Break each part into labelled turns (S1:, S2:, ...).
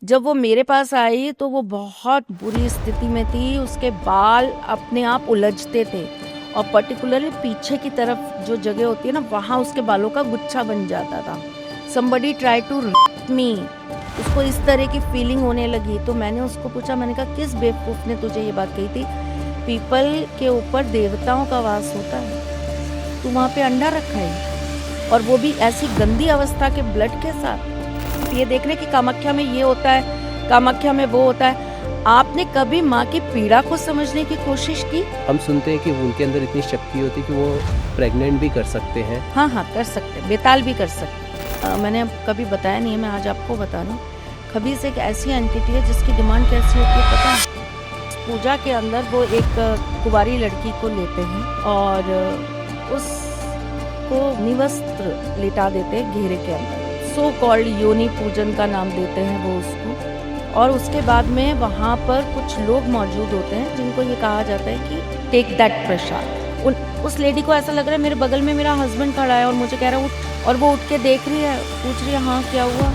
S1: जब वो मेरे पास आई तो वो बहुत बुरी स्थिति में थी, उसके बाल अपने आप उलझते थे और पर्टिकुलरली पीछे की तरफ जो जगह होती है ना, वहाँ उसके बालों का गुच्छा बन जाता था। somebody try to rape me, उसको इस तरह की फीलिंग होने लगी। तो मैंने उसको पूछा, मैंने कहा किस बेवकूफ़ ने तुझे ये बात कही थी? पीपल के ऊपर देवताओं का वास होता है, तू वहाँ पे अंडा रखा है, और वो भी ऐसी गंदी अवस्था के ब्लड के साथ। ये देख रहे कि कामाख्या में ये होता है, कामाख्या में वो होता है। आपने कभी माँ की पीड़ा को समझने की कोशिश की?
S2: हम सुनते हैं कि उनके अंदर इतनी शक्ति होती है कि वो प्रेग्नेंट भी कर सकते हैं।
S1: हाँ हाँ, कर सकते, बेताल भी कर सकते। मैंने कभी बताया नहीं है, मैं आज आपको बता रहा हूँ। खबीस एक ऐसी एंटिटी है जिसकी डिमांड कैसी होती है पता है? पूजा के अंदर वो एक कुंवारी लड़की को लेते हैं और उसको निवस्त्र लिटा देते हैं घेरे के अंदर, सो कॉल्ड योनि पूजन का नाम देते हैं वो उसको। और उसके बाद में वहाँ पर कुछ लोग मौजूद होते हैं जिनको ये कहा जाता है कि टेक दैट प्रसाद। उस लेडी को ऐसा लग रहा है मेरे बगल में मेरा हस्बैंड खड़ा है और मुझे कह रहा है उठ, और वो उठ के देख रही है, पूछ रही है हाँ क्या हुआ,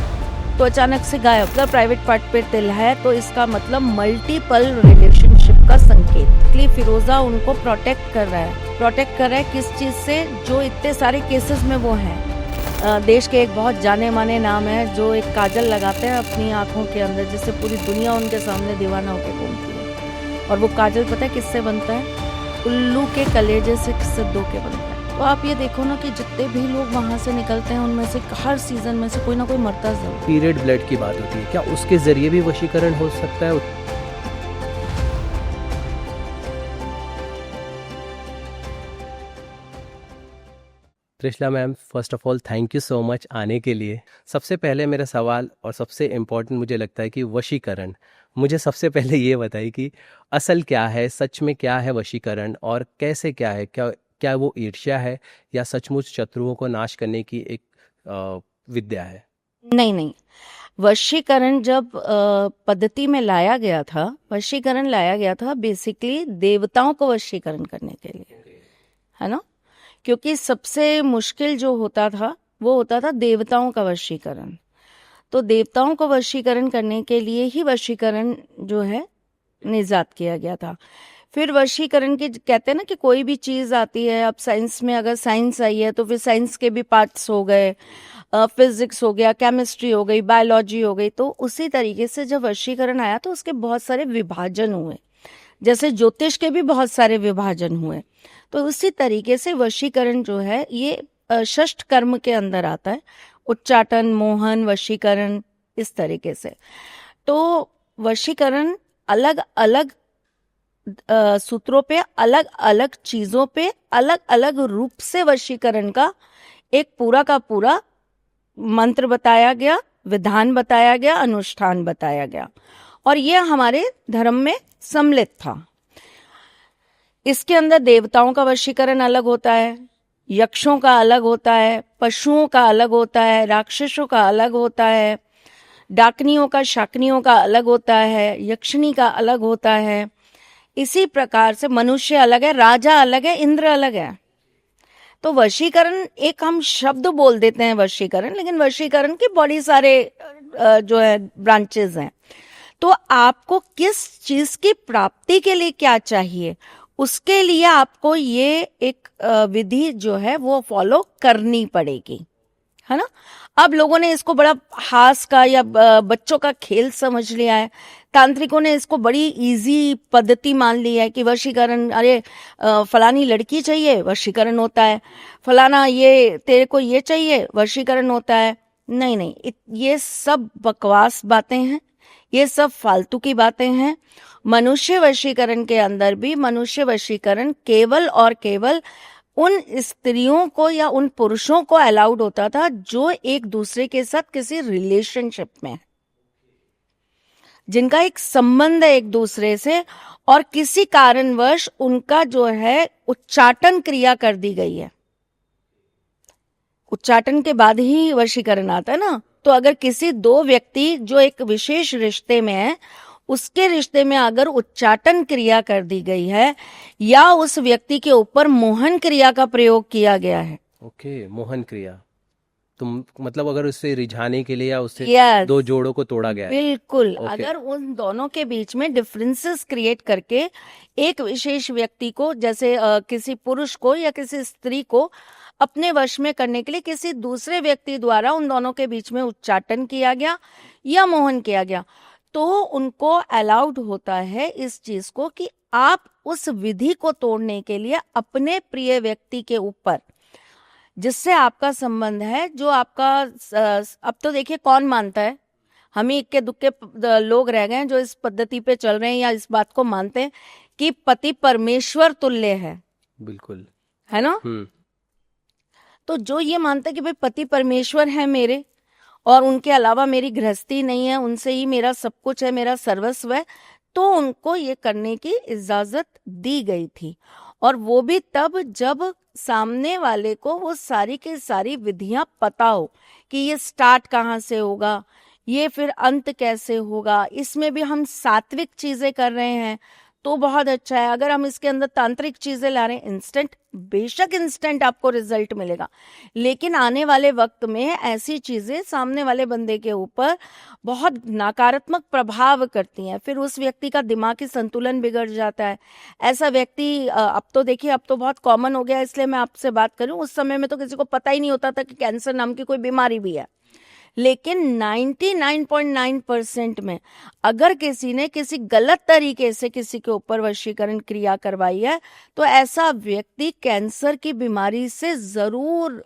S1: तो अचानक से गायब। अगर प्राइवेट पार्ट पे तिल है तो इसका मतलब मल्टीपल रिलेशनशिप का संकेत। इसलिए फिरोजा उनको प्रोटेक्ट कर रहा है किस चीज से? जो इतने सारे केसेस में वो हैं। देश के एक बहुत जाने माने नाम है जो एक काजल लगाते हैं अपनी आंखों के अंदर, जिससे पूरी दुनिया उनके सामने दीवाना होकर घूमती है। और वो काजल पता है किससे बनता है? उल्लू के कलेजे से सिद्धों के बनता है। तो आप ये देखो ना कि जितने भी लोग वहाँ से निकलते हैं उनमें से हर सीजन में से कोई ना कोई मरता जरूर।
S2: पीरियड ब्लड की बात होती है, क्या उसके जरिए भी वशीकरण हो सकता है? Trishala ma'am, first of all thank you so much आने के लिए। सबसे पहले मेरा सवाल और सबसे इम्पोर्टेंट मुझे लगता है कि वशीकरण। मुझे सबसे पहले ये बताइए कि असल क्या है, सच में क्या है वशीकरण, और कैसे क्या है? क्या वो ईर्ष्या है या सचमुच शत्रुओं को नाश करने की एक विद्या है?
S1: नहीं, वशीकरण जब पद्धति में लाया गया था, वशीकरण लाया गया था बेसिकली देवताओं को वशीकरण करने के लिए, है ना? क्योंकि सबसे मुश्किल जो होता था वो होता था देवताओं का वशीकरण। तो देवताओं को वशीकरण करने के लिए ही वशीकरण जो है निजात किया गया था। फिर वशीकरण के कहते हैं ना कि कोई भी चीज़ आती है, अब साइंस में अगर साइंस आई है तो फिर साइंस के भी पार्ट्स हो गए, फिजिक्स हो गया, केमिस्ट्री हो गई, बायोलॉजी हो गई। तो उसी तरीके से जब वशीकरण आया तो उसके बहुत सारे विभाजन हुए, जैसे ज्योतिष के भी बहुत सारे विभाजन हुए। तो उसी तरीके से वशीकरण जो है ये षष्ठ कर्म के अंदर आता है, उच्चाटन, मोहन, वशीकरण, इस तरीके से। तो वशीकरण अलग अलग सूत्रों पे, अलग अलग चीजों पे, अलग अलग रूप से वशीकरण का एक पूरा का पूरा मंत्र बताया गया, विधान बताया गया, अनुष्ठान बताया गया, और यह हमारे धर्म में सम्मिलित था। इसके अंदर देवताओं का वशीकरण अलग होता है, यक्षों का अलग होता है, पशुओं का अलग होता है, राक्षसों का अलग होता है, डाकनियों का, शाकनियों का अलग होता है, यक्षिणी का अलग होता है। इसी प्रकार से मनुष्य अलग है, राजा अलग है, इंद्र अलग है। तो वशीकरण एक हम शब्द बोल देते हैं वशीकरण, लेकिन वशीकरण के बड़ी सारे जो है ब्रांचेस हैं। तो आपको किस चीज की प्राप्ति के लिए क्या चाहिए, उसके लिए आपको ये एक विधि जो है वो फॉलो करनी पड़ेगी, है ना? अब लोगों ने इसको बड़ा हास का या बच्चों का खेल समझ लिया है। तांत्रिकों ने इसको बड़ी इजी पद्धति मान ली है कि वशीकरण, अरे फलानी लड़की चाहिए वशीकरण होता है, फलाना ये तेरे को ये चाहिए वशीकरण होता है। नहीं, ये सब बकवास बातें हैं, ये सब फालतू की बातें हैं। मनुष्य वशीकरण के अंदर भी मनुष्य वशीकरण केवल और केवल उन स्त्रियों को या उन पुरुषों को अलाउड होता था जो एक दूसरे के साथ किसी रिलेशनशिप में है, जिनका एक संबंध है एक दूसरे से, और किसी कारणवश उनका जो है उच्चाटन क्रिया कर दी गई है। उच्चाटन के बाद ही वशीकरण आता है ना। तो अगर किसी दो व्यक्ति जो एक विशेष रिश्ते में है, उसके रिश्ते में अगर उच्चाटन क्रिया कर दी गई है या उस व्यक्ति के ऊपर मोहन क्रिया का प्रयोग किया गया है,
S2: ओके, मोहन क्रिया। तुम मतलब अगर उससे रिझाने के लिए या उससे
S1: यस,
S2: दो जोड़ों को तोड़ा गया है।
S1: बिल्कुल।
S2: ओके।
S1: अगर उन दोनों के बीच में डिफरेंसेस क्रिएट करके एक विशेष व्यक्ति को, जैसे किसी पुरुष को या किसी स्त्री को अपने वश में करने के लिए किसी दूसरे व्यक्ति द्वारा उन दोनों के बीच में उच्चाटन किया गया या मोहन किया गया, तो उनको अलाउड होता है इस चीज को कि आप उस विधि को तोड़ने के लिए अपने प्रिय व्यक्ति के ऊपर, जिससे आपका संबंध है, जो आपका अब तो देखिए कौन मानता है, हम ही इक्के दुक्के लोग रह गए हैं जो इस पद्धति पे चल रहे हैं या इस बात को मानते हैं कि पति परमेश्वर तुल्य है
S2: बिल्कुल।
S1: है ना। तो जो ये मानता है कि भाई पति परमेश्वर है मेरे, और उनके अलावा मेरी गृहस्थी नहीं है, उनसे ही मेरा सब कुछ है, मेरा सर्वस्व है, तो उनको ये करने की इजाजत दी गई थी। और वो भी तब जब सामने वाले को वो सारी की सारी विधियां पता हो कि ये स्टार्ट कहाँ से होगा, ये फिर अंत कैसे होगा, इसमें भी हम सात्विक चीजें कर रहे हैं तो बहुत अच्छा है। अगर हम इसके अंदर तांत्रिक चीजें ला रहे हैं, इंस्टेंट, बेशक इंस्टेंट आपको रिजल्ट मिलेगा, लेकिन आने वाले वक्त में ऐसी चीजें सामने वाले बंदे के ऊपर बहुत नकारात्मक प्रभाव करती हैं, फिर उस व्यक्ति का दिमागी संतुलन बिगड़ जाता है। ऐसा व्यक्ति अब तो देखिए, अब तो बहुत कॉमन हो गया, इसलिए मैं आपसे बात करूं, उस समय में तो किसी को पता ही नहीं होता था कि कैंसर नाम की कोई बीमारी भी है। लेकिन 99.9% में अगर किसी ने किसी गलत तरीके से किसी के ऊपर वशीकरण क्रिया करवाई है, तो ऐसा व्यक्ति कैंसर की बीमारी से जरूर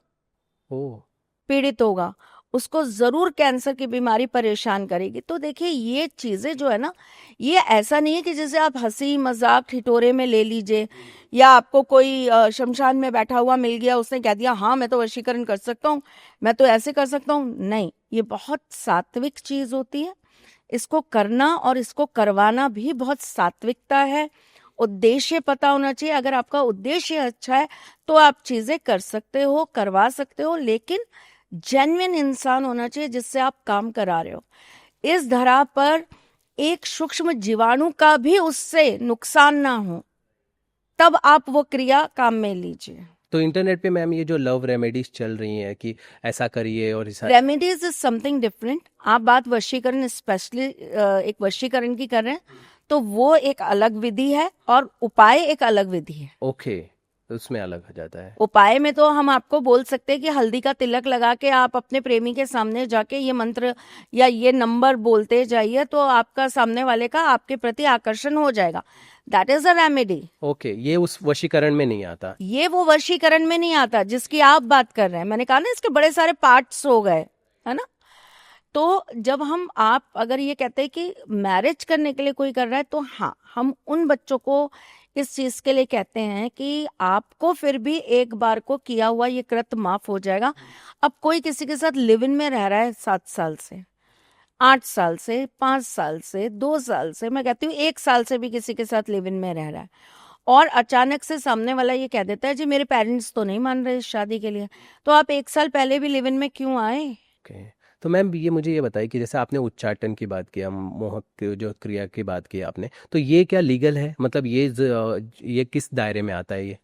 S1: पीड़ित होगा, उसको जरूर कैंसर की बीमारी परेशान करेगी। तो देखिए ये चीजें जो है ना, ये ऐसा नहीं है कि जैसे आप हंसी मजाक ठिठोरे में ले लीजिए, या आपको कोई शमशान में बैठा हुआ मिल गया, उसने कह दिया हाँ मैं तो वशीकरण कर सकता हूँ, मैं तो ऐसे कर सकता हूँ। नहीं, ये बहुत सात्विक चीज होती है, इसको करना और इसको करवाना भी बहुत सात्विकता है। उद्देश्य पता होना चाहिए, अगर आपका उद्देश्य अच्छा है तो आप चीजें कर सकते हो, करवा सकते हो, लेकिन जेन्युइन इंसान होना चाहिए जिससे आप काम करा रहे हो। इस धरा पर एक सूक्ष्म जीवाणु का भी उससे नुकसान ना हो, तब आप वो क्रिया काम में लीजिए।
S2: तो इंटरनेट पे मैम ये जो लव रेमेडीज चल रही हैं कि ऐसा करिए और ऐसा,
S1: रेमेडीज इज समथिंग डिफरेंट। आप बात वशीकरण, स्पेशली एक वशीकरण की कर रहे हैं, तो वो एक अलग विधि है और उपाय एक अलग विधि है।
S2: ओके, तो उसमें अलग हो जाता है।
S1: उपाय में तो हम आपको बोल सकते हैं कि हल्दी का तिलक लगा के आप अपने प्रेमी के सामने जाके ये मंत्र या ये नंबर बोलते जाइए, तो आपका सामने वाले का आपके प्रति आकर्षण हो जाएगा। That is a remedy.
S2: Okay, ये उस वशीकरण में नहीं आता।
S1: ये वो वशीकरण में नहीं आता जिसकी आप बात कर रहे हैं। मैंने कहा ना, इसके बड़े सारे पार्ट्स हो गए, है ना। तो जब आप अगर ये कहते हैं कि मैरिज करने के लिए कोई कर रहा है, तो हाँ, हम उन बच्चों को इस चीज के लिए कहते हैं कि आपको फिर भी एक बार को किया हुआ ये कृत माफ हो जाएगा। अब कोई किसी के साथ लिव इन में रह रहा है 7 साल से, 8 साल से, 5 साल से, 2 साल से, मैं कहती हूँ 1 साल से भी किसी के साथ लिव इन में रह रहा है, और अचानक से सामने वाला ये कह देता है जी मेरे पेरेंट्स तो नहीं मान रहे इस शादी के लिए, तो आप 1 साल पहले भी लिव इन में क्यों आए?
S2: तो मैम ये मुझे ये बताइए कि जैसे आपने उच्चाटन की बात किया, मोहक की जो क्रिया की बात की आपने, तो ये क्या लीगल है? मतलब ये किस दायरे में आता है? ये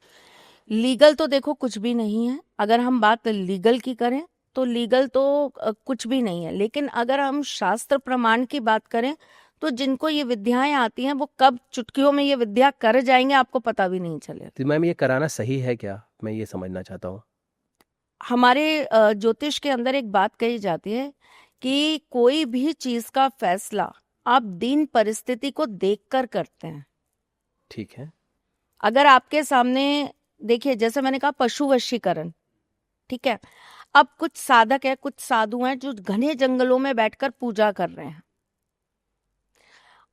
S1: लीगल तो देखो कुछ भी नहीं है। अगर हम बात लीगल की करें तो लीगल तो कुछ भी नहीं है, लेकिन अगर हम शास्त्र प्रमाण की बात करें तो जिनको ये विद्याएं आती हैं वो कब चुटकियों में ये विद्या कर जाएंगे आपको पता भी नहीं चलेगा।
S2: तो मैम ये कराना सही है क्या? मैं ये समझना चाहता हूँ।
S1: हमारे ज्योतिष के अंदर एक बात कही जाती है कि कोई भी चीज का फैसला आप दीन परिस्थिति को देखकर करते हैं।
S2: ठीक है।
S1: अगर आपके सामने, देखिए जैसे मैंने कहा पशु वशीकरण, ठीक है, अब कुछ साधक है, कुछ साधु हैं जो घने जंगलों में बैठकर पूजा कर रहे हैं,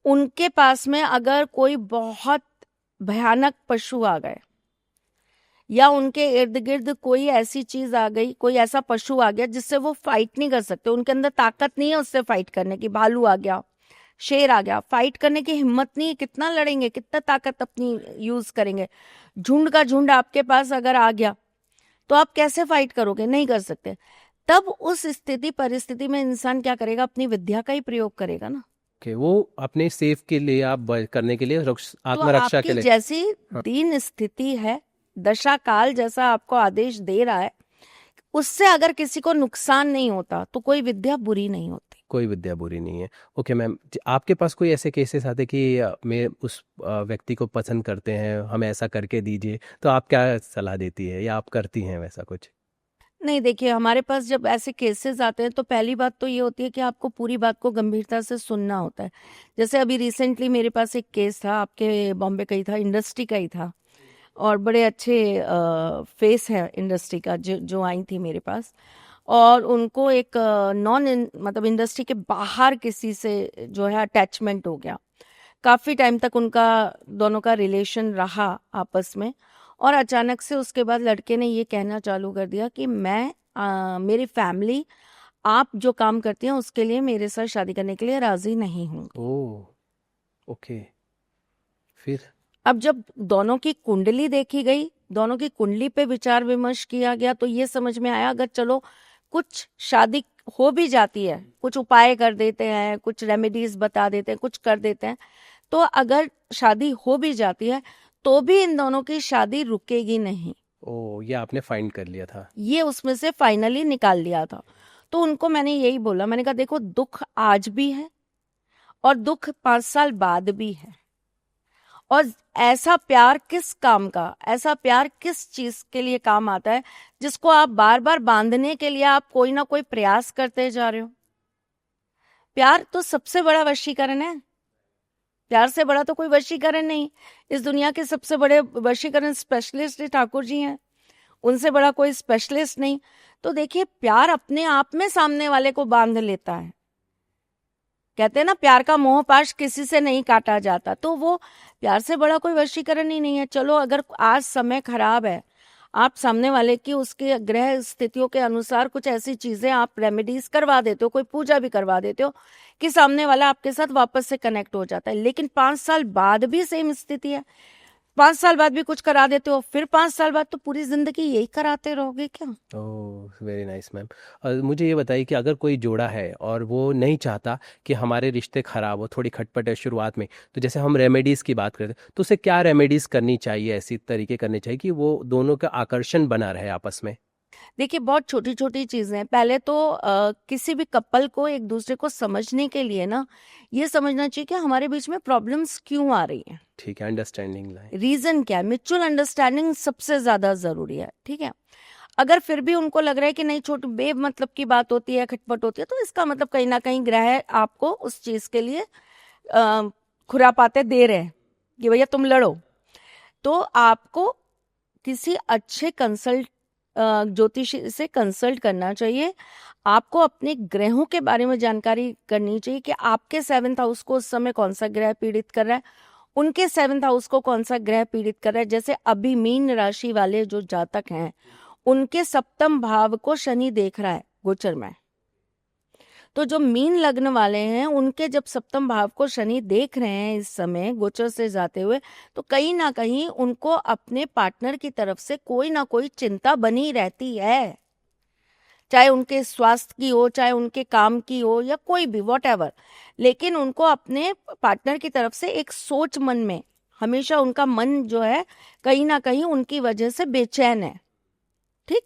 S1: उनके पास में अगर कोई बहुत भयानक पशु आ गए या उनके इर्द गिर्द कोई ऐसी चीज आ गई, कोई ऐसा पशु आ गया जिससे वो फाइट नहीं कर सकते, उनके अंदर ताकत नहीं है उससे फाइट करने की, भालू आ गया, शेर आ गया, फाइट करने की हिम्मत नहीं है, कितना लड़ेंगे, कितना ताकत अपनी यूज करेंगे, झुंड का झुंड आपके पास अगर आ गया तो आप कैसे फाइट करोगे? नहीं कर सकते। तब उस स्थिति परिस्थिति में इंसान क्या करेगा? अपनी विद्या का ही प्रयोग करेगा ना।
S2: वो अपने सेफ के लिए, आप करने के लिए, आत्मरक्षा के लिए।
S1: जैसी दीन स्थिति है, दशा काल जैसा आपको आदेश दे रहा है, उससे अगर किसी को नुकसान नहीं होता तो कोई विद्या बुरी नहीं होती।
S2: कोई विद्या बुरी नहीं है। ओके मैम, आपके पास कोई ऐसे केसेस आते कि मैं उस व्यक्ति को पसंद करते हैं, हमें ऐसा करके दीजिए, तो आप क्या सलाह देती है या आप करती हैं वैसा कुछ?
S1: नहीं, देखिए हमारे पास जब ऐसे केसेस आते हैं तो पहली बात तो ये होती है कि आपको पूरी बात को गंभीरता से सुनना होता है। जैसे अभी रिसेंटली मेरे पास एक केस था, आपके बॉम्बे का ही था, इंडस्ट्री का ही था, और बड़े अच्छे फेस है इंडस्ट्री का जो जो आई थी मेरे पास। और उनको एक मतलब इंडस्ट्री के बाहर किसी से जो है अटैचमेंट हो गया। काफ़ी टाइम तक उनका दोनों का रिलेशन रहा आपस में, और अचानक से उसके बाद लड़के ने ये कहना चालू कर दिया कि मेरी फैमिली आप जो काम करती हैं उसके लिए मेरे साथ शादी करने के लिए राजी नहीं हूँ।
S2: ओह, ओके। फिर?
S1: अब जब दोनों की कुंडली देखी गई, दोनों की कुंडली पे विचार विमर्श किया गया, तो ये समझ में आया अगर चलो कुछ शादी हो भी जाती है, कुछ उपाय कर देते हैं, कुछ रेमेडीज बता देते हैं, कुछ कर देते हैं, तो अगर शादी हो भी जाती है तो भी इन दोनों की शादी रुकेगी नहीं।
S2: ओह, ये आपने फाइंड कर लिया था?
S1: ये उसमें से फाइनली निकाल लिया था। तो उनको मैंने यही बोला, मैंने कहा देखो दुख आज भी है और दुख 5 साल बाद भी है, और ऐसा प्यार किस काम का, ऐसा प्यार किस चीज के लिए काम आता है जिसको आप बार बार बांधने के लिए आप कोई ना कोई प्रयास करते जा रहे हो। प्यार तो सबसे बड़ा वशीकरण है, प्यार से बड़ा तो कोई वशीकरण नहीं। इस दुनिया के सबसे बड़े वशीकरण स्पेशलिस्ट ठाकुर जी हैं, उनसे बड़ा कोई स्पेशलिस्ट नहीं। तो देखिए प्यार अपने आप में सामने वाले को बांध लेता है। कहते हैं ना प्यार का मोह पाश किसी से नहीं काटा जाता, तो वो प्यार से बड़ा कोई वशीकरण ही नहीं है। चलो अगर आज समय खराब है, आप सामने वाले की उसके ग्रह स्थितियों के अनुसार कुछ ऐसी चीजें आप रेमेडीज करवा देते हो, कोई पूजा भी करवा देते हो कि सामने वाला आपके साथ वापस से कनेक्ट हो जाता है, लेकिन 5 साल बाद भी सेम स्थिति है, 5 साल बाद भी कुछ करा देते हो, फिर 5 साल बाद तो पूरी जिंदगी यही कराते रहोगे क्या?
S2: ओह, वेरी नाइस मैम। और मुझे ये बताइए कि अगर कोई जोड़ा है और वो नहीं चाहता कि हमारे रिश्ते खराब हो, थोड़ी खटपट है शुरुआत में, तो जैसे हम रेमेडीज़ की बात करते हैं, तो उसे क्या रेमेडीज़ करनी चाहिए, ऐसी तरीके करने चाहिए कि वो दोनों का आकर्षण बना रहे आपस में?
S1: देखिए बहुत छोटी छोटी चीजें हैं। पहले तो किसी भी कपल को एक दूसरे को समझने के लिए ना ये समझना चाहिए कि हमारे बीच में प्रॉब्लम्स क्यों आ रही हैं,
S2: ठीक है, अंडरस्टैंडिंग लाइन।
S1: रीजन क्या है। म्यूचुअल अंडरस्टैंडिंग सबसे ज्यादा जरूरी है, ठीक है। अगर फिर भी उनको लग रहा है कि नहीं छोटी बेमतलब की बात होती है, खटपट होती है, तो इसका मतलब कहीं ना कहीं ग्रह आपको उस चीज के लिए खुरापाते दे रहे हैं कि भैया तुम लड़ो। तो आपको किसी अच्छे ज्योतिषी से कंसल्ट करना चाहिए। आपको अपने ग्रहों के बारे में जानकारी करनी चाहिए कि आपके 7th हाउस को उस समय कौन सा ग्रह पीड़ित कर रहा है, उनके 7th हाउस को कौन सा ग्रह पीड़ित कर रहा है। जैसे अभी मीन राशि वाले जो जातक हैं उनके 7th भाव को शनि देख रहा है गोचर में, तो जो मीन लग्न वाले हैं उनके जब 7th भाव को शनि देख रहे हैं इस समय गोचर से जाते हुए, तो कहीं ना कहीं उनको अपने पार्टनर की तरफ से कोई ना कोई चिंता बनी रहती है, चाहे उनके स्वास्थ्य की हो, चाहे उनके काम की हो, या कोई भी वॉटएवर। लेकिन उनको अपने पार्टनर की तरफ से एक सोच मन में, हमेशा उनका मन जो है कहीं ना कहीं उनकी वजह से बेचैन है, ठीक।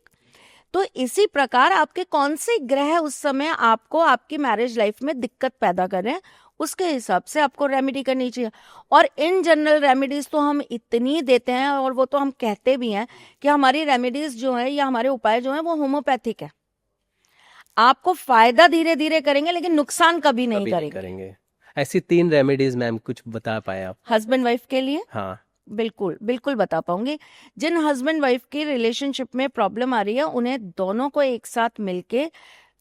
S1: तो इसी प्रकार आपके कौन से ग्रह उस समय आपको आपकी मैरिज लाइफ में दिक्कत पैदा कर रहे हैं, उसके हिसाब से आपको रेमेडी करनी चाहिए। और इन जनरल रेमेडीज तो हम इतनी देते हैं, और वो तो हम कहते भी हैं कि हमारी रेमेडीज जो है या हमारे उपाय जो है वो होम्योपैथिक है। आपको फायदा धीरे धीरे करेंगे लेकिन नुकसान कभी नहीं करेंगे।
S2: ऐसी 3 रेमेडीज मैम कुछ बता पाए आप?
S1: हस्बैंड वाइफ के लिए
S2: हाँ।
S1: बिल्कुल बिल्कुल बता पाऊंगी। जिन हस्बैंड वाइफ की रिलेशनशिप में प्रॉब्लम आ रही है उन्हें दोनों को एक साथ मिलके,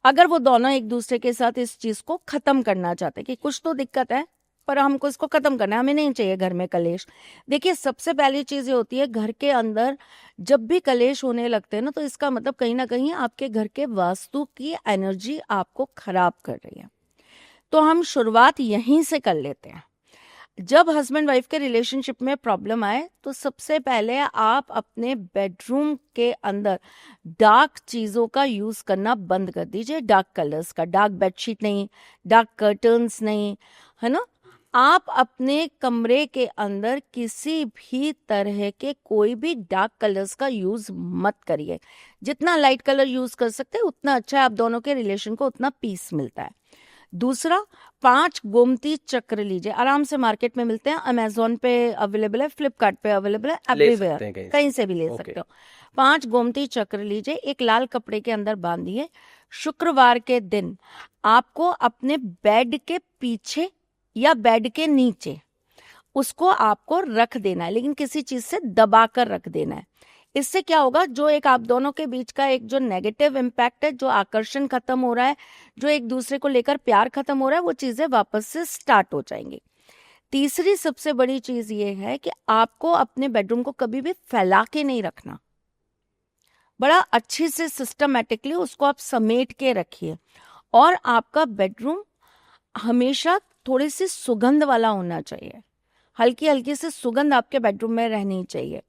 S1: अगर वो दोनों एक दूसरे के साथ इस चीज को खत्म करना चाहते हैं कि कुछ तो दिक्कत है पर हमको इसको खत्म करना है, हमें नहीं चाहिए घर में कलेश। देखिए सबसे पहली चीज ये होती है, घर के अंदर जब भी कलेश होने लगते हैं ना, तो इसका मतलब कहीं ना कहीं आपके घर के वास्तु की एनर्जी आपको खराब कर रही है। तो हम शुरुआत यहीं से कर लेते हैं। जब हस्बैंड वाइफ के रिलेशनशिप में प्रॉब्लम आए तो सबसे पहले आप अपने बेडरूम के अंदर डार्क चीज़ों का यूज़ करना बंद कर दीजिए। डार्क कलर्स का, डार्क बेडशीट नहीं, डार्क कर्टन्स नहीं, है ना। आप अपने कमरे के अंदर किसी भी तरह के कोई भी डार्क कलर्स का यूज मत करिए। जितना लाइट कलर यूज कर सकते हैं उतना अच्छा है, आप दोनों के रिलेशन को उतना पीस मिलता है। दूसरा, 5 गोमती चक्र लीजिए, आराम से मार्केट में मिलते हैं, अमेजोन पे अवेलेबल है, फ्लिपकार्ट पे अवेलेबल है,
S2: ले
S1: एवरीवेयर,
S2: सकते हैं
S1: कहीं से भी ले
S2: ओके।
S1: सकते हो। 5 गोमती चक्र लीजिए, एक लाल कपड़े के अंदर बांधिए। शुक्रवार के दिन आपको अपने बेड के पीछे या बेड के नीचे उसको आपको रख देना है, लेकिन किसी चीज से दबा कर रख देना है। इससे क्या होगा, जो एक आप दोनों के बीच का एक जो नेगेटिव इम्पैक्ट है, जो आकर्षण खत्म हो रहा है, जो एक दूसरे को लेकर प्यार खत्म हो रहा है, वो चीजें वापस से स्टार्ट हो जाएंगी। तीसरी सबसे बड़ी चीज ये है कि आपको अपने बेडरूम को कभी भी फैला के नहीं रखना, बड़ा अच्छी से सिस्टमेटिकली उसको आप समेट के रखिए। और आपका बेडरूम हमेशा थोड़ी सी सुगंध वाला होना चाहिए, हल्की हल्की सी सुगंध आपके बेडरूम में रहनी चाहिए।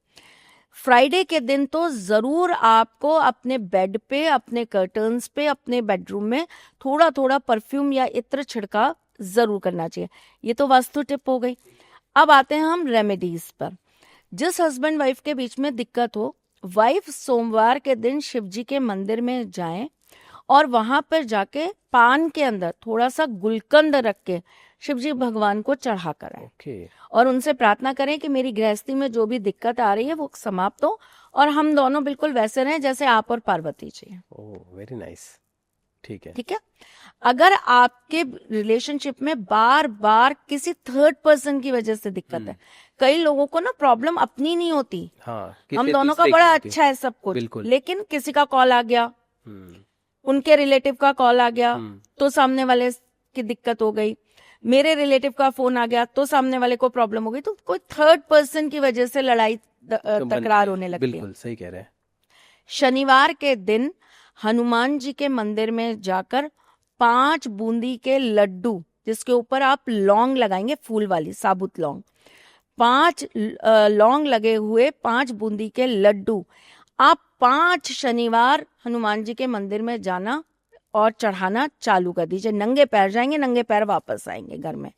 S1: फ्राइडे के दिन तो जरूर आपको अपने बेड पे, अपने कर्टन्स पे, अपने बेडरूम में थोड़ा थोड़ा परफ्यूम या इत्र छिड़काव जरूर करना चाहिए। ये तो वास्तु टिप हो गई। अब आते हैं हम रेमेडीज पर। जिस हस्बैंड वाइफ के बीच में दिक्कत हो, वाइफ सोमवार के दिन शिव जी के मंदिर में जाएं और वहां पर जाके पान के अंदर थोड़ा सा गुलकंद रख के शिव जी भगवान को चढ़ा कर आए
S2: ओके।
S1: और उनसे प्रार्थना करें कि मेरी गृहस्थी में जो भी दिक्कत आ रही है वो समाप्त हो और हम दोनों बिल्कुल वैसे रहें जैसे आप और पार्वती जी हैं।
S2: Oh very nice. ठीक है।
S1: ठीक है। अगर आपके रिलेशनशिप में बार बार किसी थर्ड पर्सन की वजह से दिक्कत है, कई लोगों को ना प्रॉब्लम अपनी नहीं होती,
S2: हाँ,
S1: हम
S2: किसी
S1: दोनों का
S2: तीसरे
S1: बड़ा
S2: की होती।
S1: अच्छा है सब कुछ,
S2: बिल्कुल।
S1: लेकिन किसी का कॉल आ गया,
S2: हम्म,
S1: उनके रिलेटिव का कॉल आ गया
S2: हम्म,
S1: तो सामने वाले की दिक्कत हो गई, मेरे रिलेटिव का फोन आ गया तो सामने वाले को प्रॉब्लम हो गई, तो कोई थर्ड पर्सन की वजह से लड़ाई
S2: बनती
S1: तकरार
S2: है।
S1: होने लगती है।
S2: बिल्कुल सही कह रहे हैं।
S1: शनिवार के दिन हनुमान जी के मंदिर में जाकर 5 बूंदी के लड्डू, जिसके ऊपर आप लौंग लगाएंगे, फूल वाली साबुत लौंग, 5 लौंग लगे हुए 5 बूंदी के लड्डू आप 5 शनिवार हनुमान जी के मंदिर में जाना और चढ़ाना चालू कर दीजिए। नंगे पैर जाएंगे, नंगे पैर वापस आएंगे घर में।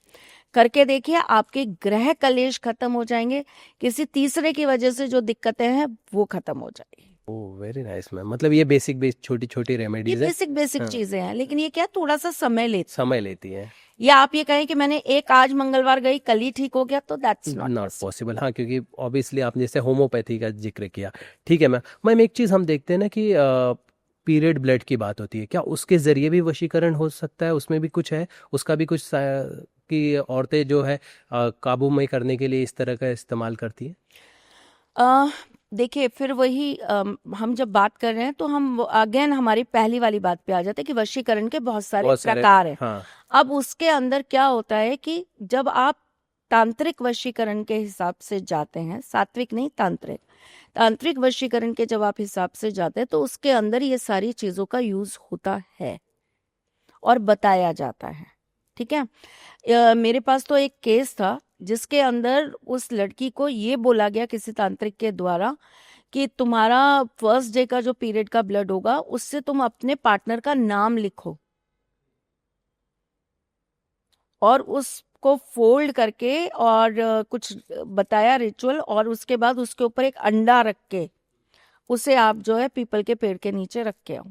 S1: करके देखिए, आपके ग्रह कलेश खत्म हो जाएंगे, किसी तीसरे की वजह से जो दिक्कतें हैं वो खत्म हो जाएगी।
S2: Oh very nice ma'am. मतलब ये बेसिक छोटी छोटी
S1: ये
S2: रेमेडीज है,
S1: बेसिक
S2: हाँ,
S1: चीजें हैं, लेकिन ये क्या थोड़ा सा समय लेती
S2: समय लेती है।
S1: है। या आप ये कहें कि मैंने एक आज मंगलवार गई कल ही ठीक हो गया, तो दैट्स
S2: नॉट
S1: नॉट
S2: पॉसिबल। हाँ, क्योंकि ऑब्वियसली आपने जैसे होम्योपैथी का जिक्र किया। ठीक है मैम एक चीज़ हम देखते हैं ना कि पीरियड ब्लड की बात होती है, क्या उसके ज़रिए भी वशीकरण हो सकता है? उसमें भी कुछ है, उसका भी कुछ कि औरतें जो है काबू में करने के लिए इस तरह का इस्तेमाल करती हैं?
S1: देखिए, फिर वही हम जब बात कर रहे हैं तो हम अगेन हमारी पहली वाली बात पे आ जाते हैं कि वशीकरण के बहुत सारे
S2: बहुत सारे,
S1: प्रकार हैं।
S2: हाँ।
S1: अब उसके अंदर क्या होता है कि जब आप तांत्रिक वशीकरण के हिसाब से जाते हैं, सात्विक नहीं, तांत्रिक, तांत्रिक वशीकरण के जब आप हिसाब से जाते हैं तो उसके अंदर ये सारी चीजों का यूज होता है और बताया जाता है। ठीक है। मेरे पास तो एक केस था जिसके अंदर उस लड़की को ये बोला गया किसी तांत्रिक के द्वारा कि तुम्हारा फर्स्ट डे का जो पीरियड का ब्लड होगा उससे तुम अपने पार्टनर का नाम लिखो और उसको फोल्ड करके और कुछ बताया रिचुअल, और उसके बाद उसके ऊपर एक अंडा रख के उसे आप जो है पीपल के पेड़ के नीचे रख के आओ।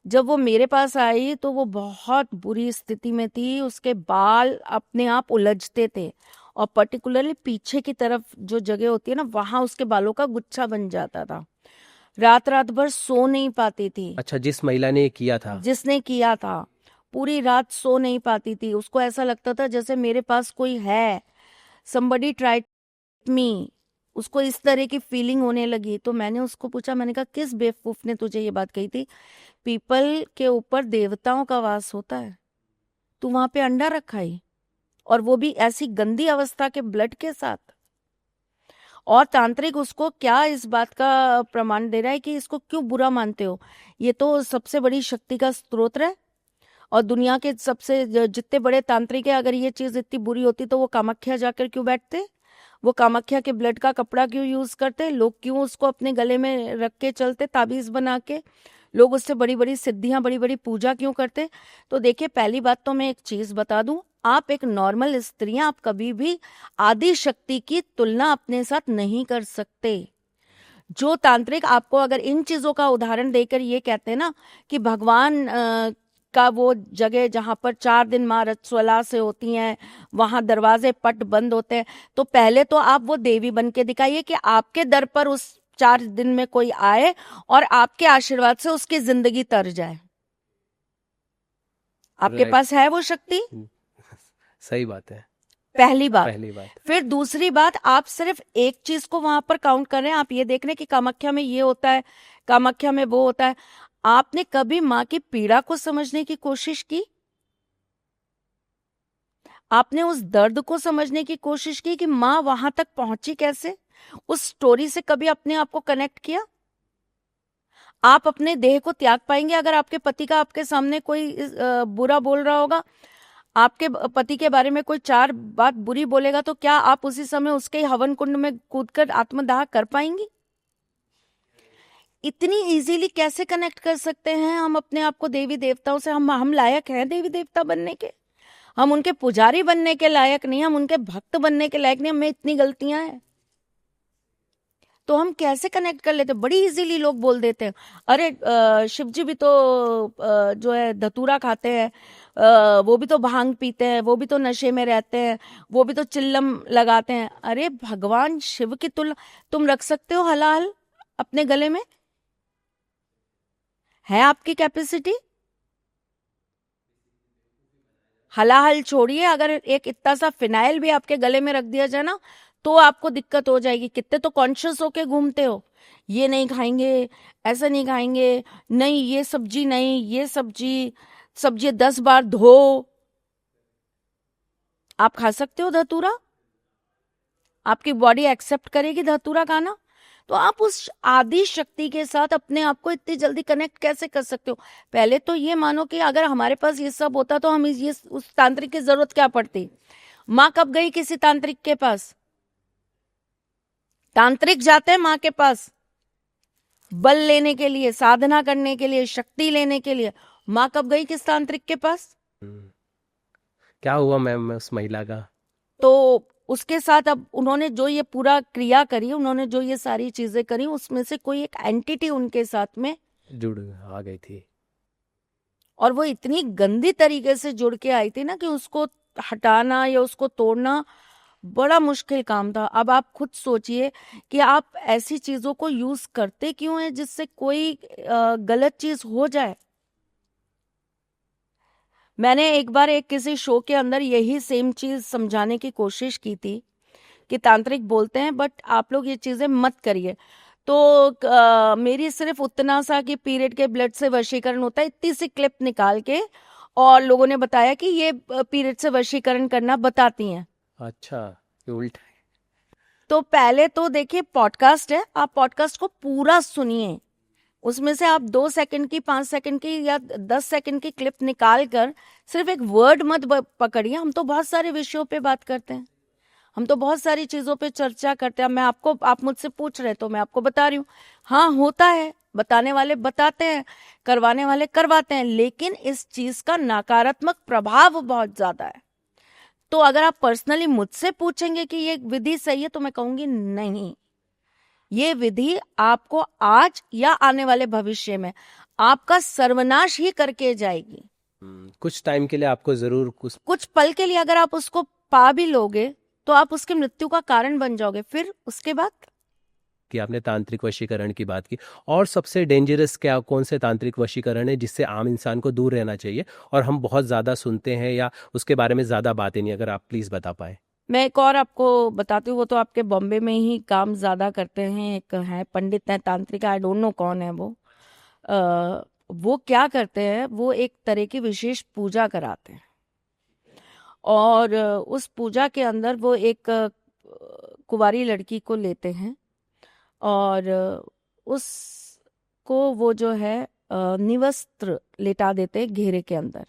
S1: जब वो मेरे पास आई तो वो बहुत बुरी स्थिति में थी, उसके बाल अपने आप उलझते थे और पर्टिकुलरली पीछे की तरफ जो जगह होती है ना, वहां उसके बालों का गुच्छा बन जाता था। रात रात भर सो नहीं पाती थी।
S2: अच्छा, जिस महिला ने ये किया था?
S1: जिसने किया था पूरी रात सो नहीं पाती थी, उसको ऐसा लगता था जैसे मेरे पास कोई है, somebody tried me, उसको इस तरह की फीलिंग होने लगी। तो मैंने उसको पूछा, मैंने कहा किस बेवकूफ ने तुझे ये बात कही थी? पीपल के ऊपर देवताओं का वास होता है, तू वहां पे अंडा रखा ही, और वो भी ऐसी गंदी अवस्था के ब्लड के साथ। और तांत्रिक उसको क्या इस बात का प्रमाण दे रहा है कि इसको क्यों बुरा मानते हो, ये तो सबसे बड़ी शक्ति का स्रोत है और दुनिया के सबसे जितने बड़े तांत्रिक है, अगर ये चीज इतनी बुरी होती तो वो कामाख्या जाकर क्यों बैठते? वो कामाख्या के ब्लड का कपड़ा क्यों यूज करते? लोग क्यों उसको अपने गले में रख के चलते, ताबीज बना के? लोग उससे बड़ी बड़ी सिद्धियां, बड़ी बड़ी पूजा क्यों करते? तो देखिए, पहली बात तो मैं एक चीज बता दूं, आप एक नॉर्मल स्त्री हैं, आप कभी भी आदि शक्ति की तुलना अपने साथ नहीं कर सकते। जो तांत्रिक आपको अगर इन चीजों का उदाहरण देकर ये कहते हैं ना कि भगवान का वो जगह जहां पर 4 दिन माँ रजस्वला से होती हैं, वहां दरवाजे पट बंद होते हैं, तो पहले तो आप वो देवी बन के दिखाइए कि आपके दर पर उस 4 दिन में कोई आए और आपके आशीर्वाद से उसकी जिंदगी तर जाए। आपके
S2: राइट।
S1: पास है वो शक्ति?
S2: सही बात है।
S1: पहली बात।
S2: पहली बात।
S1: फिर दूसरी बात, आप सिर्फ एक चीज को वहां पर काउंट कर रहे हैं। आप ये देख रहे हैं कि कामाख्या में ये होता है, कामाख्या में वो होता है। आपने कभी माँ की पीड़ा को समझने की कोशिश की? आपने उस दर्द को समझने की कोशिश की कि माँ वहां तक पहुंची कैसे? उस स्टोरी से कभी अपने आप को कनेक्ट किया? आप अपने देह को त्याग पाएंगे अगर आपके पति का आपके सामने कोई बुरा बोल रहा होगा, आपके पति के बारे में कोई 4 बात बुरी बोलेगा, तो क्या आप उसी समय उसके हवन कुंड में कूदकर आत्मदाह कर पाएंगी? इतनी इजीली कैसे कनेक्ट कर सकते हैं हम अपने आप को देवी देवताओं से? हम लायक हैं देवी देवता बनने के? हम उनके पुजारी बनने के लायक नहीं, हम उनके भक्त बनने के लायक नहीं। हमें इतनी गलतियां हैं तो हम कैसे कनेक्ट कर लेते? बड़ी इजीली लोग बोल देते हैं, अरे शिव जी भी तो जो है धतूरा खाते हैं, वो भी तो भांग पीते हैं, वो भी तो नशे में रहते हैं, वो भी तो चिल्लम लगाते हैं। अरे भगवान शिव की तुलना तुम रख सकते हो हलाल अपने गले में? है आपकी कैपेसिटी? हलाहल छोड़िए, अगर एक इतना सा फिनाइल भी आपके गले में रख दिया जाए ना तो आपको दिक्कत हो जाएगी। कितने तो कॉन्शियस होके घूमते हो, ये नहीं खाएंगे, ऐसा नहीं खाएंगे, नहीं ये सब्जी नहीं, ये सब्जी, सब्जी 10 बार धो। आप खा सकते हो धतूरा? आपकी बॉडी एक्सेप्ट करेगी धतूरा खाना? तो आप उस आदि शक्ति के साथ अपने आप को इतनी जल्दी कनेक्ट कैसे कर सकते हो? पहले तो ये मानो कि अगर हमारे पास ये सब होता तो हम ये उस तांत्रिक की जरूरत क्या पड़ती? माँ कब गई किसी तांत्रिक के पास? तांत्रिक जाते हैं माँ के पास बल लेने के लिए, साधना करने के लिए, शक्ति लेने के लिए। माँ कब गई किस तांत्रिक के पास?
S2: क्या हुआ मैम उस महिला का?
S1: तो उसके साथ अब उन्होंने जो ये पूरा क्रिया करी, उन्होंने जो ये सारी चीजें करी, उसमें से कोई एक एंटिटी उनके साथ में
S2: जुड़ आ गई थी।
S1: और वो इतनी गंदी तरीके से जुड़ के आई थी ना कि उसको हटाना या उसको तोड़ना बड़ा मुश्किल काम था। अब आप खुद सोचिए कि आप ऐसी चीजों को यूज करते क्यों हैं जिससे कोई गलत चीज हो जाए। मैंने एक बार एक किसी शो के अंदर यही सेम चीज समझाने की कोशिश की थी कि तांत्रिक बोलते हैं बट आप लोग ये चीजें मत करिए। तो मेरी सिर्फ उतना सा कि पीरियड के ब्लड से वशीकरण होता है, इतनी सी क्लिप निकाल के और लोगों ने बताया कि ये पीरियड से वशीकरण करना बताती हैं।
S2: अच्छा, ये उल्टा है।
S1: तो पहले तो देखिए पॉडकास्ट है, आप पॉडकास्ट को पूरा सुनिए, उसमें से आप 2 सेकंड की, 5 सेकंड की या 10 सेकंड की क्लिप निकाल कर सिर्फ एक वर्ड मत पकड़िए। हम तो बहुत सारे विषयों पे बात करते हैं, हम तो बहुत सारी चीजों पे चर्चा करते हैं। आप मुझसे पूछ रहे तो मैं आपको बता रही हूँ। हाँ होता है, बताने वाले बताते हैं, करवाने वाले करवाते हैं, लेकिन इस चीज का नकारात्मक प्रभाव बहुत ज्यादा है। तो अगर आप पर्सनली मुझसे पूछेंगे कि ये विधि सही है तो मैं कहूंगी नहीं, ये विधि आपको आज या आने वाले भविष्य में आपका सर्वनाश ही करके जाएगी।
S2: कुछ टाइम के लिए आपको जरूर
S1: कुछ पल के लिए अगर आप उसको पा भी लोगे तो आप उसकी मृत्यु का कारण बन जाओगे। फिर उसके बाद
S2: कि आपने तांत्रिक वशीकरण की बात की, और सबसे डेंजरस क्या कौन से तांत्रिक वशीकरण है जिससे आम इंसान को दूर रहना चाहिए और हम बहुत ज़्यादा सुनते हैं या उसके बारे में ज़्यादा बातें नहीं, अगर आप प्लीज़ बता पाए।
S1: मैं एक और आपको बताती हूँ, वो तो आपके बॉम्बे में ही काम ज्यादा करते हैं, एक है पंडित है तांत्रिक, आई डोंट नो कौन है वो। वो क्या करते हैं, वो एक तरह की विशेष पूजा कराते हैं और उस पूजा के अंदर वो एक कुंवारी लड़की को लेते हैं और उसको वो जो है निवस्त्र लेटा देते हैं घेरे के अंदर,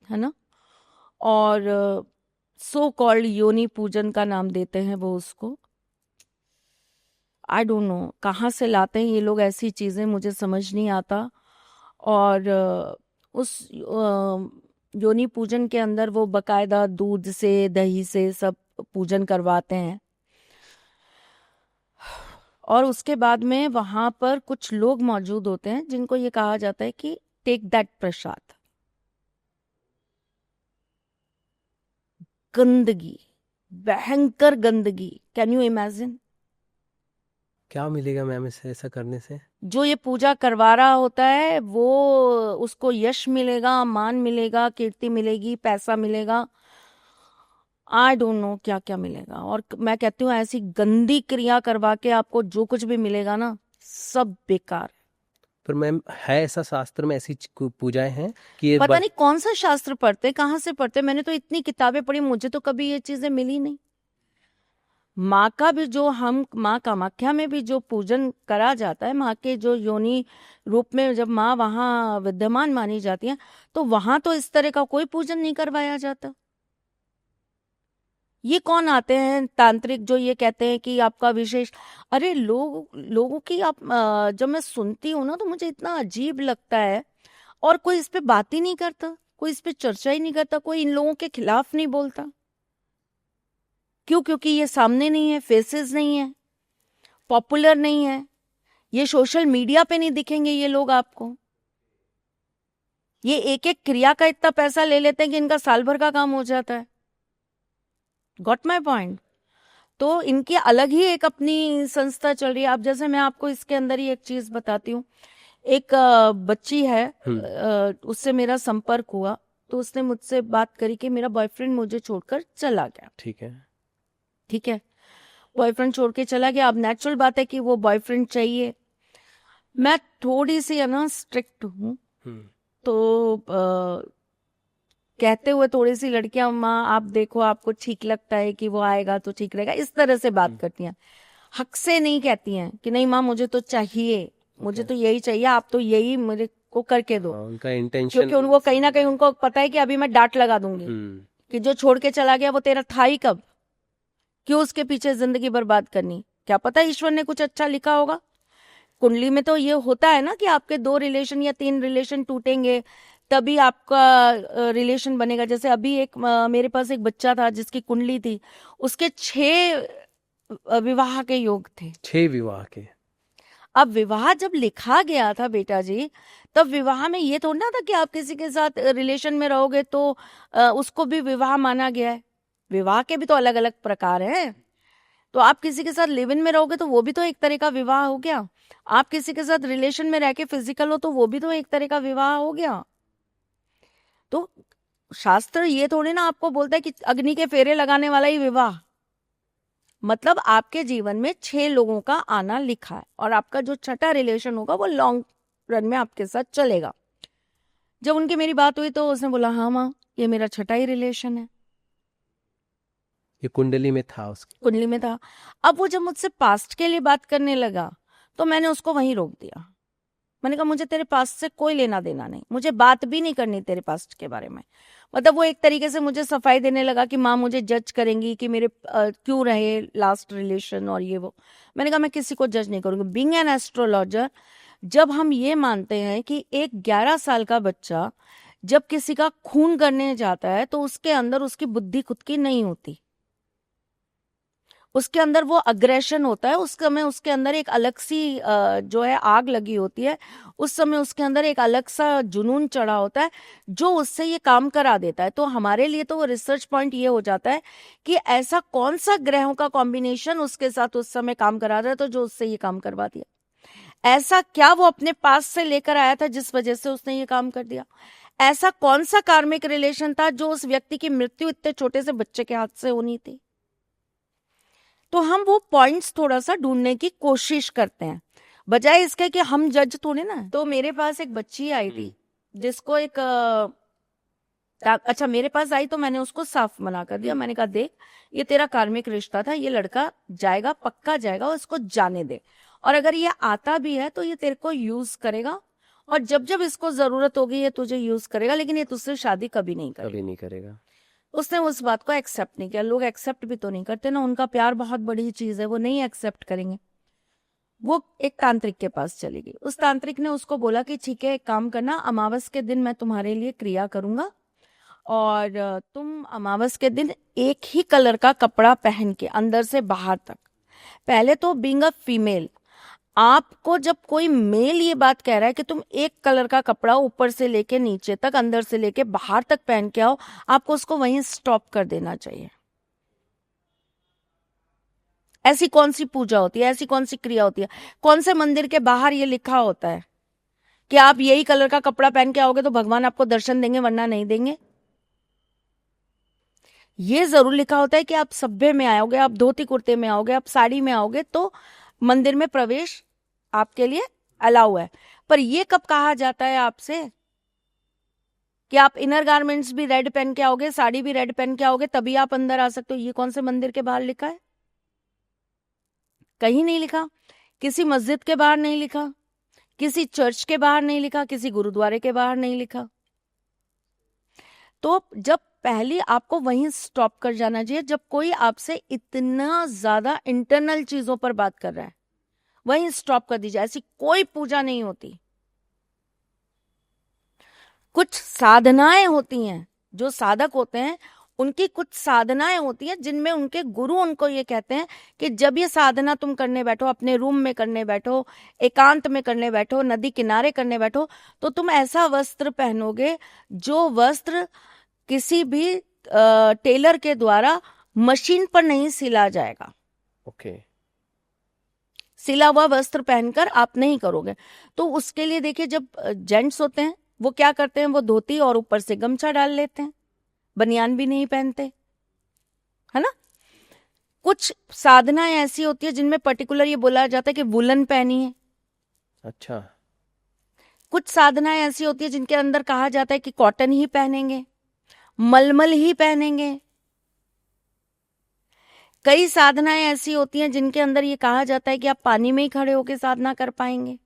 S1: है ना, और सो कॉल्ड योनि पूजन का नाम देते हैं वो उसको। आई डोंट नो कहाँ से लाते हैं ये लोग ऐसी चीजें, मुझे समझ नहीं आता। और उस योनि पूजन के अंदर वो बकायदा दूध से दही से सब पूजन करवाते हैं, और उसके बाद में वहां पर कुछ लोग मौजूद होते हैं जिनको ये कहा जाता है कि टेक दैट प्रसाद। गंदगी, भयंकर गंदगी, कैन यू इमेजिन?
S2: क्या मिलेगा मैम इसे ऐसा करने से?
S1: जो ये पूजा करवा रहा होता है वो, उसको यश मिलेगा, मान मिलेगा, कीर्ति मिलेगी, पैसा मिलेगा, आई डोंट नो क्या क्या मिलेगा। और मैं कहती हूँ ऐसी गंदी क्रिया करवा के आपको जो कुछ भी मिलेगा ना, सब बेकार।
S2: पर मैम है ऐसा शास्त्र में ऐसी पूजाएं हैं कि ये
S1: पता नहीं कौन सा शास्त्र पढ़ते, कहाँ से पढ़ते, मैंने तो इतनी किताबें पढ़ी, मुझे तो कभी ये चीजें मिली नहीं। माँ का भी जो हम माँ कामाख्या में भी जो पूजन करा जाता है, माँ के जो योनि रूप में जब माँ वहां विद्यमान मानी जाती है, तो वहां तो इस तरह का कोई पूजन नहीं करवाया जाता। ये कौन आते हैं तांत्रिक जो ये कहते हैं कि आपका विशेष, अरे लोगों की आप जब मैं सुनती हूँ ना तो मुझे इतना अजीब लगता है, और कोई इस पे बात ही नहीं करता, कोई इस पे चर्चा ही नहीं करता, कोई इन लोगों के खिलाफ नहीं बोलता। क्यों? क्योंकि ये सामने नहीं है, फेसेस नहीं है, पॉपुलर नहीं है, ये सोशल मीडिया पे नहीं दिखेंगे ये लोग आपको। ये एक एक क्रिया का इतना पैसा ले लेते हैं कि इनका साल भर का काम हो जाता है। Got my point? तो इनकी अलग ही एक अपनी संस्था चल रही है। अब जैसे मैं आपको इसके अंदर ही एक चीज बताती हूँ। एक बच्ची है, उससे मेरा संपर्क हुआ, तो उसने मुझसे बात करी कि मेरा बॉयफ्रेंड मुझे छोड़कर चला गया।
S2: ठीक है,
S1: ठीक है, बॉयफ्रेंड छोड़ के चला गया। अब नेचुरल बात है कि वो बॉयफ्रेंड चाहिए। मैं थोड़ी सी है ना स्ट्रिक्ट हूँ, तो कहते हुए थोड़ी सी लड़कियां, माँ आप देखो आपको ठीक लगता है कि वो आएगा तो ठीक रहेगा, इस तरह से बात करती हैं। हक से नहीं कहती हैं कि नहीं माँ मुझे तो चाहिए, मुझे तो यही चाहिए, आप तो यही मेरे को करके दो।
S2: उनका इंटेंशन,
S1: क्योंकि उनको कहीं ना कहीं उनको पता है कि अभी मैं डांट लगा दूंगी कि जो छोड़ के चला गया वो तेरा था ही कब, क्यों उसके पीछे जिंदगी बर्बाद करनी। क्या पता ईश्वर ने कुछ अच्छा लिखा होगा। कुंडली में तो ये होता है ना कि आपके 2 रिलेशन या 3 रिलेशन टूटेंगे तभी आपका रिलेशन बनेगा। जैसे अभी एक मेरे पास एक बच्चा था जिसकी कुंडली थी, उसके 6 विवाह के योग थे।
S2: 6 विवाह के।
S1: अब विवाह जब लिखा गया था बेटा जी, तब विवाह में ये थोड़ा ना था कि आप किसी के साथ रिलेशन में रहोगे तो उसको भी विवाह माना गया है। विवाह के भी तो अलग अलग प्रकार हैं। तो आप किसी के साथ लिव इन में रहोगे तो वो भी तो एक तरह का विवाह हो गया। आप किसी के साथ रिलेशन में रह के फिजिकल हो तो वो भी तो एक तरह का विवाह हो गया। तो शास्त्र ये थोड़ी ना आपको बोलता है कि अग्नि के फेरे लगाने वाला ही विवाह। मतलब आपके जीवन में 6 लोगों का आना लिखा है, और आपका जो छठा रिलेशन होगा वो लॉन्ग रन में आपके साथ चलेगा। जब उनकी मेरी बात हुई तो उसने बोला हाँ माँ ये मेरा छठा ही रिलेशन है।
S2: ये कुंडली में था, उसकी
S1: कुंडली में था। अब वो जब मुझसे पास्ट के लिए बात करने लगा तो मैंने उसको वहीं रोक दिया। मैंने कहा मुझे तेरे पास्ट से कोई लेना देना नहीं, मुझे बात भी नहीं करनी तेरे पास्ट के बारे में। मतलब वो एक तरीके से मुझे सफाई देने लगा कि माँ मुझे जज करेंगी कि मेरे क्यों रहे लास्ट रिलेशन और ये वो। मैंने कहा मैं किसी को जज नहीं करूंगी। बीइंग एन एस्ट्रोलॉजर, जब हम ये मानते हैं कि एक 11 साल का बच्चा जब किसी का खून करने जाता है तो उसके अंदर उसकी बुद्धि खुद की नहीं होती, उसके अंदर वो अग्रेशन होता है। उस समय उसके अंदर एक अलग सी जो है आग लगी होती है। उस समय उसके अंदर एक अलग सा जुनून चढ़ा होता है जो उससे ये काम करा देता है। तो हमारे लिए तो वो रिसर्च पॉइंट ये हो जाता है कि ऐसा कौन सा ग्रहों का कॉम्बिनेशन उसके साथ उस समय काम करा रहा था जो उससे ये काम करवा दिया। ऐसा क्या वो अपने पास से लेकर आया था जिस वजह से उसने ये काम कर दिया। ऐसा कौन सा कार्मिक रिलेशन था जो उस व्यक्ति की मृत्यु इतने छोटे से बच्चे के हाथ से होनी थी। तो हम वो पॉइंट्स थोड़ा सा ढूंढने की कोशिश करते हैं बजाय इसके कि हम जज थोड़े ना। तो मेरे पास एक बच्ची आई थी जिसको एक अच्छा मेरे पास आई तो मैंने उसको साफ मना कर दिया। मैंने कहा देख ये तेरा कार्मिक रिश्ता था, ये लड़का जाएगा, पक्का जाएगा, उसको जाने दे। और अगर ये आता भी है तो ये तेरे को यूज करेगा, और जब जब इसको जरूरत होगी ये तुझे यूज करेगा, लेकिन ये तुझसे शादी कभी नहीं करेगा। उसने उस बात को एक्सेप्ट नहीं किया। लोग एक्सेप्ट भी तो नहीं करते ना, उनका प्यार बहुत बड़ी चीज है, वो नहीं एक्सेप्ट करेंगे। वो एक तांत्रिक के पास चली गई। उस तांत्रिक ने उसको बोला कि ठीक है एक काम करना, अमावस के दिन मैं तुम्हारे लिए क्रिया करूंगा और तुम अमावस के दिन एक ही कलर का कपड़ा पहन के अंदर से बाहर तक, पहले तो बीइंग अ फीमेल, आपको जब कोई मेल ये बात कह रहा है कि तुम एक कलर का कपड़ा ऊपर से लेके नीचे तक, अंदर से लेके बाहर तक पहन के आओ, आपको उसको वहीं स्टॉप कर देना चाहिए। ऐसी कौन सी पूजा होती है, ऐसी कौन सी क्रिया होती है, कौन से मंदिर के बाहर ये लिखा होता है कि आप यही कलर का कपड़ा पहन के आओगे तो भगवान आपको दर्शन देंगे वरना नहीं देंगे? ये जरूर लिखा होता है कि आप सभ्य में आओगे, आप धोती कुर्ते में आओगे, आप साड़ी में आओगे तो मंदिर में प्रवेश आपके लिए अलाउ है। पर ये कब कहा जाता है आपसे कि आप इनर गारमेंट्स भी रेड पहन के आओगे, साड़ी भी रेड पहन के आओगे तभी आप अंदर आ सकते हो? ये कौन से मंदिर के बाहर लिखा है? कहीं नहीं लिखा, किसी मस्जिद के बाहर नहीं लिखा, किसी चर्च के बाहर नहीं लिखा, किसी गुरुद्वारे के बाहर नहीं लिखा। तो जब पहले आपको वहीं स्टॉप कर जाना चाहिए, जब कोई आपसे इतना ज्यादा इंटरनल चीजों पर बात कर रहा है वहीं स्टॉप कर दीजिए। ऐसी कोई पूजा नहीं होती। कुछ साधनाएं होती हैं, जो साधक होते हैं उनकी कुछ साधनाएं होती हैं जिनमें उनके गुरु उनको ये कहते हैं कि जब ये साधना तुम करने बैठो, अपने रूम में करने बैठो, एकांत में करने बैठो, नदी किनारे करने बैठो, तो तुम ऐसा वस्त्र पहनोगे जो वस्त्र किसी भी टेलर के द्वारा मशीन पर नहीं सिला जाएगा।
S2: ओके।
S1: सिला हुआ वस्त्र पहनकर आप नहीं करोगे। तो उसके लिए देखिए, जब जेंट्स होते हैं वो क्या करते हैं, वो धोती और ऊपर से गमछा डाल लेते हैं, बनियान भी नहीं पहनते, है ना। कुछ साधनाएं ऐसी होती है जिनमें पर्टिकुलर ये बोला जाता है कि वुलन पहनिए।
S2: अच्छा।
S1: कुछ साधनाएं ऐसी होती है जिनके अंदर कहा जाता है कि कॉटन ही पहनेंगे, मलमल ही पहनेंगे। कई साधनाएं ऐसी होती हैं जिनके अंदर ये कहा जाता है कि आप पानी में ही खड़े होकर साधना कर पाएंगे।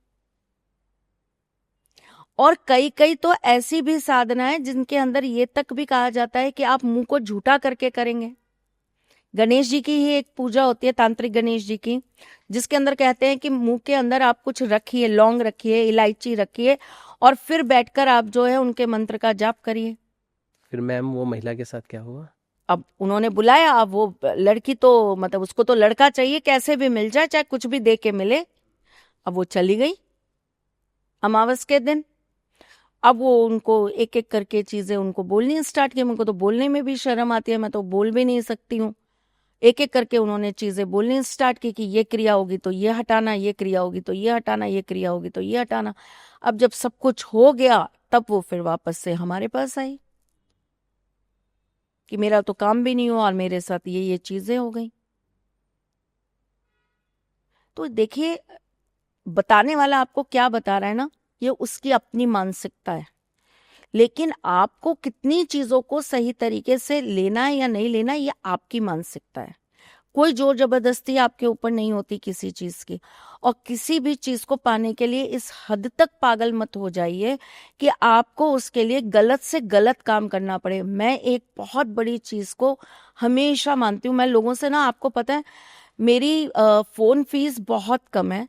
S1: और कई कई तो ऐसी भी साधनाएं जिनके अंदर ये तक भी कहा जाता है कि आप मुंह को झूठा करके करेंगे। गणेश जी की ही एक पूजा होती है, तांत्रिक गणेश जी की, जिसके अंदर कहते हैं कि मुंह के अंदर आप कुछ रखिए, लौंग रखिए, इलायची रखिए और फिर बैठकर आप जो है उनके मंत्र का जाप करिए।
S2: फिर मैम वो महिला के साथ क्या हुआ?
S1: अब उन्होंने बुलाया, अब वो लड़की तो मतलब उसको तो लड़का चाहिए, कैसे भी मिल जाए, चाहे कुछ भी दे के मिले। अब वो चली गई अमावस के दिन। अब वो उनको एक एक करके चीजें उनको बोलनी स्टार्ट की। मुझको तो बोलने में भी शर्म आती है, मैं तो बोल भी नहीं सकती हूँ। एक एक करके उन्होंने चीजें बोलनी स्टार्ट की कि ये क्रिया होगी तो ये हटाना, ये क्रिया होगी तो ये हटाना, ये क्रिया होगी तो ये हटाना। अब जब सब कुछ हो गया तब वो फिर वापस से हमारे पास आई कि मेरा तो काम भी नहीं हुआ और मेरे साथ ये चीजें हो गई। तो देखिए, बताने वाला आपको क्या बता रहा है ना, ये उसकी अपनी मानसिकता है। लेकिन आपको कितनी चीजों को सही तरीके से लेना है या नहीं लेना है, ये आपकी मानसिकता है। कोई जोर जबरदस्ती आपके ऊपर नहीं होती किसी चीज की। और किसी भी चीज को पाने के लिए इस हद तक पागल मत हो जाइए कि आपको उसके लिए गलत से गलत काम करना पड़े। मैं एक बहुत बड़ी चीज को हमेशा मानती हूँ, मैं लोगों से ना, आपको पता है मेरी फोन फीस बहुत कम है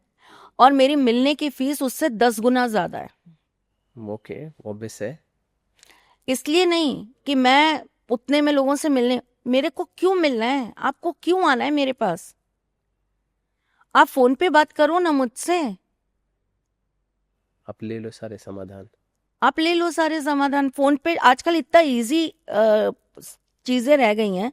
S1: और मेरी मिलने की फीस उससे 10 गुना ज्यादा है।
S2: ओके, ऑब्वियस है।
S1: इसलिए नहीं कि मैं उतने में लोगों से मिलने, मेरे को क्यों मिलना है, आपको क्यों आना है मेरे पास? आप फोन पे बात करो ना मुझसे,
S2: आप ले लो सारे समाधान।
S1: आप ले लो सारे समाधान फोन पे। आजकल इतना इजी चीजें रह गई हैं,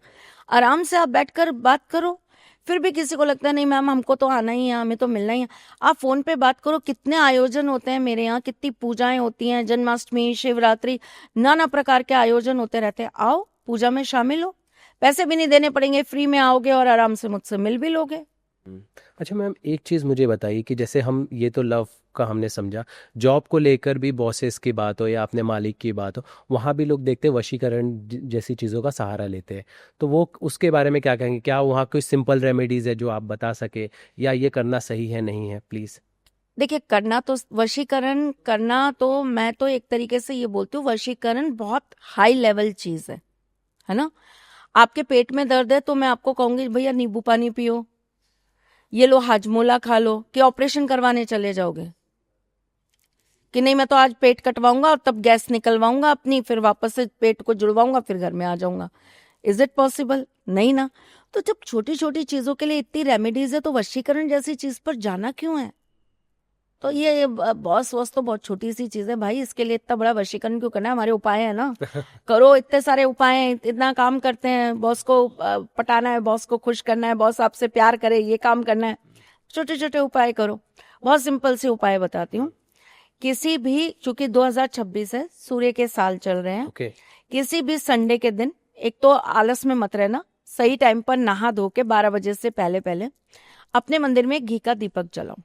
S1: आराम से आप बैठकर बात करो। फिर भी किसी को लगता है नहीं मैम हमको तो आना ही है, हमें तो मिलना ही है, आप फोन पे बात करो। कितने आयोजन होते हैं मेरे यहाँ, कितनी पूजाएं होती हैं, जन्माष्टमी, शिवरात्रि, नाना प्रकार के आयोजन होते रहते हैं। आओ पूजा में शामिल हो, पैसे भी नहीं देने पड़ेंगे, फ्री में आओगे और आराम से मुझसे मिल भी लोगे।
S2: अच्छा मैम, एक चीज़ मुझे बताइए कि जैसे हम ये तो लव का हमने समझा, जॉब को लेकर भी बॉसेस की बात हो या अपने मालिक की बात हो, वहाँ भी लोग देखते हैं वशीकरण जैसी चीज़ों का सहारा लेते हैं। तो वो उसके बारे में क्या कहेंगे? क्या वहाँ कोई सिंपल रेमेडीज़ है जो आप बता सके, या ये करना सही है नहीं है, प्लीज़?
S1: देखिए, करना तो वशीकरण करना तो मैं तो एक तरीके से ये बोलती हूँ, वशीकरण बहुत हाई लेवल चीज है ना। आपके पेट में दर्द है तो मैं आपको कहूंगी भैया नींबू पानी पियो, ये लो हाजमोला खा लो, कि ऑपरेशन करवाने चले जाओगे? कि नहीं मैं तो आज पेट कटवाऊंगा और तब गैस निकलवाऊंगा अपनी, फिर वापस से पेट को जुड़वाऊंगा, फिर घर में आ जाऊंगा। Is it possible? नहीं ना। तो जब छोटी छोटी चीजों के लिए इतनी रेमेडीज है तो वशीकरण जैसी चीज पर जाना क्यों है? तो ये बॉस वॉस तो बहुत छोटी सी चीज है भाई, इसके लिए इतना बड़ा वशीकरण क्यों करना है? हमारे उपाय है ना, करो, इतने सारे उपाय हैं, इतना काम करते हैं, बॉस को पटाना है, बॉस को खुश करना है, बॉस आपसे प्यार करे, ये काम करना है, छोटे छोटे उपाय करो। बहुत सिंपल से उपाय बताती हूँ। किसी भी, चूंकि 2026 है, सूर्य के साल चल रहे हैं,
S2: ओके।
S1: किसी भी संडे के दिन एक तो आलस में मत रहना, सही टाइम पर नहा धो के 12 बजे से पहले पहले अपने मंदिर में घी का दीपक जलाओ।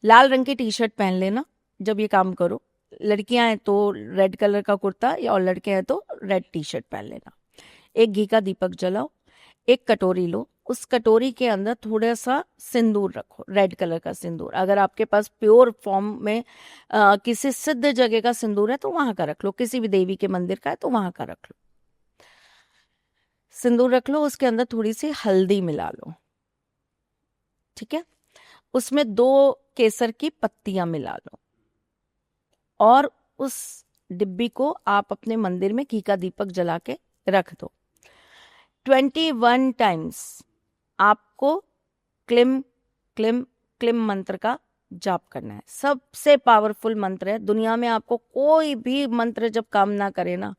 S1: लाल रंग की टी शर्ट पहन लेना जब ये काम करो। लड़कियां हैं तो रेड कलर का कुर्ता, या और लड़के हैं तो रेड टी शर्ट पहन लेना। एक घी का दीपक जलाओ, एक कटोरी लो, उस कटोरी के अंदर थोड़ा सा सिंदूर रखो, रेड कलर का सिंदूर। अगर आपके पास प्योर फॉर्म में किसी सिद्ध जगह का सिंदूर है तो वहां का रख लो, किसी भी देवी के मंदिर का है तो वहां का रख लो। सिंदूर रख लो, उसके अंदर थोड़ी सी हल्दी मिला लो, ठीक है। उसमें 2 केसर की पत्तियां मिला लो, और उस डिब्बी को आप अपने मंदिर में घी का दीपक जला के रख दो। 21 टाइम्स आपको क्लिम क्लिम क्लिम मंत्र का जाप करना है। सबसे पावरफुल मंत्र है दुनिया में। आपको कोई भी मंत्र जब काम ना करे ना,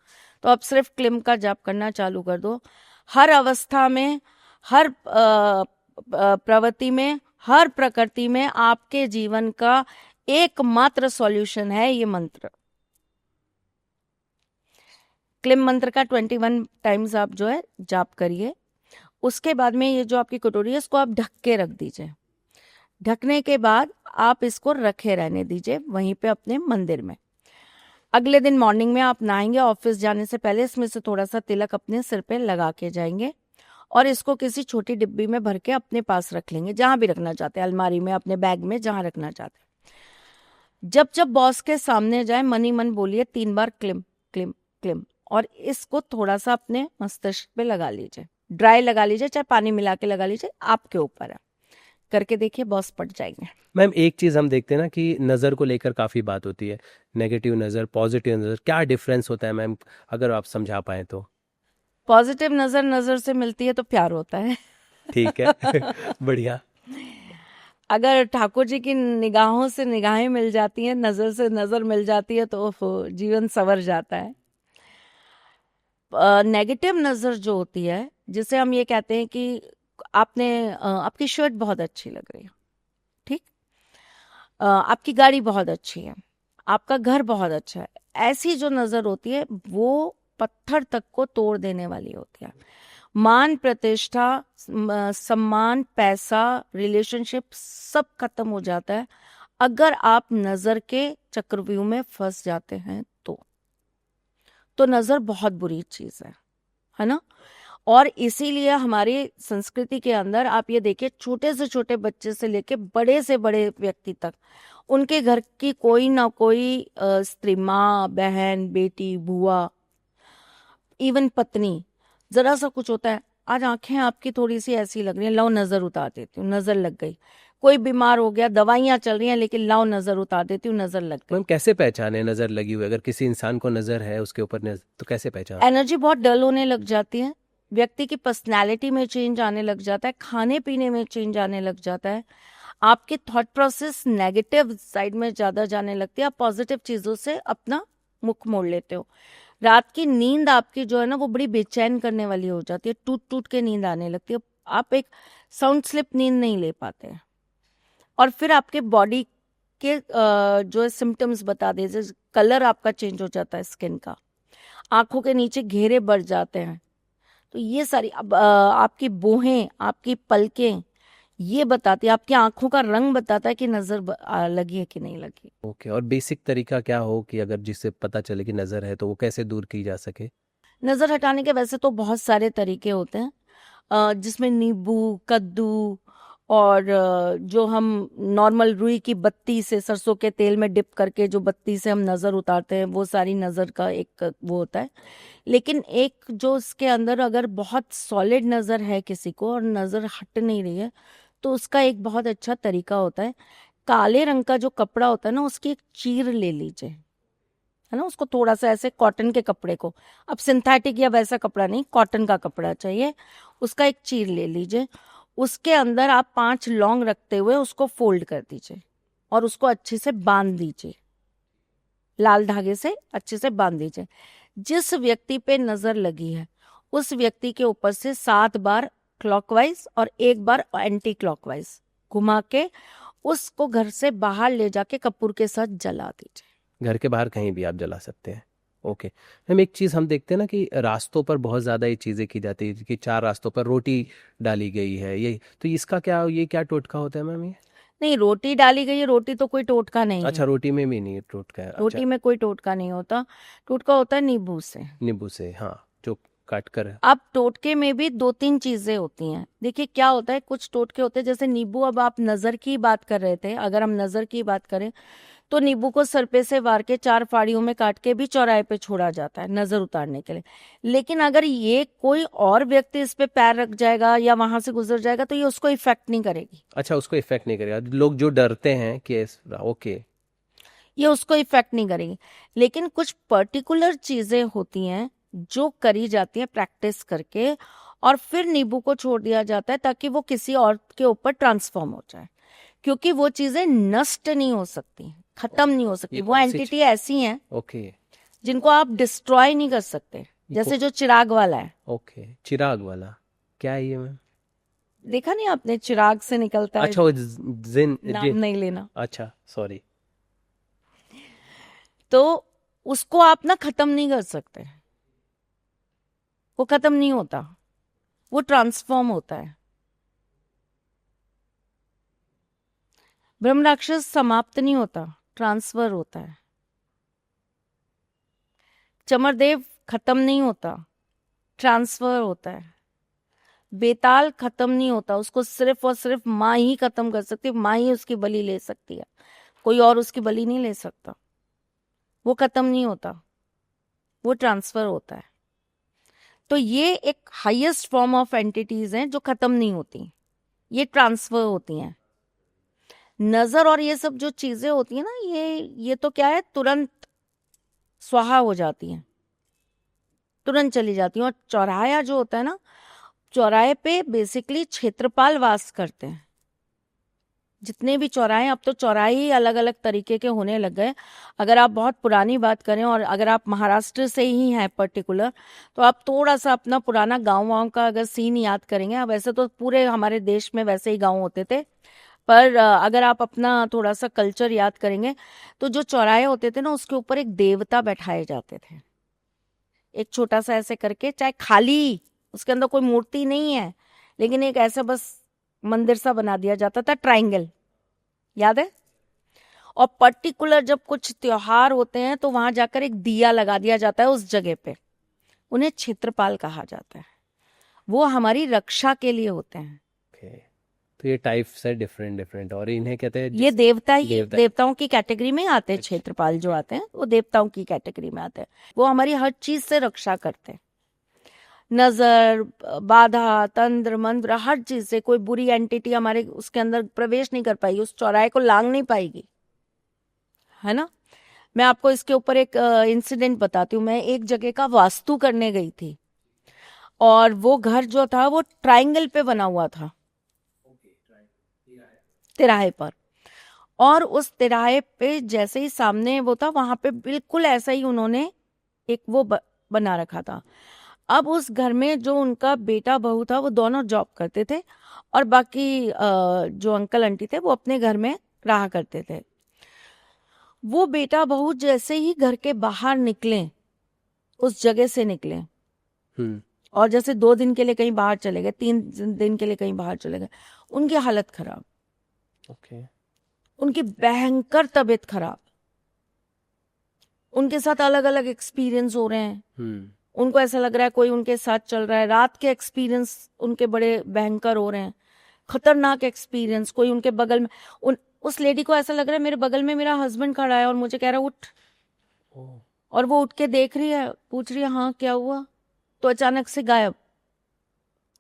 S1: तो आप सिर्फ क्लिम का जाप करना चालू कर दो। हर अवस्था में, हर प्रवृत्ति में, हर प्रकृति में आपके जीवन का एकमात्र सॉल्यूशन है ये मंत्र। क्लिम मंत्र का 21 टाइम्स आप जो है जाप करिए। उसके बाद में ये जो आपकी कटोरी है इसको आप ढक के रख दीजिए। ढकने के बाद आप इसको रखे रहने दीजिए वहीं पे अपने मंदिर में। अगले दिन मॉर्निंग में आप नहाएंगे, ऑफिस जाने से पहले इसमें से थोड़ा सा तिलक अपने सिर पे लगा के जाएंगे, और इसको किसी छोटी डिब्बी में भर के अपने पास रख लेंगे, जहां भी रखना चाहते हैं, अलमारी में, अपने बैग में, जहां रखना चाहते हैं। जब जब बॉस के सामने जाए मन ही मन बोलिए 3 बार क्लिम क्लिम क्लिम, और इसको थोड़ा सा अपने मस्तिष्क पे लगा लीजिए। ड्राई लगा लीजिए, चाहे पानी मिला के लगा लीजिए, आपके ऊपर है। करके देखिए, बॉस पट जाएंगे।
S2: मैम एक चीज़ हम देखते हैं ना कि नज़र को लेकर काफ़ी बात होती है, नेगेटिव नज़र, पॉजिटिव नज़र, क्या डिफरेंस होता है मैम, अगर आप समझा पाएँ तो।
S1: पॉजिटिव नजर नजर से मिलती है तो प्यार होता है।
S2: ठीक है। बढ़िया।
S1: अगर ठाकुर जी की निगाहों से निगाहें मिल जाती हैं, नजर से नजर मिल जाती है, तो जीवन संवर जाता है। नेगेटिव नजर जो होती है, जिसे हम ये कहते हैं कि आपकी शर्ट बहुत अच्छी लग रही है, ठीक, आपकी गाड़ी बहुत अच्छी है, आपका घर बहुत अच्छा है, ऐसी जो नजर होती है वो पत्थर तक को तोड़ देने वाली होती है। मान प्रतिष्ठा, सम्मान, पैसा, रिलेशनशिप सब खत्म हो जाता है अगर आप नजर के चक्रव्यूह में फंस जाते हैं तो नजर बहुत बुरी चीज है ना। और इसीलिए हमारी संस्कृति के अंदर आप ये देखिए, छोटे से छोटे बच्चे से लेके बड़े से बड़े व्यक्ति तक, उनके घर की कोई ना कोई स्त्री, माँ, बहन, बेटी, बुआ, इवन पत्नी, जरा सा कुछ होता है, आज आंखें आपकी थोड़ी सी ऐसी लग रही हैं, लाओ नजर उतार देती हूँ, नजर लग गई। कोई बीमार हो गया, दवाइयां चल रही हैं, लेकिन लाओ नजर उतार देती हूँ, नजर लग गई।
S2: मैम कैसे पहचाने नज़र लगी हुई, अगर किसी इंसान को नज़र है उसके ऊपर नज़र, तो कैसे पहचान?
S1: एनर्जी बहुत डल होने लग जाती है, व्यक्ति की पर्सनैलिटी में चेंज आने लग जाता है, खाने पीने में चेंज आने लग जाता है, आपकी थॉट प्रोसेस नेगेटिव साइड में ज्यादा जाने लगती है, आप पॉजिटिव चीजों से अपना मुख मोड़ लेते हो। रात की नींद आपकी जो है ना वो बड़ी बेचैन करने वाली हो जाती है, टूट टूट के नींद आने लगती है, आप एक साउंड स्लिप नींद नहीं ले पाते हैं। और फिर आपके बॉडी के जो सिम्टम्स बता दे, जैसे कलर आपका चेंज हो जाता है स्किन का, आंखों के नीचे घेरे बढ़ जाते हैं। तो ये सारी आपकी बोहें, आपकी पलकें, ये बताती है, आपकी आंखों का रंग बताता है कि नजर लगी है कि नहीं लगी।
S2: ओके, और बेसिक तरीका क्या हो कि अगर जिससे पता चले कि नज़र है तो वो कैसे दूर की जा सके?
S1: नजर हटाने के वैसे तो बहुत सारे तरीके होते हैं, जिसमें नींबू, कद्दू, और जो हम नॉर्मल रुई की बत्ती से सरसों के तेल में डिप करके जो बत्ती से हम नज़र उतारते हैं, वो सारी नज़र का एक वो होता है। लेकिन एक जो इसके अंदर अगर बहुत सॉलिड नज़र है किसी को और नज़र हट नहीं रही है, तो उसका एक बहुत अच्छा तरीका होता है काले रंग का जो कपड़ा होता है ना, उसकी एक चीर ले लीजिए, है ना, उसको थोड़ा सा ऐसे, कॉटन के कपड़े को, अब सिंथेटिक या वैसा कपड़ा नहीं, कॉटन का कपड़ा चाहिए, उसका एक चीर ले लीजिए। उसके अंदर आप 5 लौंग रखते हुए उसको फोल्ड कर दीजिए और उसको अच्छे से बांध दीजिए, लाल धागे से अच्छे से बांध दीजिए। जिस व्यक्ति पे नजर लगी है उस व्यक्ति के ऊपर से 7 बार क्लॉकवाइज और 1 बार एंटी क्लॉकवाइज घुमा के उसको घर से बाहर ले जाके कपूर के साथ जला दीजिए।
S2: घर के बाहर कहीं भी आप जला सकते हैं। ओके मैम, एक चीज़ हम देखते हैं ना कि रास्तों पर बहुत ज़्यादा ये चीज़ें की जाती है कि 4 रास्तों पर रोटी डाली गई है, ये तो इसका क्या, ये क्या टोटका होता है मैम ये?
S1: नहीं, रोटी डाली गई है, रोटी तो कोई टोटका नहीं
S2: अच्छा,
S1: है,
S2: रोटी में भी नहीं टोटका है। अच्छा,
S1: रोटी में कोई टोटका नहीं होता, टोटका होता है नींबू से।
S2: नींबू से, हाँ, जो काट कर।
S1: अब टोटके में भी 2-3 चीजें होती हैं। देखिए क्या होता है, कुछ टोटके होते हैं जैसे नींबू, अब आप नजर की बात कर रहे थे, अगर हम नजर की बात करें तो नींबू को सर पे से वार के 4 फाड़ियों में काट के भी चौराहे पे छोड़ा जाता है नजर उतारने के लिए। लेकिन अगर ये कोई और व्यक्ति इस पे पैर रख जाएगा या वहां से गुजर जाएगा तो ये उसको इफेक्ट नहीं करेगी,
S2: अच्छा, उसको इफेक्ट नहीं करेगा, लोग जो डरते हैं कि ओके।
S1: ये उसको इफेक्ट नहीं करेगी। लेकिन कुछ पर्टिकुलर चीजें होती हैं जो करी जाती है प्रैक्टिस करके, और फिर नींबू को छोड़ दिया जाता है ताकि वो किसी और के ऊपर ट्रांसफॉर्म हो जाए, क्योंकि वो चीजें नष्ट नहीं हो सकती, खत्म नहीं हो सकती।
S2: ये
S1: वो
S2: कौन सी
S1: एंटिटी ऐसी हैं
S2: ओके,
S1: जिनको आप डिस्ट्रॉय नहीं कर सकते,
S2: ये
S1: जैसे जो चिराग वाला है।
S2: ओके, चिराग वाला क्या है ये मैम?
S1: देखा नहीं आपने, चिराग से निकलता है,
S2: अच्छा, वो जिन
S1: नाम
S2: जिन,
S1: नहीं लेना।
S2: अच्छा सॉरी।
S1: तो उसको आप ना खत्म नहीं कर सकते, वो खत्म नहीं होता, वो ट्रांसफॉर्म होता है। ब्रह्म राक्षस समाप्त नहीं होता, ट्रांसफर होता है। चमरदेव खत्म नहीं होता, ट्रांसफर होता है। बेताल खत्म नहीं होता, उसको सिर्फ और सिर्फ माँ ही खत्म कर सकती है, माँ ही उसकी बलि ले सकती है, कोई और उसकी बलि नहीं ले सकता। वो खत्म नहीं होता, वो ट्रांसफर होता है। तो ये एक हाईएस्ट फॉर्म ऑफ एंटिटीज हैं जो खत्म नहीं होती, ये ट्रांसफर होती हैं। नजर और ये सब जो चीजें होती है ना, ये तो क्या है, तुरंत स्वाहा हो जाती हैं, तुरंत चली जाती हैं। और चौराहा जो होता है ना, चौराहे पे बेसिकली क्षेत्रपाल वास करते हैं। जितने भी चौराहे, अब तो चौराहे ही अलग अलग तरीके के होने लग गए। अगर आप बहुत पुरानी बात करें और अगर आप महाराष्ट्र से ही हैं पर्टिकुलर, तो आप थोड़ा सा अपना पुराना गांव वाँव का अगर सीन याद करेंगे, अब वैसे तो पूरे हमारे देश में वैसे ही गांव होते थे, पर अगर आप अपना थोड़ा सा कल्चर याद करेंगे तो जो चौराहे होते थे ना, उसके ऊपर एक देवता बैठाए जाते थे, एक छोटा सा ऐसे करके, चाहे खाली, उसके अंदर कोई मूर्ति नहीं है, लेकिन एक ऐसा बस मंदिर सा बना दिया जाता था, ट्रायंगल, याद है। और पर्टिकुलर जब कुछ त्योहार होते हैं तो वहां जाकर एक दिया लगा दिया जाता है उस जगह पे, उन्हें क्षेत्रपाल कहा जाता है, वो हमारी रक्षा के लिए होते हैं।
S2: ओके, तो ये टाइप्स है डिफरेंट डिफरेंट, और इन्हें कहते हैं
S1: ये देवता ही
S2: देवता।
S1: देवताओं की कैटेगरी में आते हैं,
S2: अच्छा।
S1: क्षेत्रपाल जो आते हैं वो देवताओं की कैटेगरी में आते हैं, वो हमारी हर चीज से रक्षा करते हैं, नजर, बाधा, तंत्र मंत्र, हर चीज से कोई बुरी एंटिटी हमारे उसके अंदर प्रवेश नहीं कर पाएगी, उस चौराहे को लांग नहीं पाएगी, है ना। मैं आपको इसके ऊपर एक इंसिडेंट बताती हूँ। मैं एक जगह का वास्तु करने गई थी और वो घर जो था वो ट्रायंगल पे बना हुआ था, तिराहे पर। और उस तिराहे पे जैसे ही सामने वो था, वहां पे बिल्कुल ऐसा ही उन्होंने एक वो बना रखा था। अब उस घर में जो उनका बेटा बहू था वो दोनों जॉब करते थे और बाकी जो अंकल आंटी थे वो अपने घर में रहा करते थे। वो बेटा बहू जैसे ही घर के बाहर निकले, उस जगह से निकले, और जैसे 2 दिन के लिए कहीं बाहर चले गए, 3 दिन के लिए कहीं बाहर चले गए, उनकी हालत खराब,
S2: ओके,
S1: उनकी भयंकर तबीयत खराब, उनके साथ अलग अलग एक्सपीरियंस हो रहे हैं, उनको ऐसा लग रहा है कोई उनके साथ चल रहा है, रात के एक्सपीरियंस उनके बड़े भयंकर हो रहे हैं, खतरनाक एक्सपीरियंस। कोई उनके बगल में, उस लेडी को ऐसा लग रहा है मेरे बगल में मेरा हस्बैंड खड़ा है और मुझे कह रहा है उठ, और वो उठ के देख रही है, पूछ रही है हाँ क्या हुआ, तो अचानक से गायब।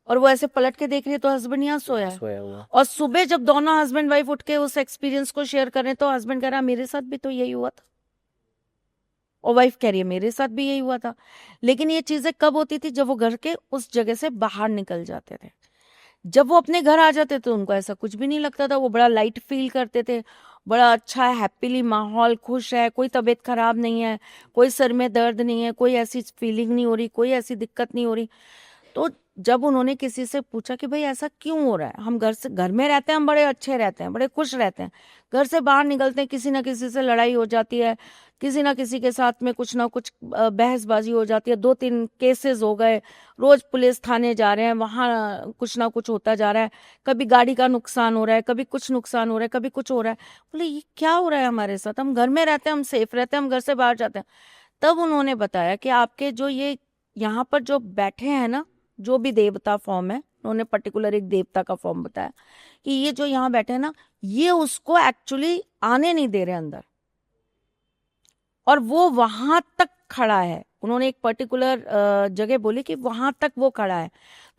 S1: और वो ऐसे पलट के देख रही है तो हस्बैंड यहाँ सोया है।
S2: सोया हुआ।
S1: और सुबह जब दोनों हस्बैंड वाइफ उठ के उस एक्सपीरियंस को शेयर कर रहे हैं तो हस्बैंड कह रहा मेरे साथ भी तो यही हुआ था, और वाइफ कह रही है मेरे साथ भी यही हुआ था। लेकिन ये चीजें कब होती थी? जब वो घर के उस जगह से बाहर निकल जाते थे। जब वो अपने घर आ जाते तो उनको ऐसा कुछ भी नहीं लगता था, वो बड़ा लाइट फील करते थे, बड़ा अच्छा है, हैप्पीली माहौल, खुश है, कोई तबीयत खराब नहीं है, कोई सर में दर्द नहीं है, कोई ऐसी फीलिंग नहीं हो रही, कोई ऐसी दिक्कत नहीं हो रही। तो जब उन्होंने किसी से पूछा कि भाई ऐसा क्यों हो रहा है, हम घर में रहते हैं, हम बड़े अच्छे रहते हैं, बड़े खुश रहते हैं, घर से बाहर निकलते हैं किसी ना किसी से लड़ाई हो जाती है, किसी ना किसी के साथ में कुछ ना कुछ बहसबाजी हो जाती है, 2-3 केसेस हो गए, रोज पुलिस थाने जा रहे हैं, वहां कुछ ना कुछ होता जा रहा है, कभी गाड़ी का नुकसान हो रहा है, कभी कुछ नुकसान हो रहा है, कभी कुछ हो रहा है। बोले ये क्या हो रहा है हमारे साथ, हम घर में रहते हैं, हम सेफ रहते हैं, हम घर से बाहर जाते हैं। तब उन्होंने बताया कि आपके जो ये यहाँ पर जो बैठे हैं ना, जो भी देवता फॉर्म है, उन्होंने पर्टिकुलर एक देवता का फॉर्म बताया कि ये जो यहाँ बैठे हैं ना, ये उसको एक्चुअली आने नहीं दे रहे अंदर, और वो वहां तक खड़ा है। उन्होंने एक पर्टिकुलर जगह बोली कि वहां तक वो खड़ा है।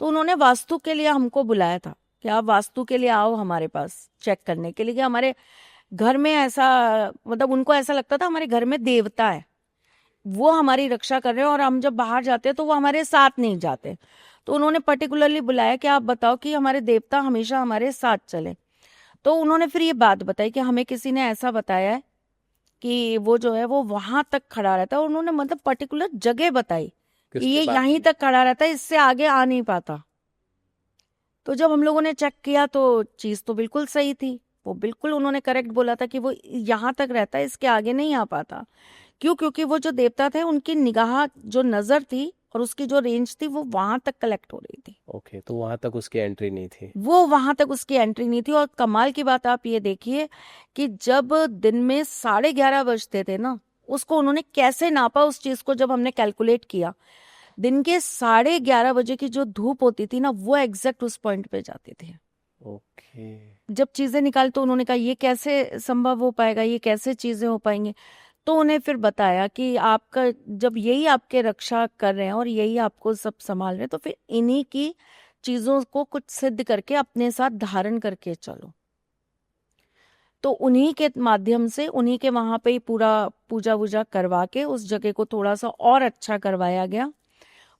S1: तो उन्होंने वास्तु के लिए हमको बुलाया था कि आप वास्तु के लिए आओ हमारे पास चेक करने के लिए कि हमारे घर में ऐसा, मतलब उनको ऐसा लगता था हमारे घर में देवता है, वो हमारी रक्षा कर रहे हैं, और हम जब बाहर जाते हैं तो वो हमारे साथ नहीं जाते। तो उन्होंने पर्टिकुलरली बुलाया कि आप बताओ कि हमारे देवता हमेशा हमारे साथ चले। तो उन्होंने फिर ये बात बताई कि हमें किसी ने ऐसा बताया है कि वो जो है वो वहां तक खड़ा रहता है, और उन्होंने मतलब पर्टिकुलर जगह बताई कि ये यहीं तक खड़ा रहता है, इससे आगे आ नहीं पाता। तो जब हम लोगों ने चेक किया तो चीज तो बिल्कुल सही थी, वो बिल्कुल उन्होंने करेक्ट बोला था कि वो यहाँ तक रहता है, इसके आगे नहीं आ पाता। क्यों? क्योंकि वो जो देवता थे उनकी निगाह, जो नजर थी और उसकी जो रेंज थी, वो वहां तक कलेक्ट हो रही थी।
S2: ओके, तो वहां तक उसकी एंट्री नहीं थी।
S1: वो वहां तक उसकी एंट्री नहीं थी। और कमाल की बात आप ये देखिए कि जब दिन में 11:30 बजते थे ना, उसको उन्होंने कैसे नापा उस चीज को, जब हमने कैलकुलेट किया, दिन के 11:30 बजे की जो धूप होती थी ना, वो एग्जैक्ट उस पॉइंट पे जाती थी।
S2: ओके।
S1: जब चीजें निकाली तो उन्होंने कहा ये कैसे संभव हो पाएगा, ये कैसे चीजें हो पाएंगी। तो उन्हें फिर बताया कि आपका जब यही आपके रक्षा कर रहे हैं और यही आपको सब संभाल रहे हैं, तो फिर इन्हीं की चीजों को कुछ सिद्ध करके अपने साथ धारण करके चलो। तो उन्हीं के माध्यम से, उन्हीं के वहां पे ही पूरा पूजा वूजा करवा के उस जगह को थोड़ा सा और अच्छा करवाया गया,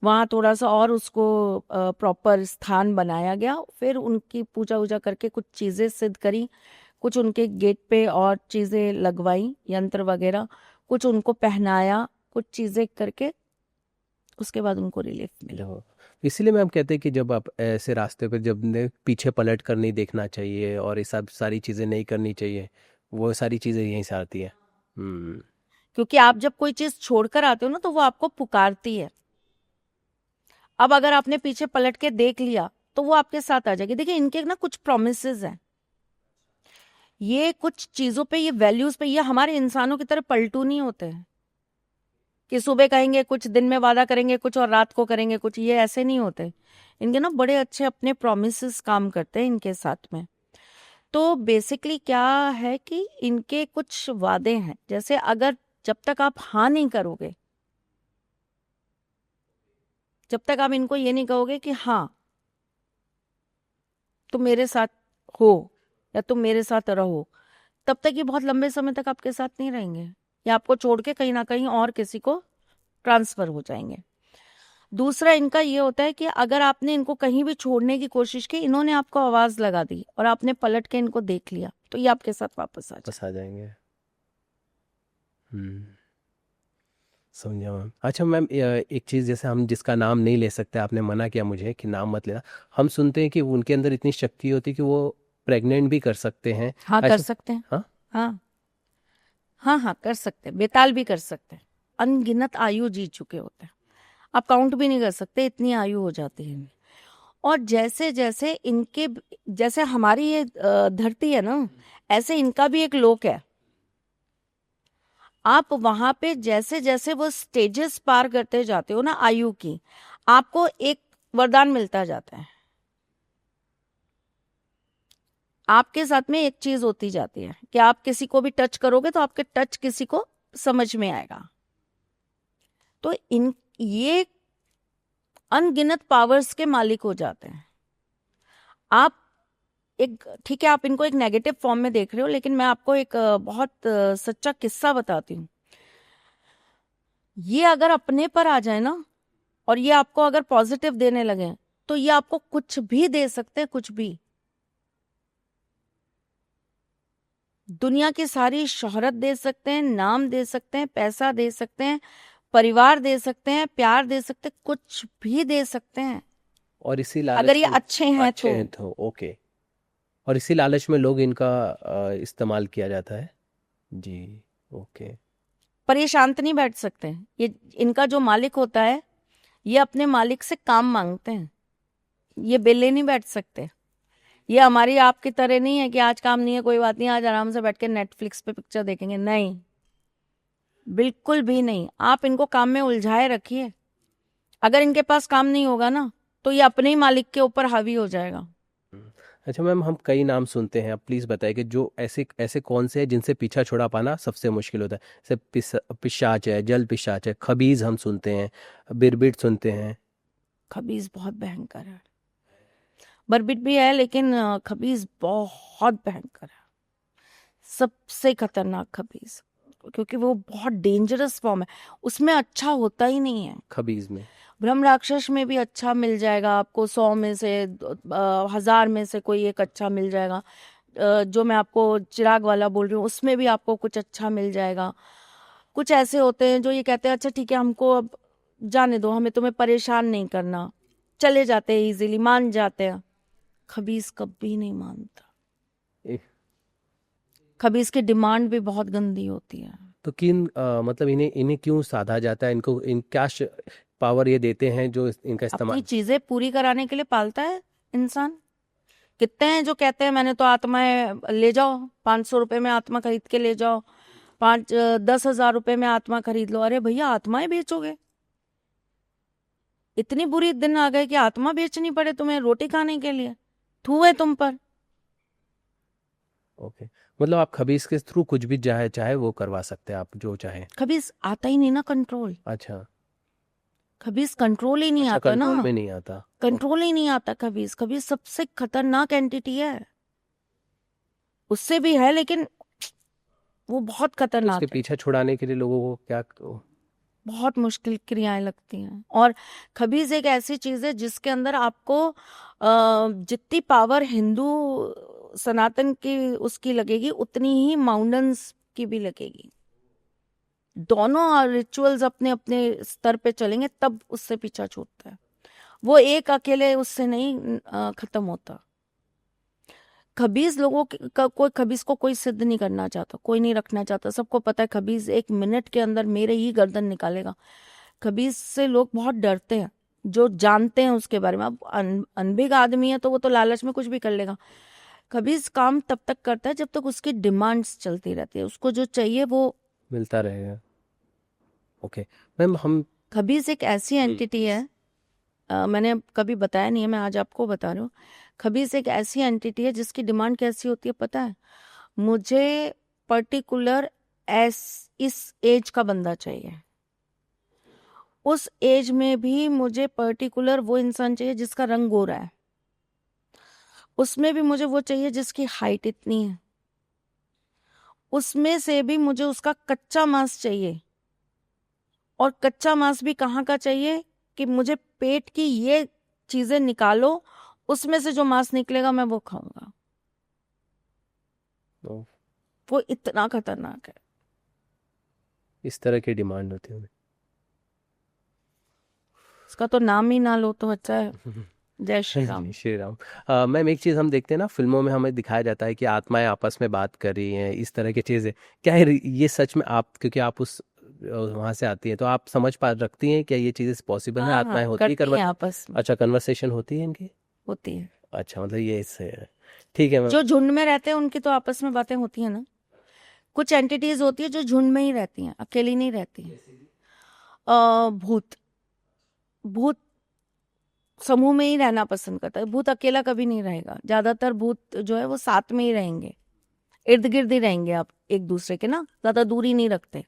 S1: वहां थोड़ा सा और उसको प्रॉपर स्थान बनाया गया। फिर उनकी पूजा वूजा करके कुछ चीजें सिद्ध करी, कुछ उनके गेट पे और चीजें लगवाई, यंत्र वगैरह, कुछ उनको पहनाया, कुछ चीजें करके उसके बाद उनको रिलीफ मिला।
S2: जो इसीलिए मैम कहते हैं कि जब आप ऐसे रास्ते पर, जब पीछे पलट कर नहीं देखना चाहिए और ये सब सारी चीज़ें नहीं करनी चाहिए, वो सारी चीज़ें यहीं से आती है।
S1: क्योंकि आप जब कोई चीज छोड़कर आते हो ना, तो वो आपको पुकारती है। अब अगर आपने पीछे पलट के देख लिया तो वो आपके साथ आ जाएगी। देखिए इनके ना कुछ प्रोमिसेस हैं, ये कुछ चीजों पे, ये वैल्यूज पे, ये हमारे इंसानों की तरह पलटू नहीं होते हैं कि सुबह कहेंगे कुछ, दिन में वादा करेंगे कुछ और रात को करेंगे कुछ, ये ऐसे नहीं होते। इनके ना बड़े अच्छे अपने प्रोमिसेस काम करते हैं इनके साथ में। तो बेसिकली क्या है कि इनके कुछ वादे हैं, जैसे अगर जब तक आप हाँ नहीं करोगे, जब तक आप इनको ये नहीं कहोगे कि हाँ तुम मेरे साथ हो या तुम मेरे साथ रहो, तब तक ये बहुत लंबे समय तक आपके साथ नहीं रहेंगे, या आपको छोड़ के कहीं ना कहीं और किसी को ट्रांसफर हो जाएंगे। दूसरा इनका ये होता है कि अगर आपने इनको कहीं भी छोड़ने की कोशिश की, इन्होंने आपको आवाज लगा दी और आपने पलट के इनको देख लिया, तो ये आपके साथ वापस आ
S2: जाएंगे। समझा मैम। अच्छा मैम, एक चीज़, जैसे हम जिसका नाम नहीं ले सकते, आपने मना किया मुझे कि नाम मत लेना, हम सुनते हैं कि उनके अंदर इतनी शक्ति होती है कि वो प्रेग्नेंट भी कर सकते हैं।
S1: हाँ कर सकते हैं।
S2: हाँ
S1: हाँ हाँ हाँ कर सकते हैं, बेताल भी कर सकते हैं। अनगिनत आयु जी चुके होते हैं, आप काउंट भी नहीं कर सकते, इतनी आयु हो जाती है। और जैसे जैसे इनके, जैसे हमारी ये धरती है ना, ऐसे इनका भी एक लोक है। आप वहां पे जैसे जैसे वो स्टेजेस पार करते जाते हो ना आयु की, आपको एक वरदान मिलता जाता है। आपके साथ में एक चीज होती जाती है कि आप किसी को भी टच करोगे तो आपके टच किसी को समझ में आएगा। तो इन ये अनगिनत पावर्स के मालिक हो जाते हैं। आप एक, ठीक है, आप इनको एक नेगेटिव फॉर्म में देख रहे हो, लेकिन मैं आपको एक बहुत सच्चा किस्सा बताती हूँ। ये अगर अपने पर आ जाए ना, और ये आपको अगर पॉजिटिव देने लगे, तो ये आपको कुछ भी दे सकते हैं, कुछ भी। दुनिया की सारी शोहरत दे सकते हैं, नाम दे सकते हैं, पैसा दे सकते हैं, परिवार दे सकते हैं, प्यार दे सकते हैं, कुछ भी दे सकते हैं,
S2: और इसी
S1: अगर
S2: लालच
S1: ये
S2: में
S1: अच्छे हैं
S2: अच्छे
S1: तो।
S2: हैं तो ओके। और इसी लालच में लोग इनका इस्तेमाल किया जाता है। जी। ओके।
S1: पर ये शांत नहीं बैठ सकते। ये, इनका जो मालिक होता है, ये अपने मालिक से काम मांगते हैं। ये बेले नहीं बैठ सकते। ये हमारी आपकी तरह नहीं है कि आज काम नहीं है, कोई बात नहीं, आज आराम से बैठ के नेटफ्लिक्स पे पिक्चर देखेंगे। नहीं, बिल्कुल भी नहीं। आप इनको काम में उलझाए रखिए। अगर इनके पास काम नहीं होगा ना, तो ये अपने ही मालिक के ऊपर हावी हो जाएगा।
S2: अच्छा मैम, हम कई नाम सुनते हैं, आप प्लीज़ बताइए कि जो ऐसे ऐसे कौन से हैं जिनसे पीछा छुड़ा पाना सबसे मुश्किल होता है। जैसे पिशाच है, जल पिशाच है, खबीज हम सुनते हैं, बिरबिट सुनते हैं।
S1: खबीज बहुत भयंकर है। बरबिट भी है, लेकिन खबीज बहुत भयंकर है, सबसे खतरनाक खबीज, क्योंकि वो बहुत डेंजरस फॉर्म है। उसमें अच्छा होता ही नहीं है।
S2: खबीज में
S1: ब्रह्म राक्षस में भी अच्छा मिल जाएगा आपको, 100 में से 1000 में से कोई एक अच्छा मिल जाएगा। जो मैं आपको चिराग वाला बोल रही हूँ, उसमें भी आपको कुछ अच्छा मिल जाएगा। कुछ ऐसे होते हैं जो ये कहते हैं अच्छा ठीक है, हमको अब जाने दो, हमें तुम्हें परेशान नहीं करना, चले जाते हैं, इजीली मान जाते हैं। खबीज कभी नहीं मानता।
S2: ए,
S1: खबीज की डिमांड भी बहुत गंदी होती है।
S2: तो मतलब इन्हें इन्हें क्यों साधा जाता है? इनको क्या पावर ये देते हैं जो इनका
S1: अपनी
S2: इस्तेमाल?
S1: चीजें पूरी कराने के लिए पालता है इंसान। कितने हैं जो कहते हैं मैंने तो आत्माएं, ले जाओ 500 रुपए में आत्मा खरीद के ले जाओ, 10,000 रुपए में आत्मा खरीद लो। अरे भैया, आत्माएं बेचोगे? इतनी बुरी दिन आ गए कि आत्मा बेचनी पड़े तुम्हें रोटी खाने के लिए? थू है तुम पर।
S2: ओके, मतलब आप खबीज के थ्रू कुछ भी चाहे चाहे वो करवा सकते हैं, आप जो चाहे।
S1: खबीज आता ही नहीं ना कंट्रोल।
S2: अच्छा।
S1: खबीज कंट्रोल ही नहीं
S2: अच्छा,
S1: आता ना।
S2: कंट्रोल में नहीं आता।
S1: कंट्रोल ही नहीं आता खबीज। खबीज सबसे खतरनाक एंटिटी है। उससे भी है, लेकिन वो बहुत
S2: तो
S1: खतरनाक
S2: उसके
S1: है।
S2: पीछे छुड़ाने के लिए लोगों को क्या
S1: बहुत मुश्किल क्रियाएं लगती हैं। और खबीज एक ऐसी चीज है जिसके अंदर आपको जितनी पावर हिंदू सनातन की उसकी लगेगी, उतनी ही माउंटेन्स की भी लगेगी। दोनों रिचुअल्स अपने अपने स्तर पे चलेंगे तब उससे पीछा छूटता है। वो एक अकेले उससे नहीं खत्म होता। खबीज लोगों कोई खबीज को कोई सिद्ध नहीं करना चाहता, कोई नहीं रखना चाहता। सबको पता है खबीज 1 मिनट के अंदर मेरे ही गर्दन निकालेगा। खबीज से लोग बहुत डरते हैं, जो जानते हैं उसके बारे में। अब अनभिज्ञ आदमी है तो वो तो लालच में कुछ भी कर लेगा। खबीज काम तब तक करता है जब तक उसकी डिमांड्स चलती रहती है, उसको जो चाहिए वो
S2: मिलता रहेगा। ओके मैम, हम
S1: खबीज एक ऐसी एंटिटी है, मैंने कभी बताया नहीं है, मैं आज आपको बता रही हूँ। खबीज एक ऐसी एंटिटी है जिसकी डिमांड कैसी होती है पता है? मुझे पर्टिकुलर इस एज का बंदा चाहिए, उस एज में भी मुझे पर्टिकुलर वो इंसान चाहिए जिसका रंग गोरा है, उसमें भी मुझे वो चाहिए जिसकी हाइट इतनी है, उसमें से भी मुझे उसका कच्चा मांस चाहिए। और कच्चा मांस भी कहाँ का चाहिए कि मुझे पेट की ये चीजें निकालो, उसमें से जो मांस निकलेगा मैं वो खाऊंगा। वो इतना खतरनाक है।
S2: इस तरह की डिमांड होती है।
S1: इसका तो नाम ही ना लो तो अच्छा है। जय श्री राम।
S2: श्री राम। मैम, एक चीज़ हम देखते हैं ना, फिल्मों में हमें दिखाया जाता है कि आत्माएं आपस में बात कर रही हैं, इस तरह की चीज़ें। क्या है ये सच में? आप क्योंकि आप उस वहाँ से आती हैं, तो आप समझ पा रखती हैं क्या ये चीज़ें पॉसिबल है?
S1: हाँ हाँ,
S2: आत्माएं होती है
S1: करती हैं आपस में।
S2: अच्छा, कन्वर्सेशन होती है इनकी?
S1: होती है।
S2: अच्छा, मतलब ये इससे है। ठीक है मैम।
S1: जो झुंड में रहते हैं उनकी तो आपस में बातें होती है ना। कुछ एंटिटीज होती है जो झुंड में ही रहती हैं, अकेली नहीं रहती हैं। भूत, भूत समूह में ही रहना पसंद करता है। भूत अकेला कभी नहीं रहेगा। ज्यादातर भूत जो है वो साथ में ही रहेंगे, इर्द गिर्द ही रहेंगे, आप एक दूसरे के ना, ज्यादा दूरी नहीं रखते।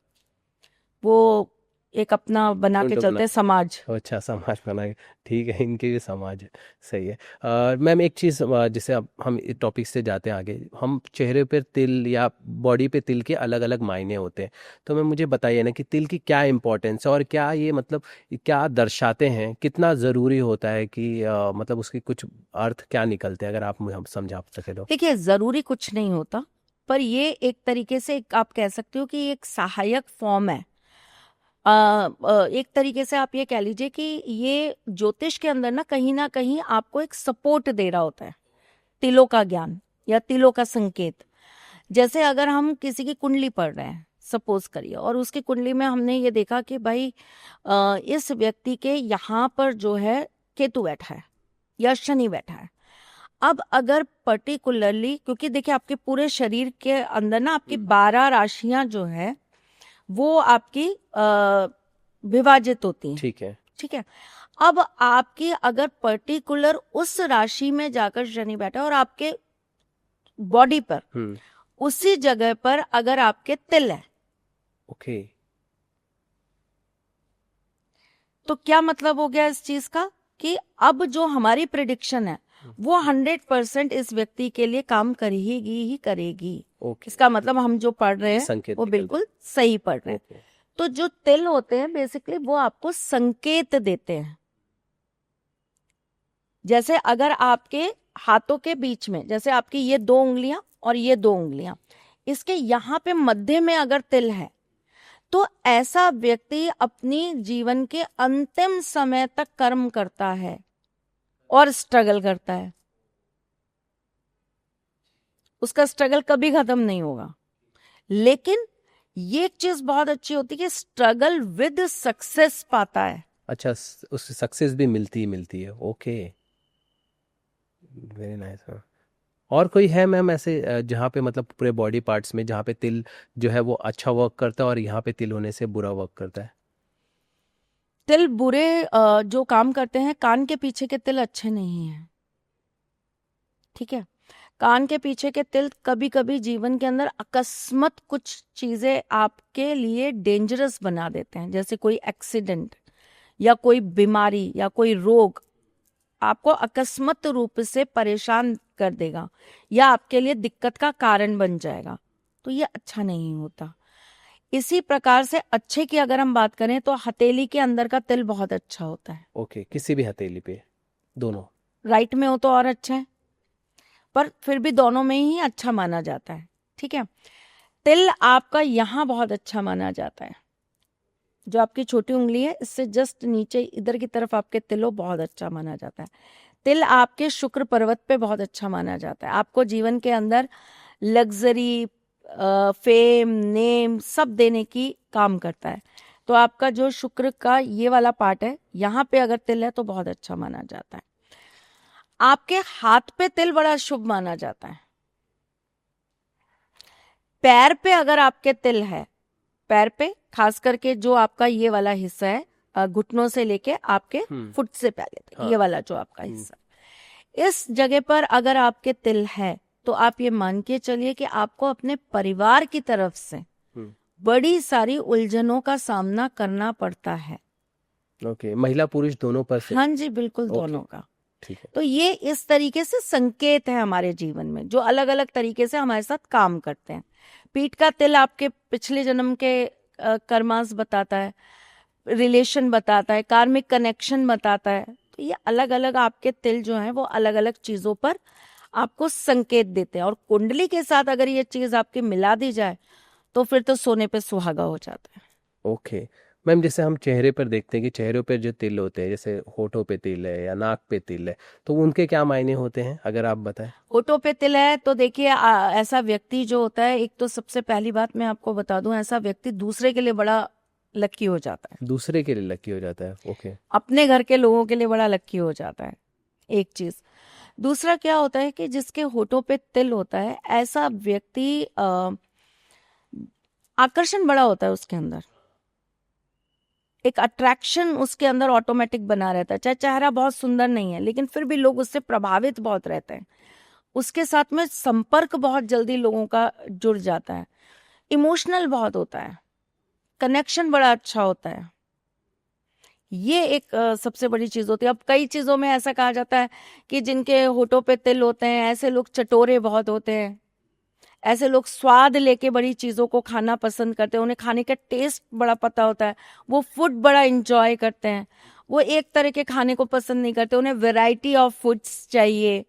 S1: वो एक अपना बना के
S2: यूनिट
S1: चलते हैं समाज।
S2: अच्छा, समाज बना के, ठीक है, इनके भी समाज है, सही है। मैम एक चीज़, जैसे अब हम इस टॉपिक से जाते हैं आगे, हम चेहरे पर तिल या बॉडी पे तिल के अलग अलग मायने होते हैं, तो मैम मुझे बताइए ना कि तिल की क्या इम्पोर्टेंस है, और क्या ये मतलब क्या दर्शाते हैं, कितना ज़रूरी होता है कि मतलब उसकी कुछ अर्थ क्या निकलते हैं, अगर आप मुझे हम समझा सके तो।
S1: देखिए, जरूरी कुछ नहीं होता, पर ये एक तरीके से आप कह सकते हो कि ये एक सहायक फॉर्म है। एक तरीके से आप ये कह लीजिए कि ये ज्योतिष के अंदर ना कहीं आपको एक सपोर्ट दे रहा होता है, तिलों का ज्ञान या तिलों का संकेत। जैसे अगर हम किसी की कुंडली पढ़ रहे हैं, सपोज करिए, और उसकी कुंडली में हमने ये देखा कि भाई इस व्यक्ति के यहाँ पर जो है केतु बैठा है या शनि बैठा है। अब अगर पर्टिकुलरली, क्योंकि देखिए आपके पूरे शरीर के अंदर ना आपकी 12 राशियां जो है वो आपकी विभाजित होती हैं,
S2: ठीक है।
S1: ठीक है। अब आपकी अगर पर्टिकुलर उस राशि में जाकर शनि बैठा है और आपके बॉडी पर उसी जगह पर अगर आपके तिल है,
S2: ओके,
S1: तो क्या मतलब हो गया इस चीज का कि अब जो हमारी प्रिडिक्शन है वो 100% इस व्यक्ति के लिए काम करेगी ही करेगी।
S2: ओके,
S1: इसका मतलब हम जो पढ़ रहे हैं
S2: संकेत
S1: वो
S2: निकलते
S1: बिल्कुल सही पढ़ रहे हैं।
S2: ओके,
S1: तो जो तिल होते हैं बेसिकली वो आपको संकेत देते हैं। जैसे अगर आपके हाथों के बीच में, जैसे आपकी ये 2 उंगलियां और ये 2 उंगलियां, इसके यहाँ पे मध्य में अगर तिल है, तो ऐसा व्यक्ति अपनी जीवन के अंतिम समय तक कर्म करता है और स्ट्रगल करता है। उसका स्ट्रगल कभी खत्म नहीं होगा। लेकिन ये एक चीज बहुत अच्छी होती है कि स्ट्रगल विद सक्सेस पाता है।
S2: अच्छा, उससे सक्सेस भी मिलती है, ओके, वेरी नाइस। और कोई है मैम ऐसे जहाँ पे मतलब पूरे बॉडी पार्ट्स में जहाँ पे तिल जो है वो अच्छा वर्क करता है और यहाँ पे तिल होने से बुरा वर्क करता है?
S1: तिल बुरे जो काम करते हैं, कान के पीछे के तिल अच्छे नहीं हैं, ठीक है। कान के पीछे के तिल कभी कभी जीवन के अंदर अकस्मात कुछ चीजें आपके लिए डेंजरस बना देते हैं, जैसे कोई एक्सीडेंट या कोई बीमारी या कोई रोग आपको अकस्मात रूप से परेशान कर देगा या आपके लिए दिक्कत का कारण बन जाएगा। तो ये अच्छा नहीं होता। इसी प्रकार से अच्छे की अगर हम बात करें तो हथेली के अंदर का तिल बहुत अच्छा होता है।
S2: ओके, किसी भी हथेली पे, दोनों?
S1: राइट में हो तो और अच्छा है, पर फिर भी दोनों में ही अच्छा माना जाता है, ठीक है। तिल आपका यहाँ बहुत अच्छा माना जाता है, जो आपकी छोटी उंगली है इससे जस्ट नीचे इधर की तरफ आपके तिलों बहुत अच्छा माना जाता है। तिल आपके शुक्र पर्वत पे बहुत अच्छा माना जाता है। आपको जीवन के अंदर लग्जरी, फेम, नेम सब देने की काम करता है। तो आपका जो शुक्र का ये वाला पार्ट है, यहाँ पे अगर तिल है तो बहुत अच्छा माना जाता है। आपके हाथ पे तिल बड़ा शुभ माना जाता है। पैर पे अगर आपके तिल है, पैर पे खास करके जो आपका ये वाला हिस्सा है, घुटनों से लेके आपके फुट से पहले तक,
S2: हाँ।
S1: ये वाला जो आपका हिस्सा, इस जगह पर अगर आपके तिल है तो आप ये मान के चलिए कि आपको अपने परिवार की तरफ से बड़ी सारी उलझनों का सामना करना पड़ता है।
S2: ओके, महिला पुरुष दोनों पर से?
S1: हाँ जी, बिल्कुल,
S2: ओके,
S1: दोनों का।
S2: ठीक है।
S1: तो ये इस तरीके से संकेत है हमारे जीवन में जो अलग अलग तरीके से हमारे साथ काम करते हैं। पीठ का तिल आपके पिछले जन्म के कर्मांश बताता है, रिलेशन बताता है, कार्मिक कनेक्शन बताता है। तो ये अलग अलग आपके तिल जो हैं वो अलग अलग चीजों पर आपको संकेत देते हैं। और कुंडली के साथ अगर ये चीज आपकी मिला दी जाए तो फिर तो सोने पे सुहागा हो जाता है।
S2: ओके मैम, जैसे हम चेहरे पर देखते हैं कि चेहरे पर जो तिल होते हैं, जैसे होठों पे तिल है या नाक पे तिल है, तो उनके क्या मायने होते हैं, अगर आप बताएं?
S1: होठों पे तिल है तो देखिए ऐसा व्यक्ति जो होता है, एक तो सबसे पहली बात मैं आपको बता दूं, ऐसा व्यक्ति दूसरे के लिए बड़ा लक्की हो जाता है।
S2: दूसरे के लिए लकी हो जाता है, ओके।
S1: अपने घर के लोगों के लिए बड़ा लक्की हो जाता है, एक चीज। दूसरा क्या होता है कि जिसके होठों पे तिल होता है, ऐसा व्यक्ति आकर्षण बड़ा होता है उसके अंदर, एक अट्रैक्शन उसके अंदर ऑटोमेटिक बना रहता है। चाहे चेहरा बहुत सुंदर नहीं है लेकिन फिर भी लोग उससे प्रभावित बहुत रहते हैं। उसके साथ में संपर्क बहुत जल्दी लोगों का जुड़ जाता है। इमोशनल बहुत होता है, कनेक्शन बड़ा अच्छा होता है। ये एक सबसे बड़ी चीज होती है। अब कई चीजों में ऐसा कहा जाता है कि जिनके होठों पे तिल होते हैं ऐसे लोग चटोरे बहुत होते हैं, ऐसे लोग स्वाद लेके बड़ी चीजों को खाना पसंद करते हैं, उन्हें खाने का टेस्ट बड़ा पता होता है, वो फूड बड़ा इंजॉय करते हैं, वो एक तरह के खाने को पसंद नहीं करते, उन्हें वैरायटी ऑफ फूड्स चाहिए।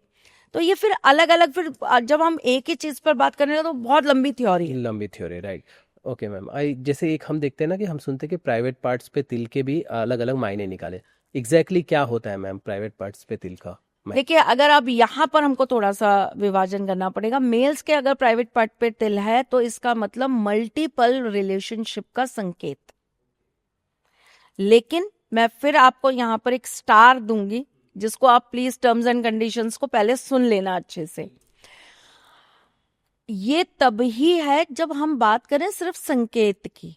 S1: तो ये फिर अलग अलग, फिर जब हम एक ही चीज पर बात कर रहे हैं तो बहुत लंबी थ्योरी है।
S2: लंबी थ्योरी, राइट। ओके मैम, आई जैसे एक हम देखते हैं ना कि हम सुनते हैं कि प्राइवेट पार्ट्स पे तिल के भी अलग अलग मायने निकाले। एग्जैक्टली क्या होता है मैम प्राइवेट पार्ट्स पे तिल का?
S1: देखिए, अगर अब यहाँ पर हमको थोड़ा सा विभाजन करना पड़ेगा। मेल्स के अगर प्राइवेट पार्ट पे तिल है तो इसका मतलब मल्टीपल रिलेशनशिप का संकेत। लेकिन मैं फिर आपको यहाँ पर एक स्टार दूंगी, जिसको आप प्लीज टर्म्स एंड कंडीशंस को पहले सुन लेना अच्छे से। ये तब ही है जब हम बात करें सिर्फ संकेत की,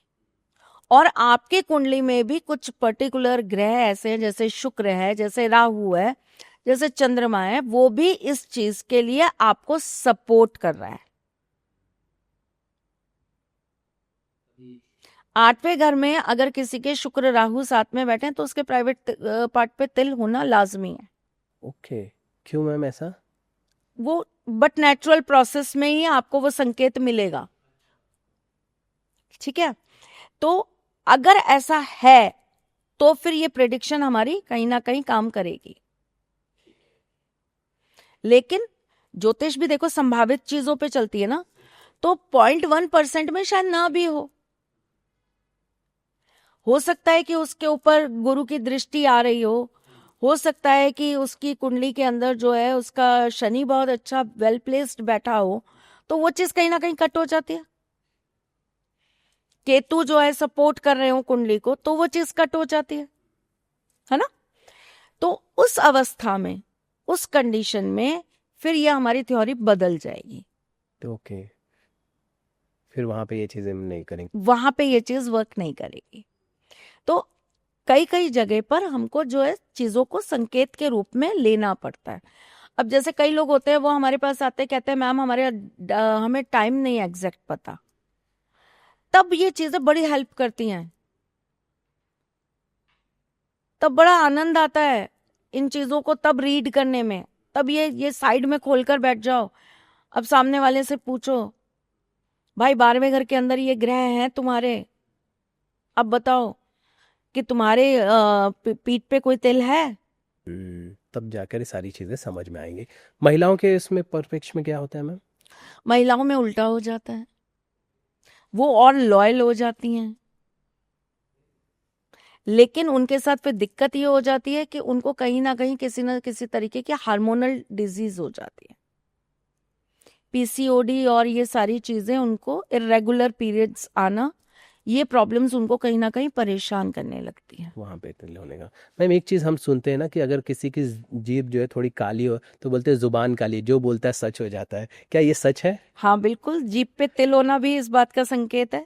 S1: और आपके कुंडली में भी कुछ पर्टिकुलर ग्रह ऐसे हैं, जैसे शुक्र है, जैसे राहु है, जैसे चंद्रमा है, वो भी इस चीज के लिए आपको सपोर्ट कर रहा है। 8वें घर में अगर किसी के शुक्र राहु साथ में बैठे हैं तो उसके प्राइवेट पार्ट पे तिल होना लाजमी है।
S2: ओके, क्यों मैम ऐसा?
S1: वो बट नेचुरल प्रोसेस में ही आपको वो संकेत मिलेगा। ठीक है, तो अगर ऐसा है तो फिर ये प्रेडिक्शन हमारी कहीं ना कहीं काम करेगी। लेकिन ज्योतिष भी देखो संभावित चीजों पे चलती है ना, तो 0.1% में शायद ना भी हो सकता है कि उसके ऊपर गुरु की दृष्टि आ रही हो सकता है कि उसकी कुंडली के अंदर जो है उसका शनि बहुत अच्छा वेल प्लेस्ड बैठा हो, तो वो चीज कहीं ना कहीं कट हो जाती है। केतु जो है सपोर्ट कर रहे हो कुंडली को, तो वो चीज कट हो जाती है ना। तो उस अवस्था में, उस कंडीशन में फिर ये हमारी थ्योरी बदल जाएगी।
S2: ओके, फिर वहां पे ये चीजें नहीं करेंगे,
S1: वहां पे ये चीज वर्क नहीं करेगी। तो कई कई जगह पर हमको जो है चीजों को संकेत के रूप में लेना पड़ता है। अब जैसे कई लोग होते हैं वो हमारे पास आते कहते हैं मैम हमें टाइम नहीं एग्जैक्ट पता, तब ये चीजें बड़ी हेल्प करती हैं, तब बड़ा आनंद आता है इन चीजों को तब रीड करने में। तब ये साइड में खोलकर बैठ जाओ, अब सामने वाले से पूछो, भाई 12वें घर के अंदर ये ग्रह हैं तुम्हारे, अब बताओ कि तुम्हारे पीठ पे कोई तिल है?
S2: तब जाकर ये सारी चीजें समझ में आएंगी। महिलाओं के इसमें परफेक्ट में क्या होता है मैम?
S1: महिलाओं में उल्टा हो जाता है, वो और लॉयल हो जाती हैं, लेकिन उनके साथ फिर दिक्कत ये हो जाती है कि उनको कहीं ना कहीं किसी न किसी तरीके की हार्मोनल डिजीज हो जाती है, पीसीओडी और ये सारी चीजें, उनको इरेगुलर पीरियड्स आना, ये प्रॉब्लम्स उनको कहीं ना कहीं परेशान करने लगती है।
S2: वहां पे तिल होने का। मैम एक चीज हम सुनते हैं ना कि अगर किसी की जीभ जो है थोड़ी काली हो तो बोलते हैं जुबान काली, जो बोलता है सच हो जाता है, क्या ये सच है?
S1: हाँ बिल्कुल, जीभ पे तिल होना भी इस बात का संकेत है।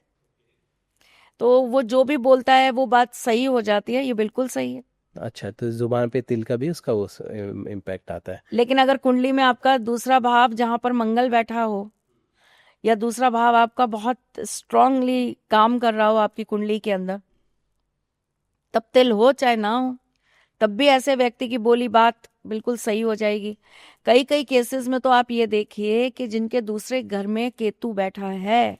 S1: तो वो जो भी बोलता है वो बात सही हो जाती है, ये बिल्कुल सही है।
S2: अच्छा, तो जुबान पे तिल का भी उसका वो इम्पैक्ट आता है।
S1: लेकिन अगर कुंडली में आपका दूसरा भाव जहां पर मंगल बैठा हो, या दूसरा भाव आपका बहुत स्ट्रांगली काम कर रहा हो आपकी कुंडली के अंदर, तब तिल हो चाहे ना हो, तब भी ऐसे व्यक्ति की बोली बात बिल्कुल सही हो जाएगी। कई कई केसेस में तो आप ये देखिए कि जिनके दूसरे घर में केतु बैठा है,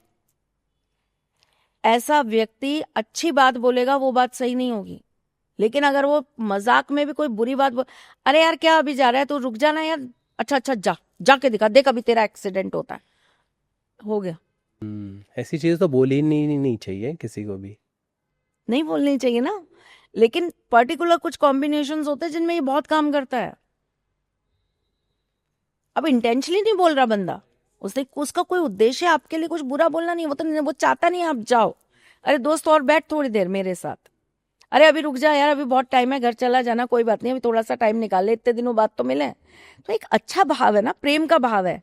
S1: ऐसा व्यक्ति अच्छी बात बोलेगा वो बात सही नहीं होगी, लेकिन अगर वो मजाक में भी कोई बुरी बात अरे यार क्या अभी जा रहा है, तो रुक जाना यार, अच्छा अच्छा जा जाके दिखा, देख अभी तेरा एक्सीडेंट होता है, हो गया।
S2: ऐसी चीज तो बोली नहीं चाहिए किसी को भी।
S1: नहीं बोलनी चाहिए ना, लेकिन पर्टिकुलर कुछ कॉम्बिनेशंस होते हैं जिनमें ये बहुत काम करता है। अब इंटेंशनली नहीं बोल रहा बंदा, उसका कोई उद्देश्य आपके लिए कुछ बुरा बोलना नहीं, वो चाहता नहीं आप जाओ, अरे दोस्त और बैठ थोड़ी देर मेरे साथ, अरे अभी रुक जा यार, अभी बहुत टाइम है, घर चला जाना, कोई बात नहीं, अभी थोड़ा सा टाइम निकाल ले, इतने दिनों बाद तो मिले। तो एक अच्छा भाव है ना, प्रेम का भाव है।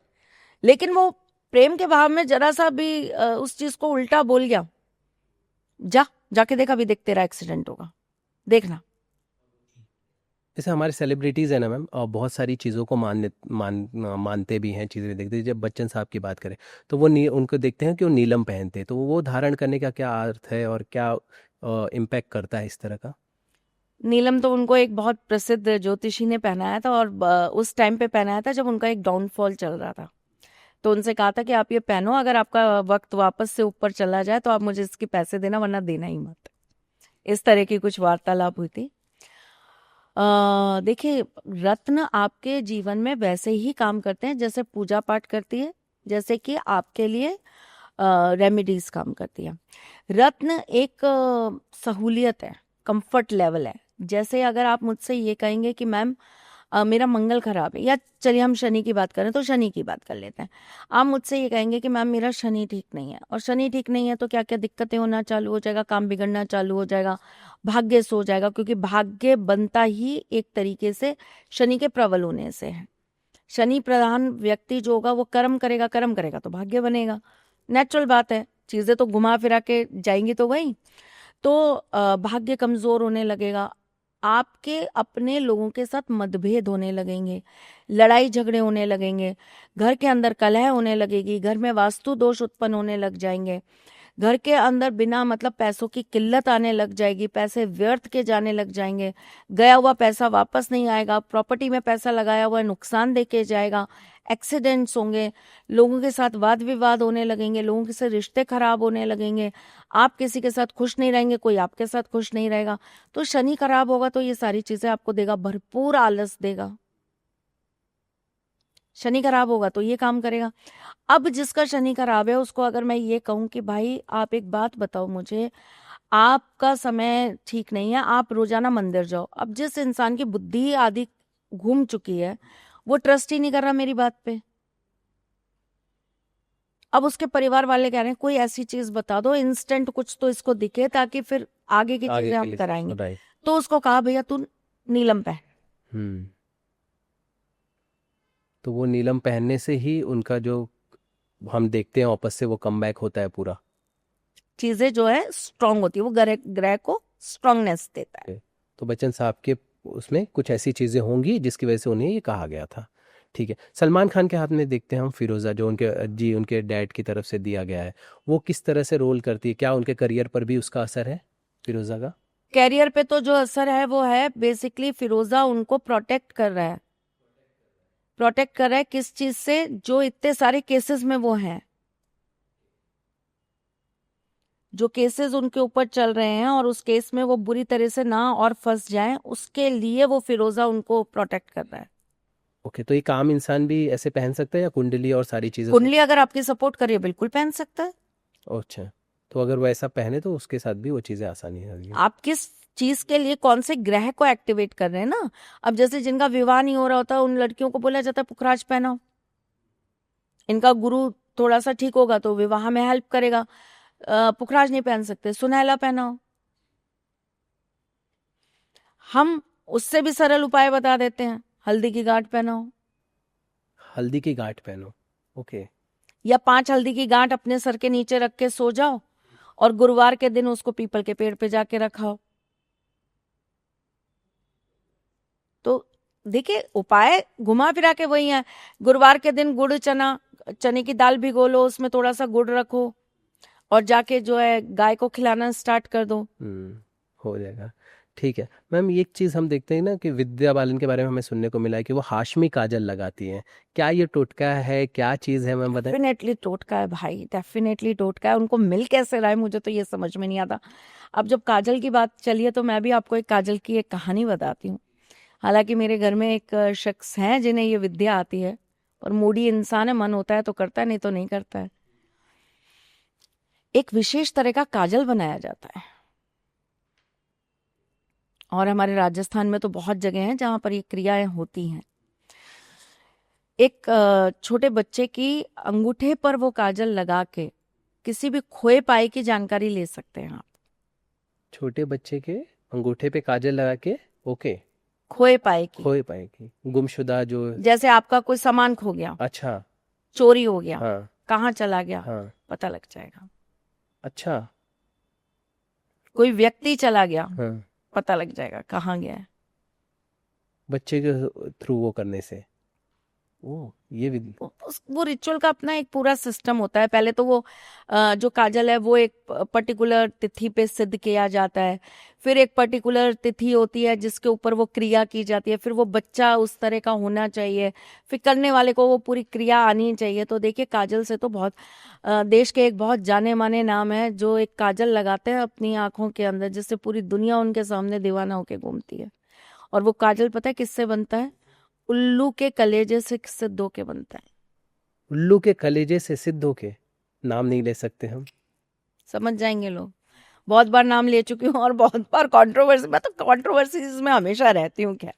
S1: लेकिन वो प्रेम के भाव में जरा सा भी उस चीज को उल्टा बोल गया, जाके देख अभी देख तेरा एक्सीडेंट होगा, देखना।
S2: जैसे हमारे सेलिब्रिटीज़ हैं ना मैम, और बहुत सारी चीज़ों को मानते भी हैं, चीज़ें देखते हैं। जब बच्चन साहब की बात करें तो वो उनको देखते हैं कि वो नीलम पहनते हैं, तो वो धारण करने का क्या अर्थ है और क्या इम्पैक्ट करता है इस तरह का?
S1: नीलम तो उनको एक बहुत प्रसिद्ध ज्योतिषी ने पहनाया था, और उस टाइम पे पहनाया था जब उनका एक डाउनफॉल चल रहा था। तो उनसे कहा था कि आप ये पहनो, अगर आपका वक्त वापस से ऊपर चला जाए तो आप मुझे इसके पैसे देना, वरना देना ही मत। इस तरह की कुछ वार्तालाप हुई थी। देखिए, रत्न आपके जीवन में वैसे ही काम करते हैं जैसे पूजा पाठ करती है, जैसे कि आपके लिए रेमेडीज काम करती है। रत्न एक सहूलियत है, कंफर्ट लेवल है। जैसे अगर आप मुझसे ये कहेंगे कि मैम मेरा मंगल खराब है, या चलिए हम शनि की बात करें तो शनि की बात कर लेते हैं। आप मुझसे ये कहेंगे कि मैम मेरा शनि ठीक नहीं है, और शनि ठीक नहीं है तो क्या क्या दिक्कतें होना चालू हो जाएगा, काम बिगड़ना चालू हो जाएगा, भाग्य सो जाएगा, क्योंकि भाग्य बनता ही एक तरीके से शनि के प्रबल होने से है। शनि प्रधान व्यक्ति जो होगा वो कर्म करेगा, कर्म करेगा तो भाग्य बनेगा, नेचुरल बात है। चीजें तो घुमा फिरा के जाएंगी तो वही। तो भाग्य कमजोर होने लगेगा, आपके अपने लोगों के साथ मतभेद होने लगेंगे, लड़ाई झगड़े होने लगेंगे, घर के अंदर कलह होने लगेगी, घर में वास्तु दोष उत्पन्न होने लग जाएंगे, घर के अंदर बिना मतलब पैसों की किल्लत आने लग जाएगी, पैसे व्यर्थ के जाने लग जाएंगे, गया हुआ पैसा वापस नहीं आएगा, प्रॉपर्टी में पैसा लगाया हुआ नुकसान देके जाएगा, एक्सीडेंट्स होंगे, लोगों के साथ वाद विवाद होने लगेंगे, लोगों के साथ रिश्ते खराब होने लगेंगे, आप किसी के साथ खुश नहीं रहेंगे, कोई आपके साथ खुश नहीं रहेगा। तो शनि खराब होगा तो ये सारी चीजें आपको देगा, भरपूर आलस देगा। शनि खराब होगा तो ये काम करेगा। अब जिसका शनि खराब है उसको अगर मैं ये कहूं कि भाई आप एक बात बताओ मुझे, आपका समय ठीक नहीं है, आप रोजाना मंदिर जाओ। अब जिस इंसान की बुद्धि आदि घूम चुकी है वो ट्रस्ट ही नहीं कर रहा मेरी बात पे। अब उसके परिवार वाले कह रहे हैं कोई ऐसी चीज बता दो इंस्टेंट कुछ तो इसको दिखे, ताकि फिर आगे की
S2: आगे
S1: चीजें
S2: के
S1: हम
S2: लिए
S1: कराएंगे।
S2: राइट।
S1: तो उसको कहा भैया तू नीलम पहन।
S2: हम्म। तो वो नीलम पहनने से ही उनका जो हम देखते हैं वापस से वो कमबैक होता है पूरा।
S1: चीजें जो है स्ट्रांग होती है, वो ग्रह ग्रह को स्ट्रांगनेस देता है।
S2: तो बच्चन साहब के उसमें कुछ ऐसी चीज़ें होंगी जिसकी वजह से उन्हें ये कहा गया था। ठीक है, सलमान खान के हाथ में देखते हैं हम फिरोज़ा, जो उनके डैड की तरफ से दिया गया है, वो किस तरह से रोल करती है, क्या उनके करियर पर भी उसका असर है फिरोज़ा का?
S1: कैरियर पे तो जो असर है वो है बेसिकली फिरोजा उनको प्रोटेक्ट कर रहा है। प्रोटेक्ट कर रहा है किस चीज से, जो इतने सारे केसेस में वो हैं, जो केसेस उनके ऊपर चल रहे हैं, और उस केस में वो बुरी तरह से ना और फंस जाएं, उसके लिए वो फिरोजा उनको प्रोटेक्ट कर रहा है।
S2: ओके, तो एक आम इंसान भी ऐसे पहन सकता है या कुंडली और सारी चीज़ें
S1: कुंडली अगर आपकी सपोर्ट करे बिल्कुल पहन सकता है।
S2: अच्छा, तो अगर वो ऐसा पहने तो उसके साथ भी वो चीज़ें आसानी होगी।
S1: आप किस चीज के लिए कौन से ग्रह को एक्टिवेट कर रहे हैं ना। अब जैसे जिनका विवाह नहीं हो रहा होता उन लड़कियों को बोला जाता है पुखराज पहनाओ, इनका गुरु थोड़ा सा ठीक होगा तो विवाह में हेल्प करेगा। पुखराज नहीं पहन सकते, सुनहला पहनाओ। हम उससे भी सरल उपाय बता देते हैं, हल्दी की गांठ पहनाओ,
S2: हल्दी की गांठ पहनो। ओके।
S1: या 5 हल्दी की गांठ अपने सर के नीचे रख के सो जाओ, और गुरुवार के दिन उसको पीपल के पेड़ पे जाके रखाओ। तो देखिए उपाय घुमा फिरा के वही है। गुरुवार के दिन गुड़ चना, चने की दाल भिगो लो, उसमें थोड़ा सा गुड़ रखो, और जाके जो है गाय को खिलाना स्टार्ट कर दो।
S2: हो जाएगा। ठीक है मैम, ये एक चीज़ हम देखते हैं ना कि विद्या बालन के बारे में हमें सुनने को मिला है कि वो हाशमी काजल लगाती हैं, क्या ये टोटका है, क्या चीज़ है मैम, बताएं।
S1: डेफिनेटली टोटका है भाई, डेफिनेटली टोटका है। उनको मिल कैसे रहा है मुझे तो ये समझ में नहीं आता। अब जब काजल की बात चली है तो मैं भी आपको एक काजल की एक कहानी बताती हूँ। हालांकि मेरे घर में एक शख्स हैं जिन्हें ये विद्या आती है, और मूडी इंसान है, मन होता है तो करता है, नहीं तो नहीं करता है। एक विशेष तरह का काजल बनाया जाता है, और हमारे राजस्थान में तो बहुत जगह हैं जहां पर ये क्रियाएं होती हैं। एक छोटे बच्चे की अंगूठे पर वो काजल लगा के किसी भी खोए पाए की जानकारी ले सकते हैं आप।
S2: छोटे बच्चे के अंगूठे पे काजल लगा के? ओके।
S1: खोए पाए की,
S2: खोए पाएगी, गुमशुदा जो।
S1: जैसे आपका कोई सामान खो गया,
S2: अच्छा।
S1: चोरी हो गया,
S2: हाँ।
S1: कहाँ चला गया,
S2: हाँ।
S1: पता लग जाएगा।
S2: अच्छा।
S1: कोई व्यक्ति चला गया,
S2: हाँ।
S1: पता लग जाएगा कहाँ गया है।
S2: बच्चे के थ्रू वो करने से। ओ, ये भी।
S1: वो रिचुअल का अपना एक पूरा सिस्टम होता है। पहले तो वो जो काजल है वो एक पर्टिकुलर तिथि पे सिद्ध किया जाता है, फिर एक पर्टिकुलर तिथि होती है जिसके ऊपर वो क्रिया की जाती है, फिर वो बच्चा उस तरह का होना चाहिए, फिर करने वाले को वो पूरी क्रिया आनी चाहिए। तो देखिए काजल से तो बहुत देश के एक बहुत जाने माने नाम है जो एक काजल लगाते हैं अपनी आंखों के अंदर, जिससे पूरी दुनिया उनके सामने दीवाना होके घूमती है। और वो काजल पता है किससे बनता है? उल्लू के कलेजे से सिद्ध होके बनता है।
S2: उल्लू के कलेजे से सिद्ध होके? नाम नहीं ले सकते हम?
S1: समझ जाएंगे लोग। बहुत बार नाम ले चुकी हूँ और बहुत बार कंट्रोवर्सी, मैं तो कंट्रोवर्सीज में हमेशा रहती हूँ। क्या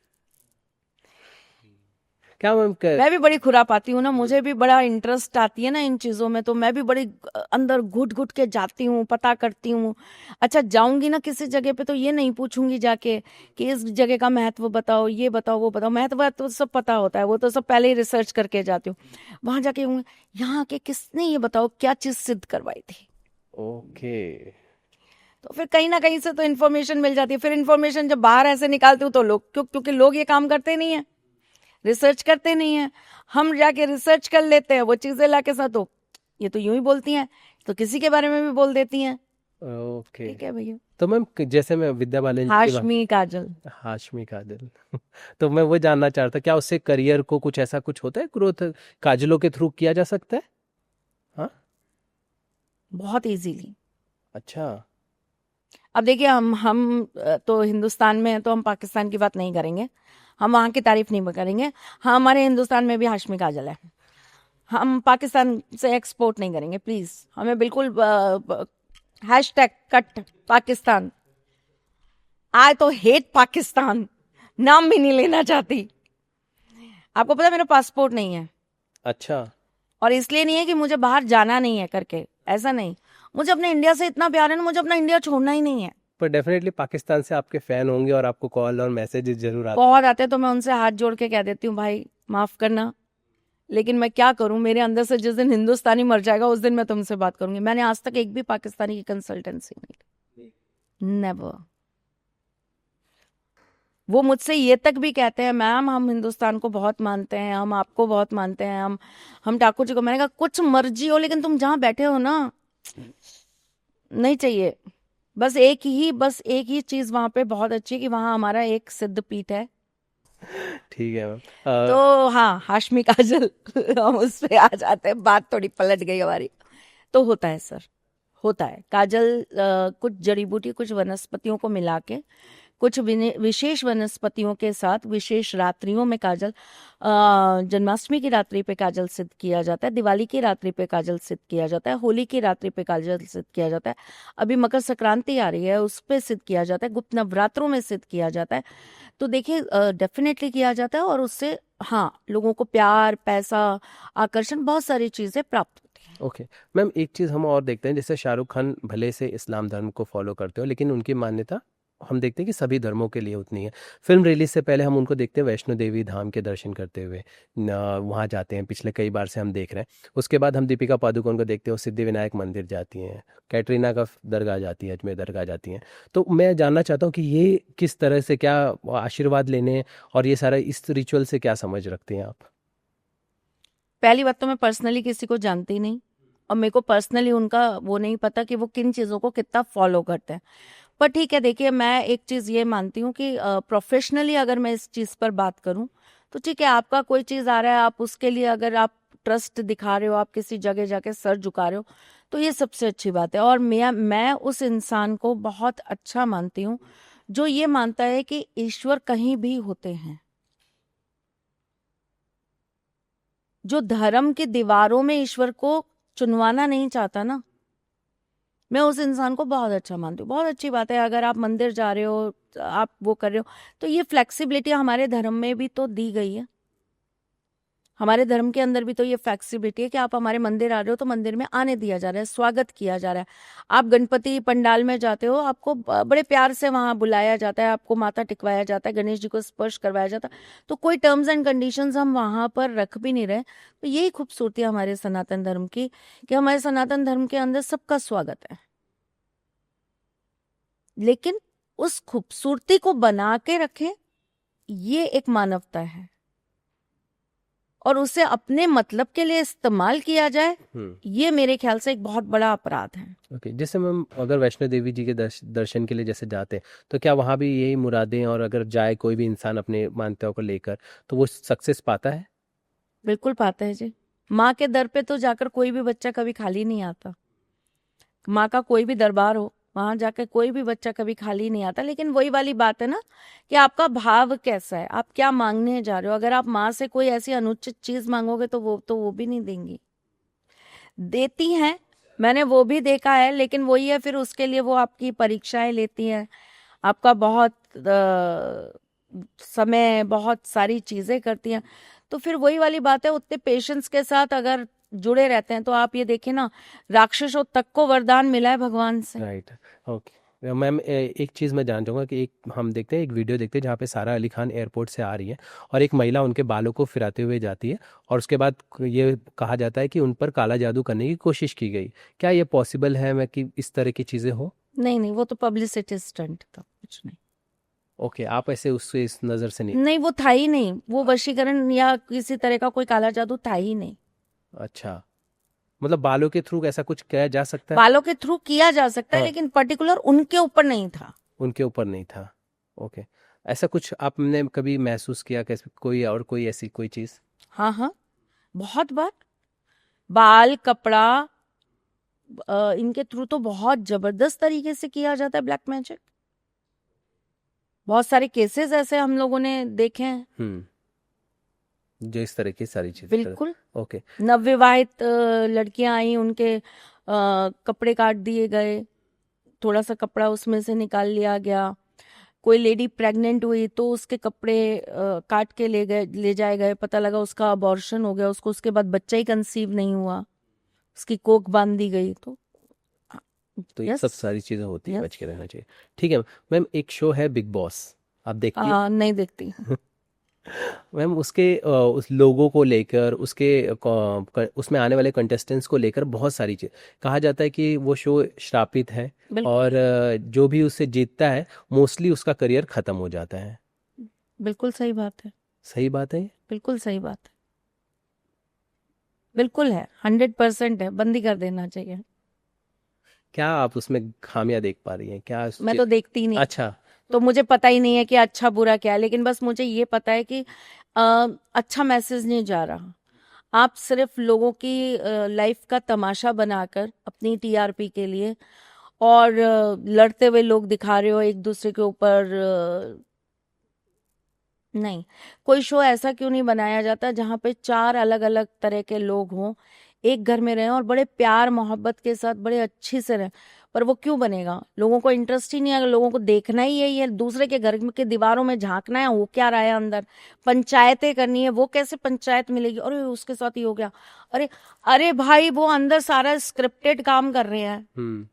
S2: क्या मैम
S1: मैं भी बड़ी खुरापाती हूँ ना, मुझे भी बड़ा इंटरेस्ट आती है ना इन चीजों में, तो मैं भी बड़ी अंदर घुट घुट के जाती हूँ, पता करती हूँ। अच्छा जाऊंगी ना किसी जगह पे तो ये नहीं पूछूंगी जाके कि इस जगह का महत्व बताओ, ये बताओ, वो बताओ। महत्व तो सब पता होता है, वो तो सब पहले ही रिसर्च करके जाती हूँ। वहां जाके यहाँ के किसने, ये बताओ क्या चीज सिद्ध करवाई थी।
S2: ओके।
S1: तो फिर कहीं ना कहीं से तो इन्फॉर्मेशन मिल जाती है। फिर इन्फॉर्मेशन जब बाहर ऐसे निकालती हूँ तो लोग, क्योंकि लोग ये काम करते नहीं है, रिसर्च करते नहीं है। हम जाके रिसर्च कर लेते हैं वो चीजें लाके साथ, तो ये तो यूं ही बोलती हैं, तो किसी के बारे में भी बोल देती हैं।
S2: ओके।
S1: ठीक है भैया।
S2: तो मैम जैसे मैं विद्या बालन जी की बात।
S1: हाशमी काजल।
S2: हाशमी काजल। तो मैं वो जानना चाह रहा था, क्या उससे करियर को कुछ ऐसा कुछ होता है ग्रोथ काजलों के थ्रू किया जा सकता है? हाँ।
S1: बहुत इजीली।
S2: अच्छा।
S1: अब देखिए हम तो हिंदुस्तान में हैं तो हम पाकिस्तान की बात नहीं करेंगे, हम वहाँ की तारीफ नहीं करेंगे। हाँ, हमारे हिंदुस्तान में भी हाशमी काजल है। हम पाकिस्तान से एक्सपोर्ट नहीं करेंगे प्लीज, हमें बिल्कुल हैशटैग कट पाकिस्तान। आई तो हेट पाकिस्तान, नाम भी नहीं लेना चाहती। आपको पता है मेरा पासपोर्ट नहीं है,
S2: अच्छा।
S1: और इसलिए नहीं है कि मुझे बाहर जाना नहीं है करके, ऐसा नहीं। मुझे अपने इंडिया से इतना प्यार है ना, मुझे अपना इंडिया छोड़ना ही नहीं है।
S2: पर डेफिनेटली पाकिस्तान से आपके फैन होंगे और आपको कॉल और मैसेजेस जरूर आते
S1: बहुत आते हैं, तो मैं उनसे हाथ जोड़ के कह देती हूँ भाई माफ करना, लेकिन मैं क्या करूं, मेरे अंदर से जिस दिन हिंदुस्तानी मर जाएगा उस दिन मैं तुमसे बात करूंगी। मैंने आज तक एक भी पाकिस्तानी की कंसल्टेंसी नहीं ली, नेवर। वो मुझसे ये तक भी कहते हैं मैम हम हिंदुस्तान को बहुत मानते हैं, हम आपको बहुत मानते हैं, हम ठाकुर जी को। मैंने कहा कुछ मर्जी हो, लेकिन तुम जहां बैठे हो ना, नहीं चाहिए। बस एक ही चीज वहां पे बहुत अच्छी है कि वहां हमारा एक सिद्ध पीठ है।
S2: हैं। ठीक है मैम।
S1: तो हाँ, हाशमी काजल हम उस पे आ जाते हैं, बात थोड़ी पलट गई हमारी। तो होता है सर, होता है काजल। कुछ जड़ी बूटी, कुछ वनस्पतियों को मिला के, कुछ विशेष वनस्पतियों के साथ विशेष रात्रियों में काजल, जन्माष्टमी की रात्रि पे काजल सिद्ध किया जाता है, दिवाली की रात्रि पे काजल सिद्ध किया जाता है, होली की रात्रि पे काजल सिद्ध किया जाता है, अभी मकर संक्रांति आ रही है उस पे सिद्ध किया जाता है, गुप्त नवरात्रों में सिद्ध किया जाता है। तो देखिए डेफिनेटली किया जाता है, और उससे हाँ लोगों को प्यार, पैसा, आकर्षण, बहुत सारी चीजें प्राप्त होती हैं।
S2: ओके मैम, एक चीज़ हम और देखते हैं, जैसे शाहरुख खान भले से इस्लाम धर्म को फॉलो करते हो, लेकिन उनकी मान्यता हम देखते हैं कि सभी धर्मों के लिए उतनी है। फिल्म रिलीज से पहले हम उनको देखते हैं वैष्णो देवी धाम के दर्शन करते हुए, वहाँ जाते हैं, पिछले कई बार से हम देख रहे हैं। उसके बाद हम दीपिका पादुकोण को देखते हैं, वो सिद्धि विनायक मंदिर जाती हैं, कैटरीना का दरगाह जाती है, अजमेर दरगाह जाती हैं। तो मैं जानना चाहता हूँ कि ये किस तरह से, क्या आशीर्वाद लेने और ये सारा इस रिचुअल से क्या समझ रखते हैं आप?
S1: पहली बात तो मैं पर्सनली किसी को जानती नहीं, और मेरे को पर्सनली उनका वो नहीं पता कि वो किन चीज़ों को कितना फॉलो करते हैं। पर ठीक है, देखिए मैं एक चीज़ ये मानती हूँ कि प्रोफेशनली अगर मैं इस चीज़ पर बात करूँ तो ठीक है, आपका कोई चीज़ आ रहा है, आप उसके लिए अगर आप ट्रस्ट दिखा रहे हो, आप किसी जगह जाके सर झुका रहे हो, तो ये सबसे अच्छी बात है। और मैं उस इंसान को बहुत अच्छा मानती हूँ जो ये मानता है कि ईश्वर कहीं भी होते हैं, जो धर्म की दीवारों में ईश्वर को चुनवाना नहीं चाहता ना, मैं उस इंसान को बहुत अच्छा मानती हूँ। बहुत अच्छी बात है अगर आप मंदिर जा रहे हो, आप वो कर रहे हो, तो ये फ्लेक्सिबिलिटी हमारे धर्म में भी तो दी गई है। हमारे धर्म के अंदर भी तो ये फ्लेक्सिबिलिटी है कि आप हमारे मंदिर आ रहे हो तो मंदिर में आने दिया जा रहा है, स्वागत किया जा रहा है। आप गणपति पंडाल में जाते हो, आपको बड़े प्यार से वहां बुलाया जाता है, आपको माथा टिकवाया जाता है, गणेश जी को स्पर्श करवाया जाता है। तो कोई टर्म्स एंड कंडीशंस हम वहां पर रख भी नहीं रहे। तो यही खूबसूरती है हमारे सनातन धर्म की, कि हमारे सनातन धर्म के अंदर सबका स्वागत है, लेकिन उस खूबसूरती को बना के रखें, ये एक मानवता है। और उसे अपने मतलब के लिए इस्तेमाल किया जाए,
S2: हम्म।
S1: ये मेरे ख्याल से एक बहुत बड़ा अपराध है।
S2: ओके, जैसे मैम अगर वैष्णो देवी जी के दर्शन के लिए जैसे जाते हैं तो क्या वहाँ भी यही मुरादें, और अगर जाए कोई भी इंसान अपने मान्यताओं को लेकर तो वो सक्सेस पाता है?
S1: बिल्कुल पाता है जी। माँ के दर पे तो जाकर कोई भी बच्चा कभी खाली नहीं आता। माँ का कोई भी दरबार हो, वहां जाकर कोई भी बच्चा कभी खाली नहीं आता। लेकिन वही वाली बात है ना कि आपका भाव कैसा है, आप क्या मांगने जा रहे हो। अगर आप माँ से कोई ऐसी अनुचित चीज मांगोगे तो वो भी नहीं देंगी। देती हैं, मैंने वो भी देखा है, लेकिन वही है, फिर उसके लिए वो आपकी परीक्षाएं लेती हैं, आपका बहुत समय, बहुत सारी चीजें करती हैं। तो फिर वही वाली बात है, उतने पेशेंस के साथ अगर जुड़े रहते हैं तो आप ये देखिए ना, राक्षसों तक को वरदान मिला है भगवान से।
S2: राइट। ओके मैम, एक चीज़ मैं जान चाहूँगा कि एक हम देखते हैं, एक वीडियो देखते हैं जहाँ पे सारा अली खान एयरपोर्ट से आ रही है और एक महिला उनके बालों को फिराते हुए जाती है, और उसके बाद ये कहा जाता है कि उन पर काला जादू करने की कोशिश की गई। क्या ये पॉसिबल है मैं कि इस तरह की चीज़ें हो?
S1: नहीं नहीं, वो तो पब्लिसिटी स्टंट था, कुछ नहीं।
S2: ओके, आप ऐसे उससे इस नज़र से नहीं?
S1: नहीं, वो था ही नहीं, वो वशीकरण या किसी तरह का कोई काला जादू था ही नहीं।
S2: अच्छा, मतलब बालों के थ्रू ऐसा कुछ किया जा सकता है?
S1: बालों के थ्रू किया जा सकता है,
S2: हाँ,
S1: लेकिन पर्टिकुलर उनके ऊपर नहीं था।
S2: उनके ऊपर नहीं था। ओके, ऐसा कुछ आपने कभी महसूस किया, कैसे कोई और कोई ऐसी कोई चीज़?
S1: हाँ हाँ, बहुत बार। बाल, कपड़ा, इनके थ्रू तो बहुत जबरदस्त तरीके से किया जाता है ब्लैक मैजिक। बहुत सारे केसेस ऐसे हम लोगों ने देखे हैं।
S2: जो इस तरह की सारी चीज़ें
S1: बिल्कुल।
S2: ओके।
S1: नवविवाहित लड़कियां आई, उनके कपड़े काट दिए गए, थोड़ा सा कपड़ा उसमें से निकाल लिया गया। कोई लेडी प्रेग्नेंट हुई तो उसके कपड़े काट के ले जाए गए, पता लगा उसका अबॉर्शन हो गया, उसको उसके बाद बच्चा ही कंसीव नहीं हुआ, उसकी कोख बांध दी गई।
S2: तो ये
S1: यस,
S2: सब सारी चीज़ें होती है,
S1: यस।
S2: बच के रहना चाहिए। ठीक है मैम, एक शो है बिग बॉस, आप देखती हैं?
S1: नहीं देखती।
S2: मैम उसके उस लोगों को लेकर, उसके उसमें आने वाले कंटेस्टेंट्स को लेकर बहुत सारी चीज़ कहा जाता है कि वो शो श्रापित है,
S1: बिल्कुल,
S2: और जो भी उससे जीतता है मोस्टली उसका करियर ख़त्म हो जाता है।
S1: बिल्कुल सही बात है।
S2: सही बात है ये?
S1: बिल्कुल सही बात है। बिल्कुल है, 100% है, बंदी कर देना चाहिए।
S2: क्या आप उसमें खामियां देख पा रही हैं क्या
S1: मैं तो देखती ही नहीं,
S2: अच्छा।
S1: तो मुझे पता ही नहीं है कि अच्छा बुरा क्या है। लेकिन बस मुझे ये पता है कि अच्छा मैसेज नहीं जा रहा। आप सिर्फ लोगों की लाइफ का तमाशा बनाकर अपनी टीआरपी के लिए, और लड़ते हुए लोग दिखा रहे हो एक दूसरे के ऊपर। नहीं, कोई शो ऐसा क्यों नहीं बनाया जाता जहां पे 4 अलग अलग तरह के लोग हों, एक घर में रहें और बड़े प्यार मोहब्बत के साथ बड़े अच्छे से रहें। पर वो क्यों बनेगा? लोगों को इंटरेस्ट ही नहीं है। अगर लोगों को देखना ही यही है, दूसरे के घर के दीवारों में झांकना है, वो क्या रहा है अंदर, पंचायतें करनी है, वो कैसे पंचायत मिलेगी? अरे उसके साथ ही हो गया, अरे अरे भाई, वो अंदर सारा स्क्रिप्टेड काम कर रहे हैं।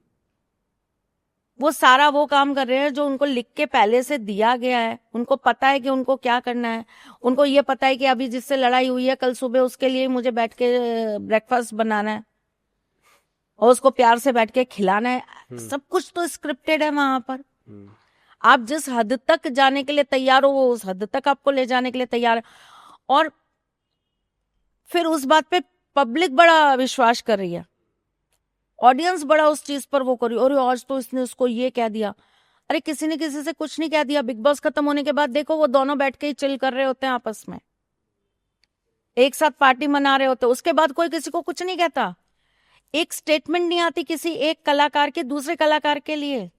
S1: वो सारा वो काम कर रहे हैं जो उनको लिख के पहले से दिया गया है। उनको पता है कि उनको क्या करना है। उनको ये पता है कि अभी जिससे लड़ाई हुई है कल सुबह उसके लिए मुझे बैठ के ब्रेकफास्ट बनाना है और उसको प्यार से बैठ के खिलाना है। सब कुछ तो स्क्रिप्टेड है वहां पर। आप जिस हद तक जाने के लिए तैयार हो, वो उस हद तक आपको ले जाने के लिए तैयार है। और फिर उस बात पे पब्लिक बड़ा विश्वास कर रही है, ऑडियंस बड़ा उस चीज पर वो करी, और आज तो इसने उसको ये कह दिया। अरे किसी ने किसी से कुछ नहीं कह दिया। बिग बॉस खत्म होने के बाद देखो, वो दोनों बैठ के ही चिल कर रहे होते हैं आपस में, एक साथ पार्टी मना रहे होते हैं। उसके बाद कोई किसी को कुछ नहीं कहता। एक स्टेटमेंट नहीं आती किसी एक कलाकार के दूसरे कलाकार के लिए।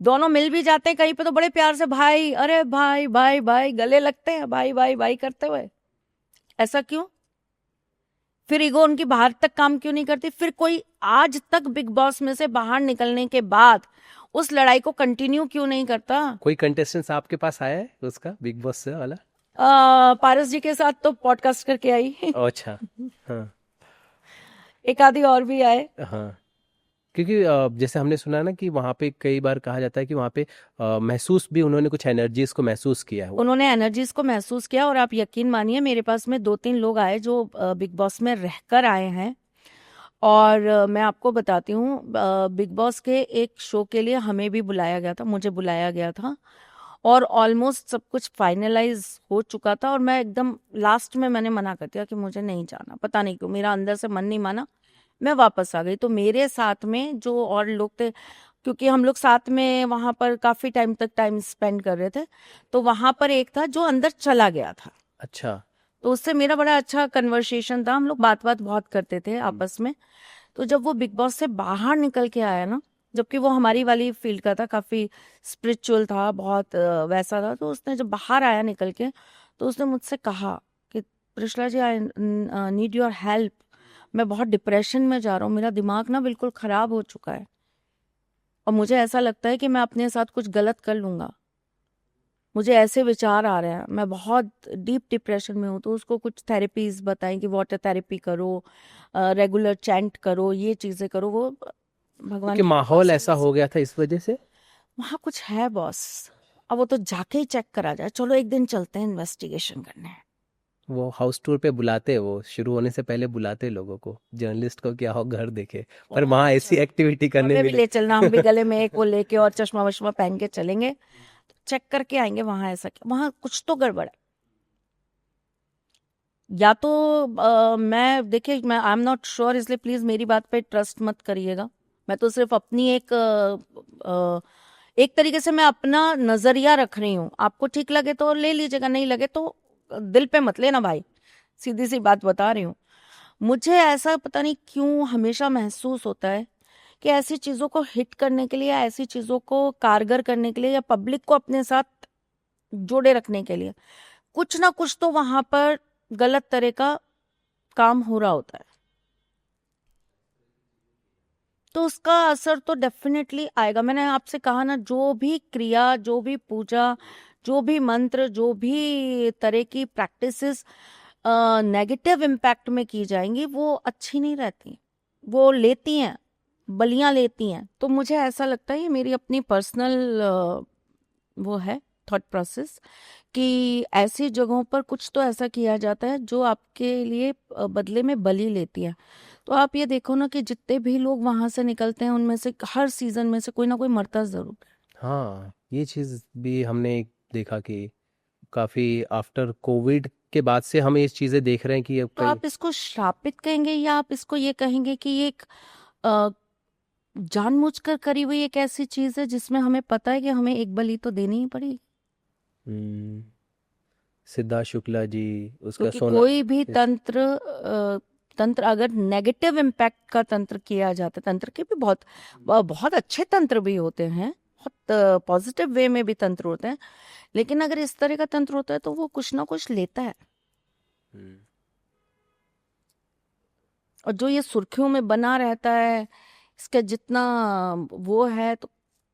S1: दोनों मिल भी जाते हैं कहीं पे तो बड़े प्यार से भाई, अरे भाई भाई भाई, गले लगते हैं भाई भाई भाई करते हुए। ऐसा क्यों? फिर ईगो उनकी बाहर तक काम क्यों नहीं करती? फिर कोई आज तक बिग बॉस में से बाहर निकलने के बाद उस लड़ाई को कंटिन्यू क्यों नहीं करता?
S2: कोई कंटेस्टेंट आपके पास आया है उसका, बिग बॉस से वाला?
S1: पारस जी के साथ तो पॉडकास्ट करके आई।
S2: अच्छा। हाँ।
S1: एक आधी और भी आए।
S2: हाँ, क्योंकि जैसे हमने सुना ना कि वहाँ पे कई बार कहा जाता है कि वहाँ पे महसूस भी, उन्होंने कुछ एनर्जीज को महसूस किया है।
S1: उन्होंने एनर्जीज को महसूस किया, और आप यकीन मानिए मेरे पास में 2-3 लोग आए जो बिग बॉस में रहकर आए हैं। और मैं आपको बताती हूँ, बिग बॉस के एक शो के लिए हमें भी बुलाया गया था, मुझे बुलाया गया था। और ऑलमोस्ट सब कुछ फाइनलाइज हो चुका था, और मैं एकदम लास्ट में मैंने मना कर दिया कि मुझे नहीं जाना, पता नहीं क्यों मेरा अंदर से मन नहीं माना, मैं वापस आ गई। तो मेरे साथ में जो और लोग थे, क्योंकि हम लोग साथ में वहां पर काफी टाइम तक टाइम स्पेंड कर रहे थे, तो वहां पर एक था जो अंदर चला गया था,
S2: अच्छा।
S1: तो उससे मेरा बड़ा अच्छा कन्वर्सेशन था, हम लोग बात बात बहुत करते थे आपस में। तो जब वो बिग बॉस से बाहर निकल के आया ना, जबकि वो हमारी वाली फील्ड का था, काफी स्पिरिचुअल था, बहुत वैसा था, तो उसने जब बाहर आया निकल के, तो उसने मुझसे कहा कि प्रिशला जी, आई नीड योर हेल्प, मैं बहुत डिप्रेशन में जा रहा हूँ, मेरा दिमाग ना बिल्कुल खराब हो चुका है, और मुझे ऐसा लगता है कि मैं अपने साथ कुछ गलत कर लूंगा, मुझे ऐसे विचार आ रहे हैं, मैं बहुत डीप डिप्रेशन में हूँ। तो उसको कुछ थेरेपीज बताएं कि वाटर थेरेपी करो, रेगुलर चैंट करो, ये चीजें करो। वो भगवान
S2: कि
S1: की कृपा
S2: माहौल
S1: से
S2: ऐसा हो गया था इस वजह से।
S1: वहाँ कुछ है बॉस, अब वो तो जाके ही चेक करा जाए, चलो एक दिन चलते हैं इन्वेस्टिगेशन करने।
S2: वो हाउस टूर पे बुलाते, वो शुरू होने से पहले बुलाते लोगों को, जर्नलिस्ट को, क्या हो घर देखे, पर वहाँ ऐसी एक्टिविटी करने
S1: हमें भी
S2: मिले।
S1: ले चलना, हम भी गले में एक वो लेके और चश्मा वश्मा पहन के चलेंगे, चेक करके आएंगे वहां ऐसा क्या, वहां कुछ तो गड़बड़ है। या तो मैं देखिए, मैं आई एम नॉट श्योर, इसलिए प्लीज मेरी बात पे ट्रस्ट मत करिएगा। मैं तो सिर्फ अपनी एक तरीके से मैं अपना नजरिया रख रही हूँ, आपको ठीक लगे तो ले लीजिएगा, नहीं लगे तो दिल पे मत लेना भाई, सीधी सी बात बता रही हूँ। मुझे ऐसा पता नहीं क्यों हमेशा महसूस होता है कि ऐसी चीजों को हिट करने के लिए, ऐसी चीजों को कारगर करने के लिए, या पब्लिक को अपने साथ जोड़े रखने के लिए, कुछ ना कुछ तो वहां पर गलत तरह का काम हो रहा होता है, तो उसका असर तो डेफिनेटली आएगा। मैंने आपसे कहा ना, जो भी क्रिया, जो भी पूजा, जो भी मंत्र, जो भी तरह की प्रैक्टिसेस नेगेटिव इम्पैक्ट में की जाएंगी, वो अच्छी नहीं रहती, वो लेती हैं, बलियां लेती हैं। तो मुझे ऐसा लगता है, ये मेरी अपनी पर्सनल वो है थॉट प्रोसेस, कि ऐसी जगहों पर कुछ तो ऐसा किया जाता है जो आपके लिए बदले में बलि लेती है। तो आप ये देखो ना कि जितने भी लोग वहां से निकलते हैं, उनमें से हर सीजन में से कोई ना कोई मरता जरूर है।
S2: हाँ, ये चीज़ भी हमने देखा कि काफ़ी आफ्टर कोविड के बाद से हम ये चीज़ें देख रहे हैं कि अब
S1: तो
S2: कई।
S1: आप इसको श्रापित कहेंगे, या आप इसको ये कहेंगे कि ये एक अ, जानबूझकर करी हुई एक ऐसी चीज है जिसमें हमें पता है कि हमें एक बलि तो देनी ही पड़ेगी।
S2: हम्म, सिद्धार्थ शुक्ला जी, उसका
S1: क्योंकि
S2: सोना।
S1: कोई भी तंत्र अगर नेगेटिव इम्पैक्ट का तंत्र किया जाता है, तंत्र के भी बहुत बहुत अच्छे तंत्र भी होते हैं, बहुत पॉजिटिव वे में भी तंत्र होते हैं, लेकिन अगर इस तरह का तंत्र होता है तो वो कुछ ना कुछ लेता है।
S2: हम्म,
S1: और जो ये सुर्खियों में बना रहता है, इसका जितना वो है, तो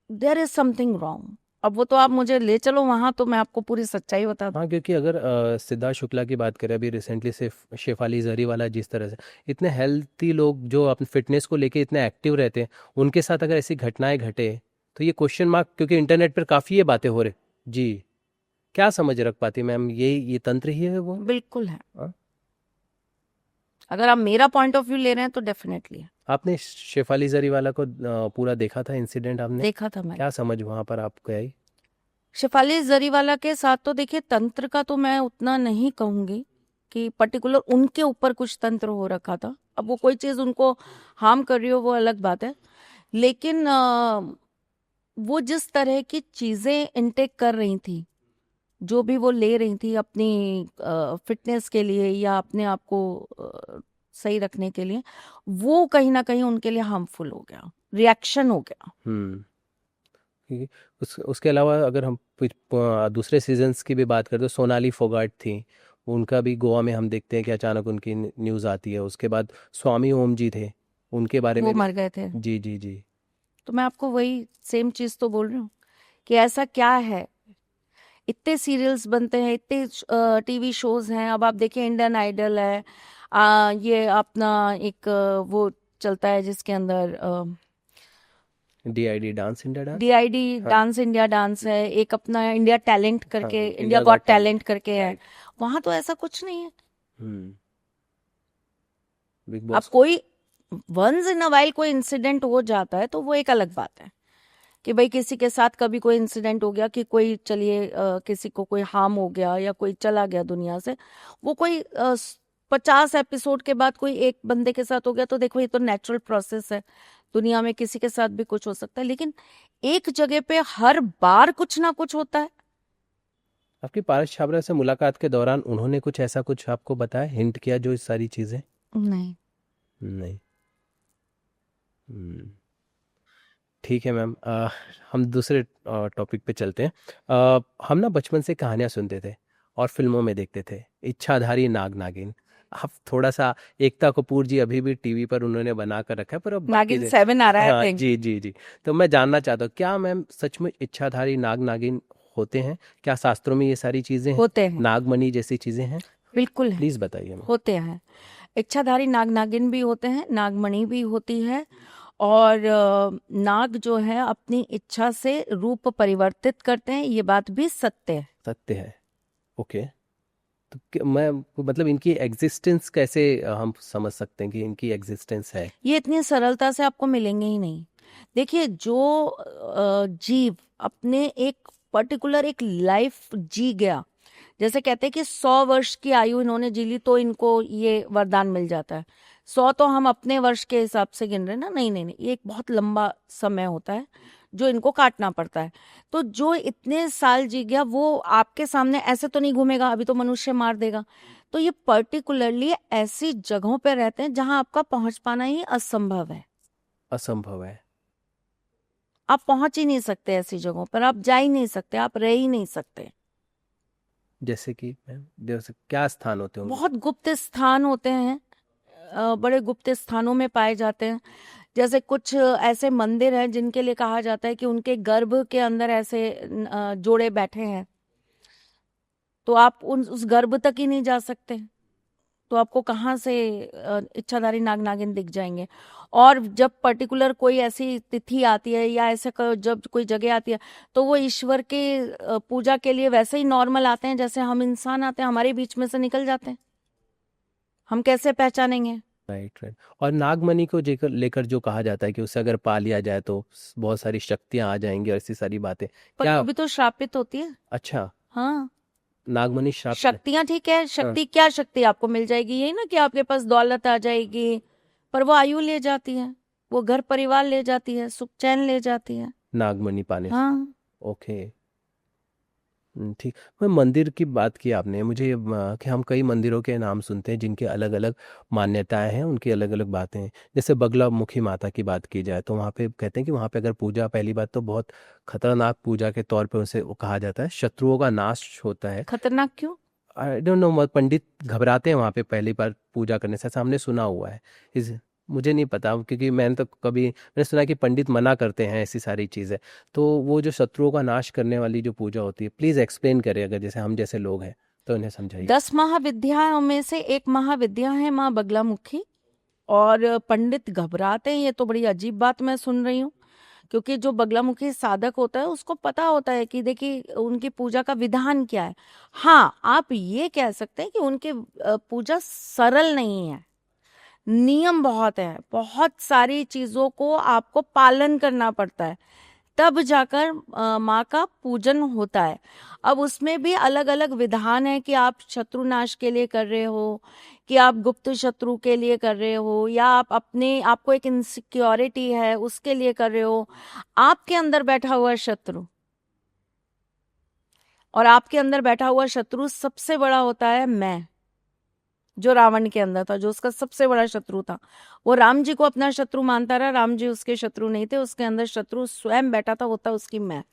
S1: देयर इज समथिंग रॉन्ग। अब वो तो आप मुझे ले चलो वहां, तो मैं आपको पूरी सच्चाई बता दूं।
S2: हाँ, क्योंकि अगर सिद्धार्थ शुक्ला की बात करें, अभी रिसेंटली से शेफाली जरीवाला, जिस तरह से इतने हेल्थी लोग जो अपने फिटनेस को लेके इतने एक्टिव रहते हैं, उनके साथ अगर ऐसी घटनाएं घटे, तो ये क्वेश्चन मार्क, क्योंकि इंटरनेट पर काफ़ी ये बातें हो रही। जी, क्या समझ रख पाती मैम, ये तंत्र ही है वो।
S1: बिल्कुल है,
S2: हाँ?
S1: अगर आप मेरा पॉइंट ऑफ व्यू ले रहे हैं तो डेफिनेटली है।
S2: आपने शेफाली जरीवाला को पूरा देखा था इंसिडेंट आपने?
S1: देखा था मैंने।
S2: क्या समझ वहां पर आपको आई?
S1: शेफाली जरीवाला के साथ तो देखिए, तंत्र का तो मैं उतना नहीं कहूंगी कि पर्टिकुलर उनके ऊपर कुछ तंत्र हो रखा था। अब वो कोई चीज उनको हार्म कर रही हो, वो अलग बात है, लेकिन वो जिस तरह की चीजें इनटेक कर रही थी, जो भी वो ले रही थी अपनी फिटनेस के लिए या अपने आप को सही रखने के लिए, वो कहीं ना कहीं उनके लिए हार्मफुल हो गया, रिएक्शन हो गया।
S2: हम्म। क्योंकि उसके अलावा अगर हम दूसरे सीजन्स की भी बात करें, तो सोनाली फोगाट थी, उनका भी गोवा में हम देखते हैं कि अचानक उनकी न्यूज़ आती है। उसके बाद स्वामी ओम जी थे, उनके बारे
S1: वो
S2: में भी।
S1: मर गए थे।
S2: जी जी जी।
S1: तो मैं आपको वही सेम चीज तो बोल रही हूँ कि ऐसा क्या है, इतने सीरियल्स बनते हैं, इतने टीवी शोज हैं। अब आप देखिए, इंडियन आइडल है, ये अपना एक वो चलता है जिसके अंदर
S2: DID, dance India dance.
S1: DID
S2: हाँ
S1: डांस इंडिया डांस है, एक अपना इंडिया टैलेंट
S2: हाँ,
S1: करके, India
S2: India
S1: got
S2: got talent.
S1: Talent करके है। वहां तो ऐसा कुछ नहीं है।
S2: हम्म। बिग
S1: अब
S2: बॉस।
S1: कोई वंस इन अ वाइल कोई इंसिडेंट हो जाता है तो वो एक अलग बात है, कि भाई किसी के साथ कभी कोई इंसिडेंट हो गया कि कोई चलिए किसी को कोई हार्म हो गया या कोई चला गया दुनिया से, वो कोई 50 एपिसोड के बाद कोई एक बंदे के साथ हो गया तो देखो ये तो नेचुरल प्रोसेस है, दुनिया में किसी के साथ भी कुछ हो सकता है, लेकिन एक जगह पे हर बार कुछ ना कुछ होता है।
S2: आपकी पारस छाबड़ा से मुलाकात के दौरान उन्होंने कुछ ऐसा कुछ आपको बताया, हिंट किया जो इस सारी चीजें?
S1: नहीं।
S2: नहीं। हम्म, ठीक है मैम। हम दूसरे टॉपिक पे चलते हैं। हम ना बचपन से कहानियां सुनते थे और फिल्मों में देखते थे, इच्छाधारी नाग नागिन। आप थोड़ा सा, एकता कपूर जी अभी भी टीवी पर उन्होंने बना कर रखा है, पर अब बाकी
S1: नागिन 7 आ रहा है
S2: हाँ
S1: थिंक।
S2: जी जी जी। तो मैं जानना चाहता हूँ, क्या मैम सच में इच्छाधारी नाग नागिन होते हैं? क्या शास्त्रों में ये सारी चीजें हैं?
S1: होते हैं,
S2: नागमणि जैसी चीजें हैं?
S1: बिल्कुल है,
S2: प्लीज बताइए मैम।
S1: होते हैं। इच्छाधारी नाग नागिन भी होते हैं, नागमणि भी होती है, और नाग जो है अपनी इच्छा से रूप परिवर्तित करते हैं, ये बात भी सत्य है।
S2: सत्य है। ओके। तो मैं मतलब इनकी एग्जिस्टेंस कैसे हम समझ सकते हैं कि इनकी एग्जिस्टेंस है?
S1: ये इतनी सरलता से आपको मिलेंगे ही नहीं। देखिए, जो जीव अपने एक पर्टिकुलर एक लाइफ जी गया, जैसे कहते हैं कि 100 वर्ष की आयु इन्होंने जी ली तो इनको ये वरदान मिल जाता है। 100 तो हम अपने वर्ष के हिसाब से गिन रहे हैं ना, नहीं नहीं नहीं, ये एक बहुत लंबा समय होता है जो इनको काटना पड़ता है। तो जो इतने साल जी गया वो आपके सामने ऐसे तो नहीं घूमेगा, अभी तो मनुष्य मार देगा। तो ये पर्टिकुलरली ऐसी जगहों पे रहते हैं जहां आपका पहुंच पाना ही असंभव है।
S2: असंभव है।
S1: आप पहुंच ही नहीं सकते ऐसी जगहों पर, आप जा ही नहीं सकते, आप रह ही नहीं सकते।
S2: जैसे कि मैम, जैसे क्या स्थान होते होंगे?
S1: बहुत गुप्त स्थान होते हैं, बड़े गुप्त स्थानों में पाए जाते हैं। जैसे कुछ ऐसे मंदिर हैं जिनके लिए कहा जाता है कि उनके गर्भ के अंदर ऐसे जोड़े बैठे हैं, तो आप उस गर्भ तक ही नहीं जा सकते, तो आपको कहाँ से इच्छाधारी नाग नागिन दिख जाएंगे। और जब पर्टिकुलर कोई ऐसी तिथि आती है या ऐसे जब कोई जगह आती है तो वो ईश्वर के पूजा के लिए वैसे ही नॉर्मल आते हैं जैसे हम इंसान आते हैं, हमारे बीच में से निकल जाते हैं, हम कैसे पहचानेंगे।
S2: Right right. और नागमणि को लेकर जो कहा जाता है कि उसे अगर पा लिया जाए तो बहुत सारी शक्तियां आ जाएंगी और ऐसी सारी बातें,
S1: पर
S2: क्या?
S1: कभी तो श्रापित होती है।
S2: अच्छा।
S1: हाँ,
S2: नागमणि श्राप?
S1: शक्तियां ठीक है,
S2: हाँ।
S1: शक्ति क्या शक्ति आपको मिल जाएगी, यही ना कि आपके पास दौलत आ जाएगी, पर वो आयु ले जाती है, वो घर परिवार ले जाती है, सुख चैन ले जाती है।
S2: नागमणि पाने से?
S1: हाँ,
S2: ओके। ठीक। मैं मंदिर की बात की आपने, मुझे कि हम कई मंदिरों के नाम सुनते हैं जिनके अलग अलग मान्यताएं हैं, उनकी अलग अलग बातें हैं। जैसे बगलामुखी माता की बात की जाए तो वहाँ पे कहते हैं कि वहाँ पे अगर पूजा, पहली बात तो बहुत खतरनाक पूजा के तौर पे उसे वो कहा जाता है, शत्रुओं का नाश होता है।
S1: खतरनाक क्यों?
S2: आई डोंट नो, पंडित घबराते हैं वहाँ पे पहली बार पूजा करने से, ऐसा हमने सुना हुआ है। इस मुझे नहीं पता, क्योंकि मैंने सुना कि पंडित मना करते हैं ऐसी सारी चीज़ें। तो वो जो शत्रुओं का नाश करने वाली जो पूजा होती है, प्लीज़ एक्सप्लेन करें, अगर जैसे हम जैसे लोग हैं तो उन्हें समझाइए।
S1: 10 महाविद्याओं में से एक महाविद्या है माँ बगलामुखी, और पंडित घबराते हैं, ये तो बड़ी अजीब बात मैं सुन रही हूँ। क्योंकि जो बगलामुखी साधक होता है उसको पता होता है कि देखिए उनकी पूजा का विधान क्या है। हाँ, आप ये कह सकते हैं कि उनकी पूजा सरल नहीं है, नियम बहुत है, बहुत सारी चीजों को आपको पालन करना पड़ता है, तब जाकर माँ का पूजन होता है। अब उसमें भी अलग अलग विधान है कि आप शत्रुनाश के लिए कर रहे हो, कि आप गुप्त शत्रु के लिए कर रहे हो, या आप आपको एक इनसिक्योरिटी है उसके लिए कर रहे हो। आपके अंदर बैठा हुआ शत्रु, और आपके अंदर बैठा हुआ शत्रु सबसे बड़ा होता है मैं, जो रावण के अंदर था, जो उसका सबसे बड़ा शत्रु था। वो राम जी को अपना शत्रु मानता रहा, राम जी उसके शत्रु नहीं थे, उसके अंदर शत्रु स्वयं बैठा था, होता उसकी मैं।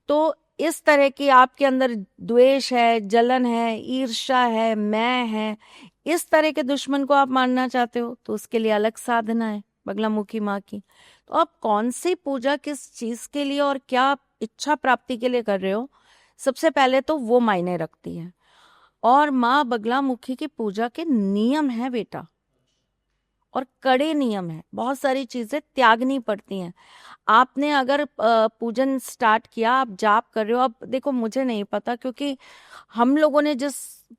S1: तो इस तरह की आपके अंदर द्वेष है, जलन है, ईर्ष्या है, मैं है, इस तरह के दुश्मन को आप मारना चाहते हो तो उसके लिए अलग साधना है बगलामुखी माँ की। तो आप कौन सी पूजा किस चीज के लिए और क्या इच्छा प्राप्ति के लिए कर रहे हो, सबसे पहले तो वो मायने रखती है। और माँ बगलामुखी की पूजा के नियम है बेटा, और कड़े नियम है, बहुत सारी चीजें त्यागनी पड़ती हैं। आपने अगर पूजन स्टार्ट किया, आप जाप कर रहे हो, अब देखो मुझे नहीं पता, क्योंकि हम लोगों ने जिस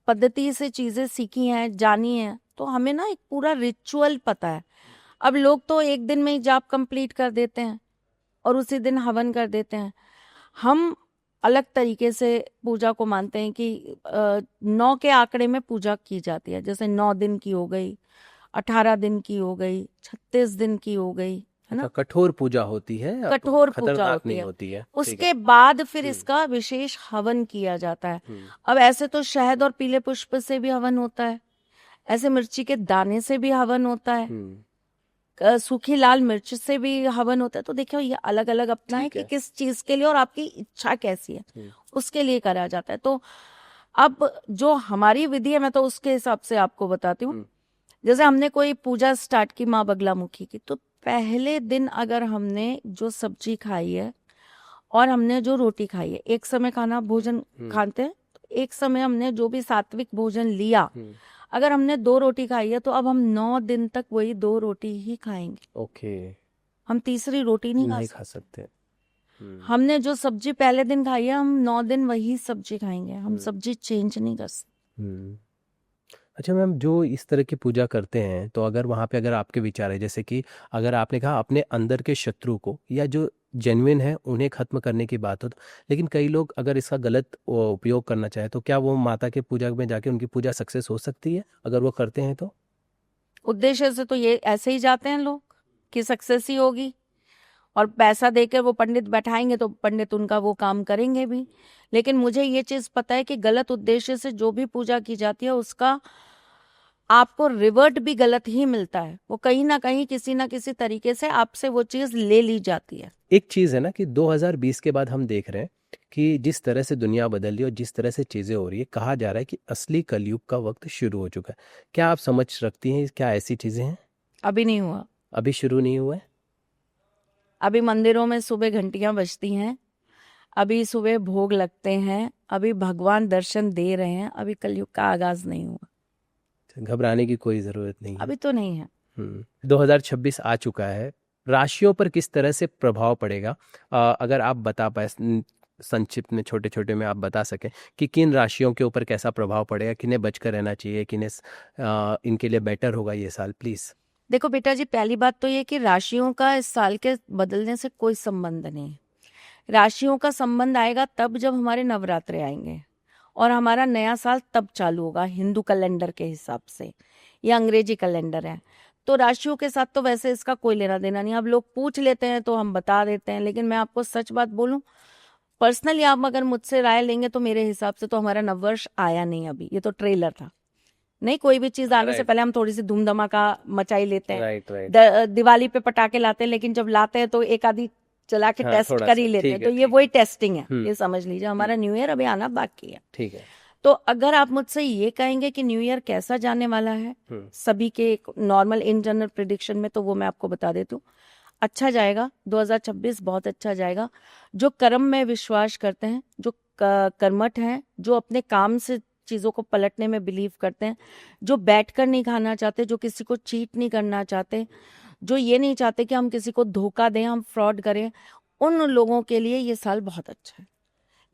S1: पद्धति से चीजें सीखी हैं, जानी है, तो हमें ना एक पूरा रिचुअल पता है। अब लोग तो एक दिन में ही जाप कंप्लीट कर देते हैं, और उसी दिन हवन कर देते हैं। हम अलग तरीके से पूजा को मानते हैं कि 9 के आंकड़े में पूजा की जाती है, जैसे 9 दिन की हो गई, 18 दिन की हो गई, 36 दिन की हो गई, है ना।
S2: अच्छा, कठोर पूजा होती है,
S1: कठोर पूजा
S2: खतरनाक
S1: होती
S2: नहीं
S1: है।
S2: होती है। ठीक
S1: उसके
S2: है।
S1: बाद फिर इसका विशेष हवन किया जाता है। अब ऐसे तो शहद और पीले पुष्प से भी हवन होता है, ऐसे मिर्ची के दाने से भी हवन होता है, सूखी लाल मिर्च से भी हवन होता है। तो देखो ये अलग अलग अपना है
S2: ठीक
S1: कि
S2: है।
S1: किस चीज के लिए और आपकी इच्छा कैसी है, उसके लिए करा जाता है। तो अब जो हमारी विधि है, मैं तो उसके हिसाब से आपको बताती हूँ। जैसे हमने कोई पूजा स्टार्ट की माँ बगलामुखी की, तो पहले दिन अगर हमने जो सब्जी खाई है और हमने जो रोटी खाई है, एक समय खाना भोजन खाते हैं, तो एक समय हमने जो भी सात्विक भोजन लिया, अगर हमने 2 रोटी खाई है तो अब हम 9 दिन तक वही 2 रोटी ही खाएंगे।
S2: ओके।
S1: हम तीसरी रोटी नहीं
S2: नहीं
S1: खा
S2: खा सकते।
S1: हमने जो सब्जी पहले दिन खाई है, हम 9 दिन वही सब्जी खाएंगे, हम सब्जी चेंज नहीं कर सकते।
S2: अच्छा मैम, जो इस तरह की पूजा करते हैं, तो अगर वहाँ पे अगर आपके विचार है, जैसे कि अगर आपने कहा अपने अंदर के शत्रु को या जो जेन्युइन है उन्हें खत्म करने की बात हो, तो लेकिन कई लोग अगर इसका गलत उपयोग करना चाहे, तो क्या वो माता के पूजा में जाके उनकी पूजा सक्सेस हो सकती है अगर वो करते हैं तो?
S1: उद्देश्य से तो ये ऐसे ही जाते हैं लोग कि सक्सेस ही होगी, और पैसा देकर वो पंडित बैठाएंगे तो पंडित उनका वो काम करेंगे भी। लेकिन मुझे ये चीज पता है कि गलत उद्देश्य से जो भी पूजा की जाती है, उसका आपको रिवर्ट भी गलत ही मिलता है। वो कहीं ना कहीं किसी ना किसी तरीके से आपसे वो चीज ले ली जाती है।
S2: एक चीज़ है ना कि 2020 के बाद हम देख रहे हैं कि जिस तरह से दुनिया बदल रही है और जिस तरह से चीज़ें हो रही है, कहा जा रहा है कि असली कलयुग का वक्त शुरू हो चुका है। क्या आप समझ रखती हैं, क्या ऐसी चीज़ें हैं?
S1: अभी नहीं हुआ।
S2: अभी शुरू नहीं हुआ है?
S1: अभी मंदिरों में सुबह घंटियां बजती हैं, अभी सुबह भोग लगते हैं, अभी भगवान दर्शन दे रहे हैं, अभी कलयुग का आगाज नहीं हुआ।
S2: घबराने की कोई ज़रूरत नहीं है।
S1: अभी तो नहीं है।
S2: 2026 आ चुका है, राशियों पर किस तरह से प्रभाव पड़ेगा? अगर आप बता पाए संक्षिप्त में, छोटे छोटे में आप बता सकें कि किन राशियों के ऊपर कैसा प्रभाव पड़ेगा, किन्हें बचकर रहना चाहिए, किन्हें इनके लिए बेटर होगा ये साल, प्लीज़।
S1: देखो बेटा जी, पहली बात तो ये कि राशियों का इस साल के बदलने से कोई संबंध नहीं है। राशियों का संबंध आएगा तब जब हमारे नवरात्रे आएंगे और हमारा नया साल तब चालू होगा, हिंदू कैलेंडर के हिसाब से, या अंग्रेजी कैलेंडर है। तो राशियों के साथ तो वैसे इसका कोई लेना देना नहीं। अब लोग पूछ लेते हैं तो हम बता देते हैं, लेकिन मैं आपको सच बात बोलूं, पर्सनली आप अगर मुझसे राय लेंगे तो मेरे हिसाब से तो हमारा नववर्ष आया नहीं अभी, ये तो ट्रेलर था। नहीं, कोई भी चीज आने से पहले हम थोड़ी सी धूम धमाका मचाई लेते हैं।
S2: राइट।
S1: दिवाली पे पटाखे लाते हैं, लेकिन जब लाते हैं तो एक आधी चला के टेस्ट
S2: थोड़ा
S1: कर ही
S2: सा,
S1: लेते
S2: ठीक
S1: हैं।
S2: है,
S1: तो ये
S2: ठीक
S1: वही टेस्टिंग है, ये समझ लीजिए। हमारा न्यू ईयर अभी आना बाकी है।
S2: ठीक है।
S1: तो अगर आप मुझसे ये कहेंगे कि न्यू ईयर कैसा जाने वाला है सभी के नॉर्मल इन जनरल प्रिडिक्शन में, तो वो मैं आपको बता देती हूँ। अच्छा जाएगा, 2026 बहुत अच्छा जाएगा। जो कर्म में विश्वास करते हैं, जो कर्मठ हैं, जो अपने काम से चीज़ों को पलटने में बिलीव करते हैं, जो बैठकर नहीं खाना चाहते, जो किसी को चीट नहीं करना चाहते, जो ये नहीं चाहते कि हम किसी को धोखा दें, हम फ्रॉड करें, उन लोगों के लिए ये साल बहुत अच्छा है।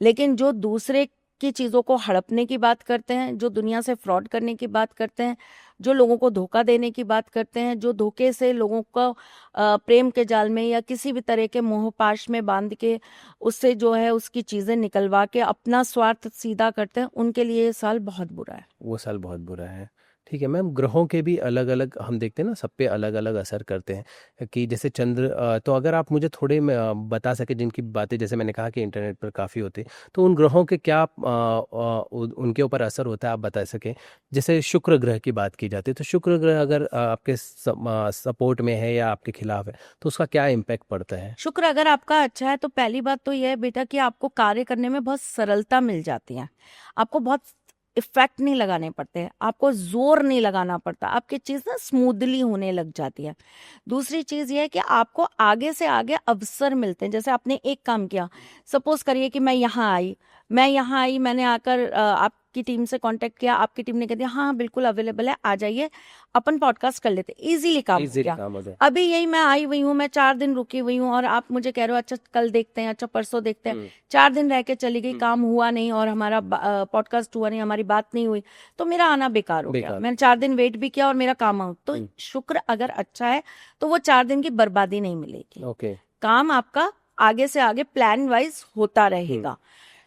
S1: लेकिन जो दूसरे की चीज़ों को हड़पने की बात करते हैं, जो दुनिया से फ्रॉड करने की बात करते हैं, जो लोगों को धोखा देने की बात करते हैं, जो धोखे से लोगों को प्रेम के जाल में या किसी भी तरह के मोहपाश में बांध के उससे जो है उसकी चीज़ें निकलवा के अपना स्वार्थ सीधा करते हैं, उनके लिए ये साल बहुत बुरा है।
S2: वो साल बहुत बुरा है। ठीक है मैम, ग्रहों के भी अलग अलग हम देखते हैं ना, सब पे अलग अलग असर करते हैं कि जैसे चंद्र, तो अगर आप मुझे थोड़े बता सके जिनकी बातें, जैसे मैंने कहा कि इंटरनेट पर काफ़ी होती है, तो उन ग्रहों के क्या उनके ऊपर असर होता है, आप बता सकें। जैसे शुक्र ग्रह की बात की जाती है, तो शुक्र ग्रह अगर आपके सपोर्ट में है या आपके खिलाफ है, तो उसका क्या इम्पैक्ट पड़ता है?
S1: शुक्र अगर आपका अच्छा है तो पहली बात तो यह है बेटा कि आपको कार्य करने में बहुत सरलता मिल जाती है, आपको बहुत इफेक्ट नहीं लगाने पड़ते हैं, आपको जोर नहीं लगाना पड़ता, आपकी चीज ना स्मूथली होने लग जाती है। दूसरी चीज ये है कि आपको आगे से आगे अवसर मिलते हैं। जैसे आपने एक काम किया, सपोज करिए कि मैं यहाँ आई, मैंने आकर आपकी टीम से कांटेक्ट किया, आपकी टीम ने कह दिया हाँ बिल्कुल अवेलेबल है, आ जाइए, अपन पॉडकास्ट कर लेते, इजीली काम हो गया। अभी यही मैं आई हुई हूँ, मैं 4 दिन रुकी हुई हूँ और आप मुझे कह रहे हो अच्छा कल देखते हैं, अच्छा परसों देखते हैं, 4 दिन रह के चली गई, काम हुआ नहीं और हमारा पॉडकास्ट हुआ नहीं, हमारी बात नहीं हुई, तो मेरा आना बेकार हो गया। मैंने 4 दिन वेट भी किया और मेरा काम आउट। तो शुक्र अगर अच्छा है तो वो 4 दिन की बर्बादी नहीं मिलेगी, काम आपका आगे से आगे प्लान वाइज होता रहेगा।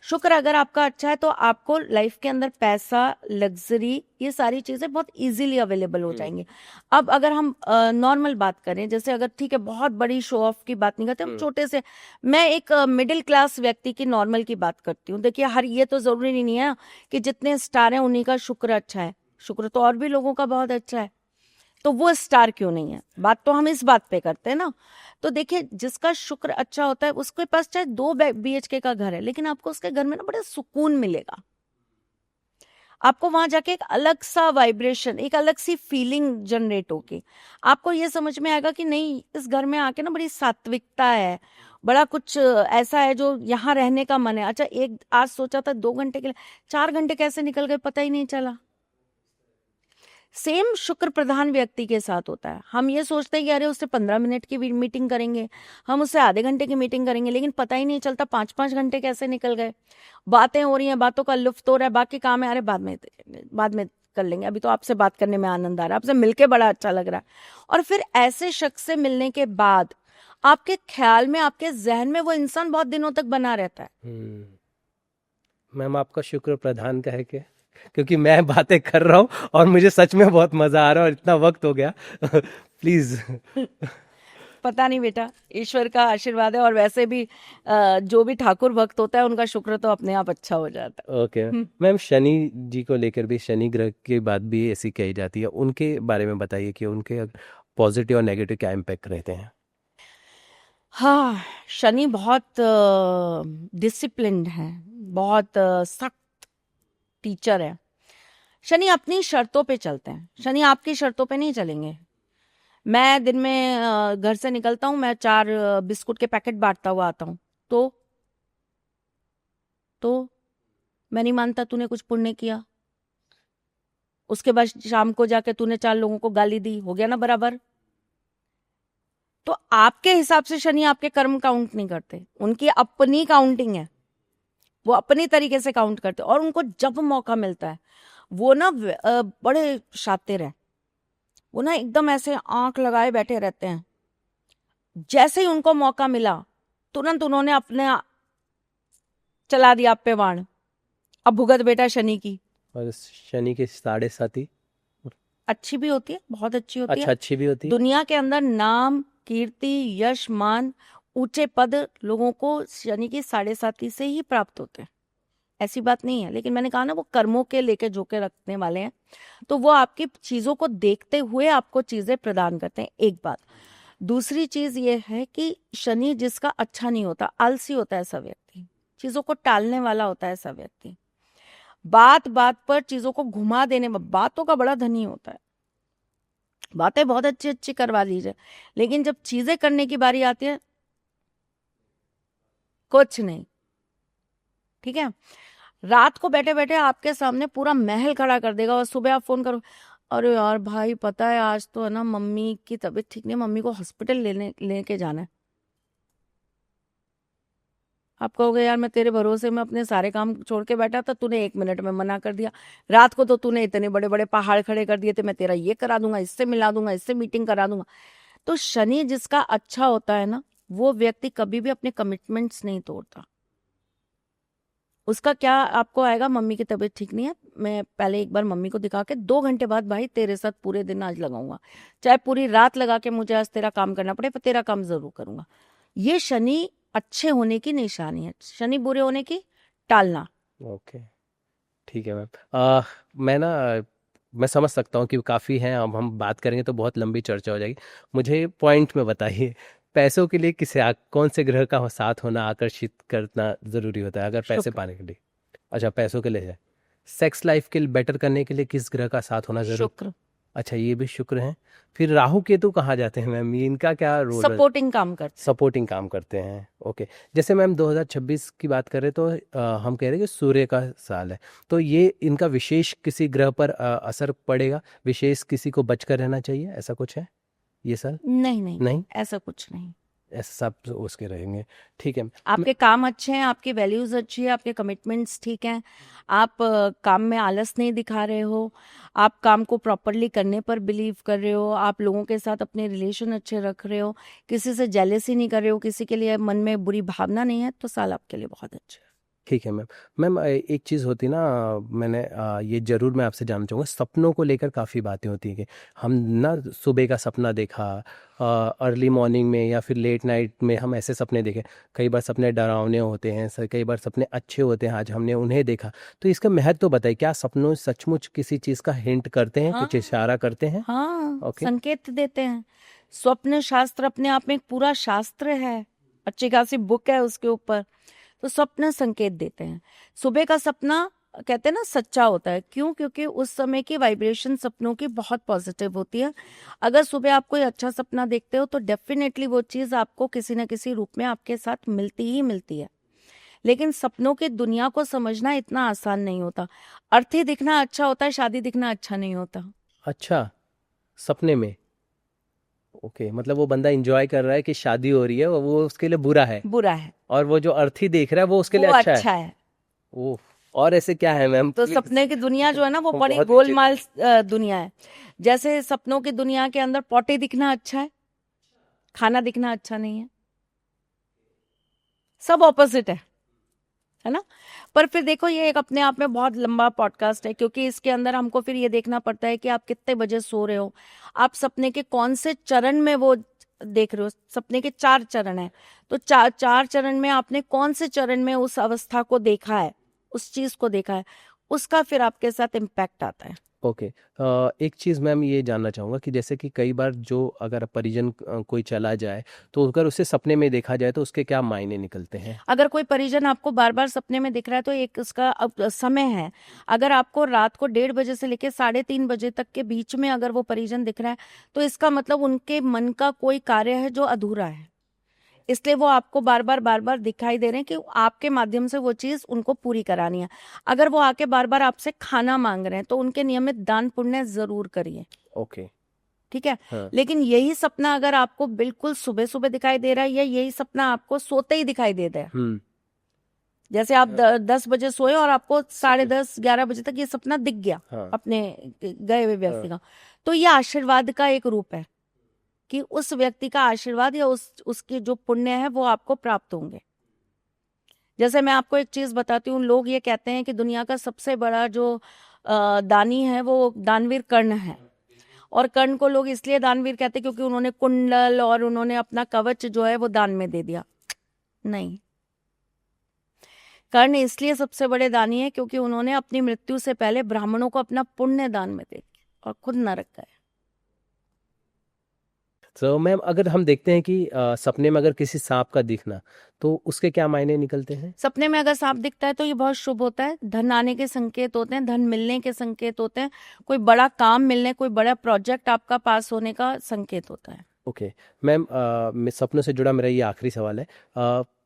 S1: शुक्र अगर आपका अच्छा है तो आपको लाइफ के अंदर पैसा, लग्जरी, ये सारी चीजें बहुत इजीली अवेलेबल हो जाएंगी। अब अगर हम नॉर्मल बात करें, जैसे अगर ठीक है बहुत बड़ी शो ऑफ की बात नहीं करते, हम छोटे से, मैं एक मिडिल क्लास व्यक्ति की नॉर्मल की बात करती हूँ। देखिए हर ये तो जरूरी नहीं है कि जितने स्टार हैं उन्हीं का शुक्र अच्छा है, शुक्र तो और भी लोगों का बहुत अच्छा है, तो वो स्टार क्यों नहीं है। बात तो हम इस बात पे करते हैं ना। तो देखिए जिसका शुक्र अच्छा होता है उसके पास चाहे 2 BHK का घर है, लेकिन आपको उसके घर में ना बड़ा सुकून मिलेगा। आपको वहां जाके एक अलग सा वाइब्रेशन, एक अलग सी फीलिंग जनरेट होगी। आपको ये समझ में आएगा कि नहीं, इस घर में आके ना बड़ी सात्विकता है, बड़ा कुछ ऐसा है जो यहाँ रहने का मन है। अच्छा, एक आज सोचा था 2 घंटे के लिए, 4 घंटे कैसे निकल गए पता ही नहीं चला। सेम शुक्र प्रधान व्यक्ति के साथ होता है। हम ये सोचते हैं कि अरे उससे 15 मिनट की मीटिंग करेंगे, हम उससे आधे घंटे की मीटिंग करेंगे, लेकिन पता ही नहीं चलता 5-5 घंटे कैसे निकल गए। बातें हो रही हैं, बातों का लुत्फ हो रहा है, बाकी काम है, अरे बाद में कर लेंगे, अभी तो आपसे बात करने में आनंद आ रहा है, आपसे मिलके बड़ा अच्छा लग रहा है। और फिर ऐसे शख्स से मिलने के बाद आपके ख्याल में, आपके जहन में वो इंसान बहुत दिनों तक बना रहता है।
S2: मैम आपका शुक्र प्रधान का है क्या? क्योंकि मैं बातें कर रहा हूँ और मुझे सच में बहुत मजा आ रहा है और इतना वक्त हो गया प्लीज।
S1: पता नहीं बेटा, ईश्वर का आशीर्वाद है। और वैसे भी जो भी ठाकुर भक्त होता है उनका शुक्र तो अपने आप अच्छा हो जाता है।
S2: ओके मैम, शनि जी को लेकर भी, शनि ग्रह की बात भी ऐसी कही जाती है, उनके बारे में बताइए कि उनके पॉजिटिव और नेगेटिव क्या इम्पैक्ट रहते हैं।
S1: हाँ, शनि बहुत डिसिप्लिन्ड है, बहुत सख्त टीचर है। शनि अपनी शर्तों पे चलते हैं, शनि आपकी शर्तों पे नहीं चलेंगे। मैं दिन में घर से निकलता हूँ, मैं 4 बिस्कुट के पैकेट बांटता हुआ आता हूँ, तो मैं नहीं मानता तूने कुछ पुण्य किया। उसके बाद शाम को जाके तूने 4 लोगों को गाली दी, हो गया ना बराबर। तो आपके हिसाब से शनि आपके कर्म काउंट नहीं करते, उनकी अपनी काउंटिंग है, वो अपनी तरीके से काउंट करते। और उनको जब मौका मिलता है वो ना बड़े शातिर हैं, वो ना एकदम ऐसे आंख लगाए बैठे रहते हैं। जैसे ही उनको मौका मिला तुरंत उन्होंने अपने चला दिया आप पे वाण, अब भुगत बेटा शनि की।
S2: और शनि के 7.5
S1: अच्छी भी होती है, बहुत अच्छी होती
S2: अच्छा,
S1: है।
S2: अच्छी भी होती है।
S1: दुनिया के अंदर नाम, कीर्ति, यश, मान, ऊंचे पद लोगों को शनि की 7.5 से ही प्राप्त होते हैं, ऐसी बात नहीं है। लेकिन मैंने कहा ना, वो कर्मों के लेके झोंके रखने वाले हैं, तो वो आपकी चीजों को देखते हुए आपको चीजें प्रदान करते हैं, एक बात। दूसरी चीज ये है कि शनि जिसका अच्छा नहीं होता, आलसी होता है ऐसा व्यक्ति, चीजों को टालने वाला होता है ऐसा व्यक्ति, बात बात पर चीजों को घुमा देने में, बातों का बड़ा धनी होता है, बातें बहुत अच्छी अच्छी करवा लीजिए, लेकिन जब चीजें करने की बारी आती है कुछ नहीं। ठीक है, रात को बैठे बैठे आपके सामने पूरा महल खड़ा कर देगा, और सुबह आप फोन करो, अरे यार भाई पता है आज तो है ना मम्मी की तबीयत ठीक नहीं, मम्मी को हॉस्पिटल लेके जाना है। आप कहोगे यार मैं तेरे भरोसे में अपने सारे काम छोड़ के बैठा था, तूने 1 मिनट में मना कर दिया। रात को तो तूने इतने बड़े बड़े पहाड़ खड़े कर दिए थे, मैं तेरा ये करा दूंगा, इससे मिला दूंगा, इससे मीटिंग करा दूंगा। तो शनि जिसका अच्छा होता है ना, वो व्यक्ति कभी भी अपने कमिटमेंट्स नहीं तोड़ता। उसका क्या आपको आएगा, मम्मी की तबीयत ठीक नहीं है, मैं पहले एक बार मम्मी को दिखा के 2 घंटे बाद भाई तेरे साथ पूरे दिन आज लगाऊंगा, चाहे पूरी रात लगा के मुझे आज तेरा काम करना पड़े, पर तेरा काम जरूर करूंगा। ये शनि अच्छे होने की निशानी है, शनि बुरे होने की टालना।
S2: ओके, ठीक है मैम। मैं समझ सकता हूँ कि काफ़ी हैं, अब हम बात करेंगे तो बहुत लंबी चर्चा हो जाएगी। मुझे पॉइंट में बताइए, पैसों के लिए कौन से ग्रह का साथ होना आकर्षित करना ज़रूरी होता है अगर पैसे
S1: शुक्र।
S2: पाने के लिए? अच्छा, पैसों के लिए है। सेक्स लाइफ के लिए बेटर करने के लिए किस ग्रह का साथ होना ज़रूरी?
S1: शुक्र
S2: अच्छा, ये भी शुक्र है। फिर राहु केतु कहाँ जाते हैं मैम, ये इनका क्या रोल है?
S1: सपोर्टिंग काम करते हैं।
S2: सपोर्टिंग काम करते हैं, ओके। जैसे मैम 2026 की बात करें तो हम कह रहे हैं कि सूर्य का साल है, तो ये इनका विशेष किसी ग्रह पर असर पड़ेगा, विशेष किसी को बचकर रहना चाहिए, ऐसा कुछ है ये साल?
S1: नहीं नहीं,
S2: नहीं,
S1: ऐसा कुछ नहीं।
S2: ऐसे सब उसके रहेंगे। ठीक है।
S1: आपके काम अच्छे हैं, आपकी वैल्यूज अच्छी है, आपके कमिटमेंट्स ठीक हैं, आप काम में आलस नहीं दिखा रहे हो, आप काम को प्रॉपरली करने पर बिलीव कर रहे हो, आप लोगों के साथ अपने रिलेशन अच्छे रख रहे हो, किसी से जेलेसी नहीं कर रहे हो, किसी के लिए मन में बुरी भावना नहीं है, तो साल आपके लिए बहुत अच्छा है।
S2: ठीक है मैम। मैम एक चीज़ होती ना, मैंने ये ज़रूर मैं आपसे जानना चाहूँगा, सपनों को लेकर काफ़ी बातें होती हैं कि हम ना सुबह का सपना देखा, अर्ली मॉर्निंग में या फिर लेट नाइट में हम ऐसे सपने देखे। कई बार सपने डरावने होते हैं सर, कई बार सपने अच्छे होते हैं, आज हमने उन्हें देखा। तो इसका महत्व तो बताइए, क्या सपनों सचमुच किसी चीज़ का हिंट करते हैं,
S1: हाँ
S2: कुछ इशारा करते हैं?
S1: हाँ,
S2: ओके।
S1: संकेत देते हैं। स्वप्न शास्त्र अपने आप में एक पूरा शास्त्र है, अच्छी खासी बुक है उसके ऊपर। तो स्वप्न संकेत देते हैं। सुबह का सपना कहते हैं ना सच्चा होता है, क्यों? क्योंकि उस समय की वाइब्रेशन सपनों की बहुत पॉजिटिव होती है। अगर सुबह आप कोई अच्छा सपना देखते हो तो डेफिनेटली वो चीज़ आपको किसी न किसी रूप में आपके साथ मिलती ही मिलती है। लेकिन सपनों की दुनिया को समझना इतना आसान नहीं होता। अर्थी दिखना अच्छा होता है, शादी दिखना अच्छा नहीं होता।
S2: अच्छा, सपने में? ओके, मतलब वो बंदा एंजॉय कर रहा है कि शादी हो रही है, वो उसके लिए बुरा है,
S1: बुरा है,
S2: और वो जो अर्थी देख रहा है वो उसके
S1: वो
S2: लिए अच्छा है।
S1: अच्छा है।
S2: ओह! और ऐसे क्या है मैम,
S1: तो
S2: प्लीज?
S1: सपने की दुनिया जो है ना वो बड़ी
S2: बहुत विचित्र।
S1: गोलमाल दुनिया है। जैसे सपनों की दुनिया के अंदर पौटे दिखना अच्छा है, खाना दिखना अच्छा नहीं है, सब ऑपोजिट है ना? पर फिर देखो, ये एक अपने आप में बहुत लंबा पॉडकास्ट है, क्योंकि इसके अंदर हमको फिर ये देखना पड़ता है कि आप कितने बजे सो रहे हो, आप सपने के कौन से चरण में वो देख रहे हो। सपने के 4 चरण हैं, तो चार चरण में आपने कौन से चरण में उस अवस्था को देखा है, उस चीज को देखा है, उसका फिर आपके साथ इम्पैक्ट आता है।
S2: ओके। एक चीज़ मैम ये जानना चाहूँगा कि जैसे कि कई बार जो अगर परिजन कोई चला जाए, तो अगर उसे सपने में देखा जाए तो उसके क्या मायने निकलते हैं?
S1: अगर कोई परिजन आपको बार बार सपने में दिख रहा है तो एक उसका अब समय है। अगर आपको रात को 1:30 से लेकर 3:30 बजे तक के बीच में अगर वो परिजन दिख रहा है, तो इसका मतलब उनके मन का कोई कार्य है जो अधूरा है, इसलिए वो आपको बार बार दिखाई दे रहे हैं कि आपके माध्यम से वो चीज उनको पूरी करानी है। अगर वो आके बार बार आपसे खाना मांग रहे हैं तो उनके नियमित दान पुण्य जरूर करिए,
S2: ओके।
S1: ठीक है?
S2: हाँ।
S1: लेकिन यही सपना अगर आपको बिल्कुल सुबह सुबह दिखाई दे रहा है, या यही सपना आपको सोते ही दिखाई दे रहा है,
S2: हम्म।
S1: जैसे आप 10 बजे सोए और आपको 10:30-11 बजे तक ये सपना दिख गया
S2: हाँ।
S1: अपने गए हुए व्यक्ति का, तो ये आशीर्वाद का एक रूप है कि उस व्यक्ति का आशीर्वाद या उसके जो पुण्य है वो आपको प्राप्त होंगे। जैसे मैं आपको एक चीज बताती हूँ, लोग ये कहते हैं कि दुनिया का सबसे बड़ा जो दानी है वो दानवीर कर्ण है, और कर्ण को लोग इसलिए दानवीर कहते हैं क्योंकि उन्होंने कुंडल और उन्होंने अपना कवच जो है वो दान में दे दिया। नहीं, कर्ण इसलिए सबसे बड़े दानी है क्योंकि उन्होंने अपनी मृत्यु से पहले ब्राह्मणों को अपना पुण्य दान में दे दिया और खुद नरक गए।
S2: तो मैम अगर हम देखते हैं कि सपने में अगर किसी सांप का दिखना, तो उसके क्या मायने निकलते हैं?
S1: सपने में अगर सांप दिखता है तो ये बहुत शुभ होता है, धन आने के संकेत होते हैं, धन मिलने के संकेत होते हैं, कोई बड़ा काम मिलने, कोई बड़ा प्रोजेक्ट आपका पास होने का संकेत होता है।
S2: ओके। मैम मैं सपनों से जुड़ा मेरा ये आखिरी सवाल है,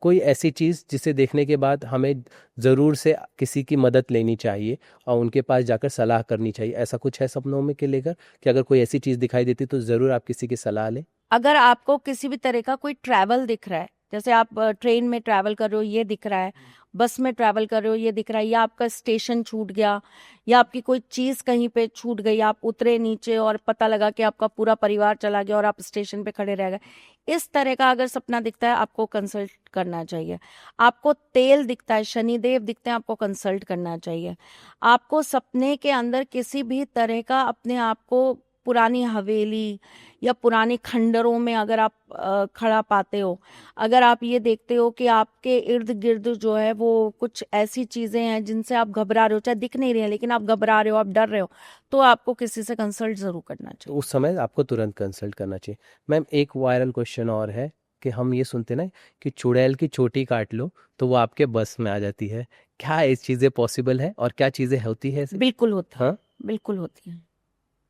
S2: कोई ऐसी चीज़ जिसे देखने के बाद हमें ज़रूर से किसी की मदद लेनी चाहिए और उनके पास जाकर सलाह करनी चाहिए, ऐसा कुछ है सपनों में के लेकर कि अगर कोई ऐसी चीज़ दिखाई देती तो ज़रूर आप किसी की सलाह लें?
S1: अगर आपको किसी भी तरह का कोई ट्रैवल दिख रहा है, जैसे आप ट्रेन में ट्रैवल कर रहे हो ये दिख रहा है, बस में ट्रैवल कर रहे हो ये दिख रहा है, या आपका स्टेशन छूट गया, या आपकी कोई चीज कहीं पे छूट गई, आप उतरे नीचे और पता लगा कि आपका पूरा परिवार चला गया और आप स्टेशन पे खड़े रह गए, इस तरह का अगर सपना दिखता है आपको कंसल्ट करना चाहिए। आपको तेल दिखता है, शनिदेव दिखते हैं, आपको कंसल्ट करना चाहिए। आपको सपने के अंदर किसी भी तरह का अपने आप को पुरानी हवेली या पुराने खंडरों में अगर आप खड़ा पाते हो, अगर आप ये देखते हो कि आपके इर्द गिर्द जो है वो कुछ ऐसी चीजें हैं जिनसे आप घबरा रहे हो, चाहे दिख नहीं रही है लेकिन आप घबरा रहे हो, आप डर रहे हो, तो आपको किसी से कंसल्ट जरूर करना
S2: तो
S1: चाहिए।
S2: उस समय आपको तुरंत कंसल्ट करना चाहिए। मैम एक वायरल क्वेश्चन और है कि हम ये सुनते ना कि चुड़ैल की चोटी काट लो तो वो आपके बस में आ जाती है, क्या ये चीज़ें पॉसिबल है और क्या चीज़ें होती है ऐसे?
S1: बिल्कुल होती है,
S2: हाँ।
S1: बिल्कुल होती है,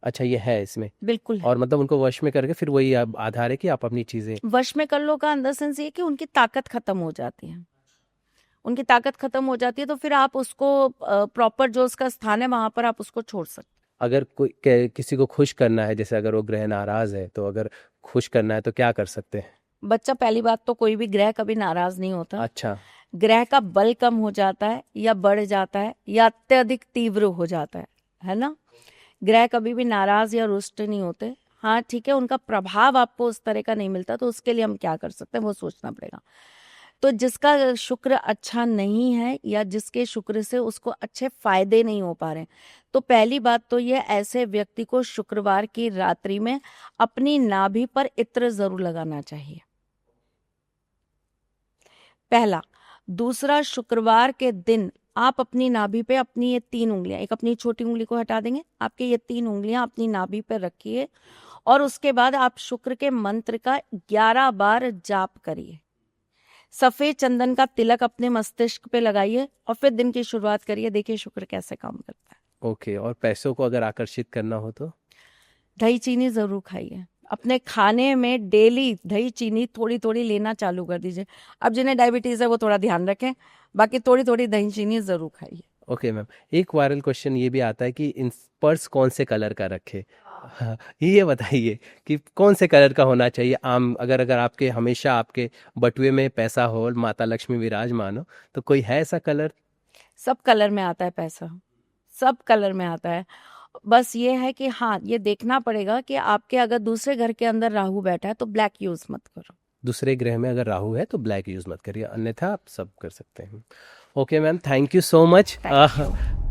S2: अच्छा, ये है इसमें?
S1: बिल्कुल है।
S2: और मतलब उनको वश में करके फिर वही अब आधार है कि आप अपनी चीज़ें।
S1: वश में कर लो का अंदर सेंस ये कि उनकी ताकत खत्म हो जाती है, उनकी ताकत खत्म हो जाती है, तो फिर आप उसको प्रॉपर जो उसका स्थान है वहां पर आप उसको छोड़ सकते।
S2: अगर कोई किसी को खुश करना है, जैसे अगर वो ग्रह नाराज है तो अगर खुश करना है तो क्या कर सकते हैं?
S1: बच्चा, पहली बात तो कोई भी ग्रह कभी नाराज नहीं होता।
S2: अच्छा।
S1: ग्रह का बल कम हो जाता है या बढ़ जाता है या अत्यधिक तीव्र हो जाता है ना। ग्रह कभी भी नाराज या रुष्ट नहीं होते। हाँ ठीक है, उनका प्रभाव आपको उस तरह का नहीं मिलता, तो उसके लिए हम क्या कर सकते हैं वो सोचना पड़ेगा। तो जिसका शुक्र अच्छा नहीं है या जिसके शुक्र से उसको अच्छे फायदे नहीं हो पा रहे हैं, तो पहली बात तो ये, ऐसे व्यक्ति को शुक्रवार की रात्रि में अपनी नाभि पर इत्र जरूर लगाना चाहिए, पहला। दूसरा, शुक्रवार के दिन आप अपनी नाभि पे अपनी ये 3 उंगलियां, एक अपनी छोटी उंगली को हटा देंगे, आपके ये 3 उंगलियां अपनी नाभि पे रखिए और उसके बाद आप शुक्र के मंत्र का 11 बार जाप करिए। सफेद चंदन का तिलक अपने मस्तिष्क पे लगाइए और फिर दिन की शुरुआत करिए, देखिए शुक्र कैसे काम करता है।
S2: ओके, और पैसों को अगर आकर्षित करना हो तो?
S1: दही चीनी जरूर खाइए, अपने खाने में डेली दही चीनी थोड़ी थोड़ी लेना चालू कर दीजिए। अब जिन्हें डायबिटीज है वो थोड़ा ध्यान रखें, बाकी थोड़ी थोड़ी दही चीनी जरूर खाइए।
S2: ओके मैम, एक वायरल क्वेश्चन ये भी आता है कि इन पर्स कौन से कलर का रखे? हाँ, ये बताइए कि कौन से कलर का होना चाहिए आम, अगर अगर आपके हमेशा आपके बटुए में पैसा हो और माता लक्ष्मी विराजमान हो, तो कोई है ऐसा कलर?
S1: सब कलर में आता है पैसा, सब कलर में आता है। बस ये है कि हाँ, ये देखना पड़ेगा कि आपके अगर दूसरे घर के अंदर राहु बैठा है तो ब्लैक यूज मत करो।
S2: दूसरे ग्रह में अगर राहु है तो ब्लैक यूज मत करिए, अन्यथा आप सब कर सकते हैं। Okay ma'am, thank you so much.
S1: Thank you.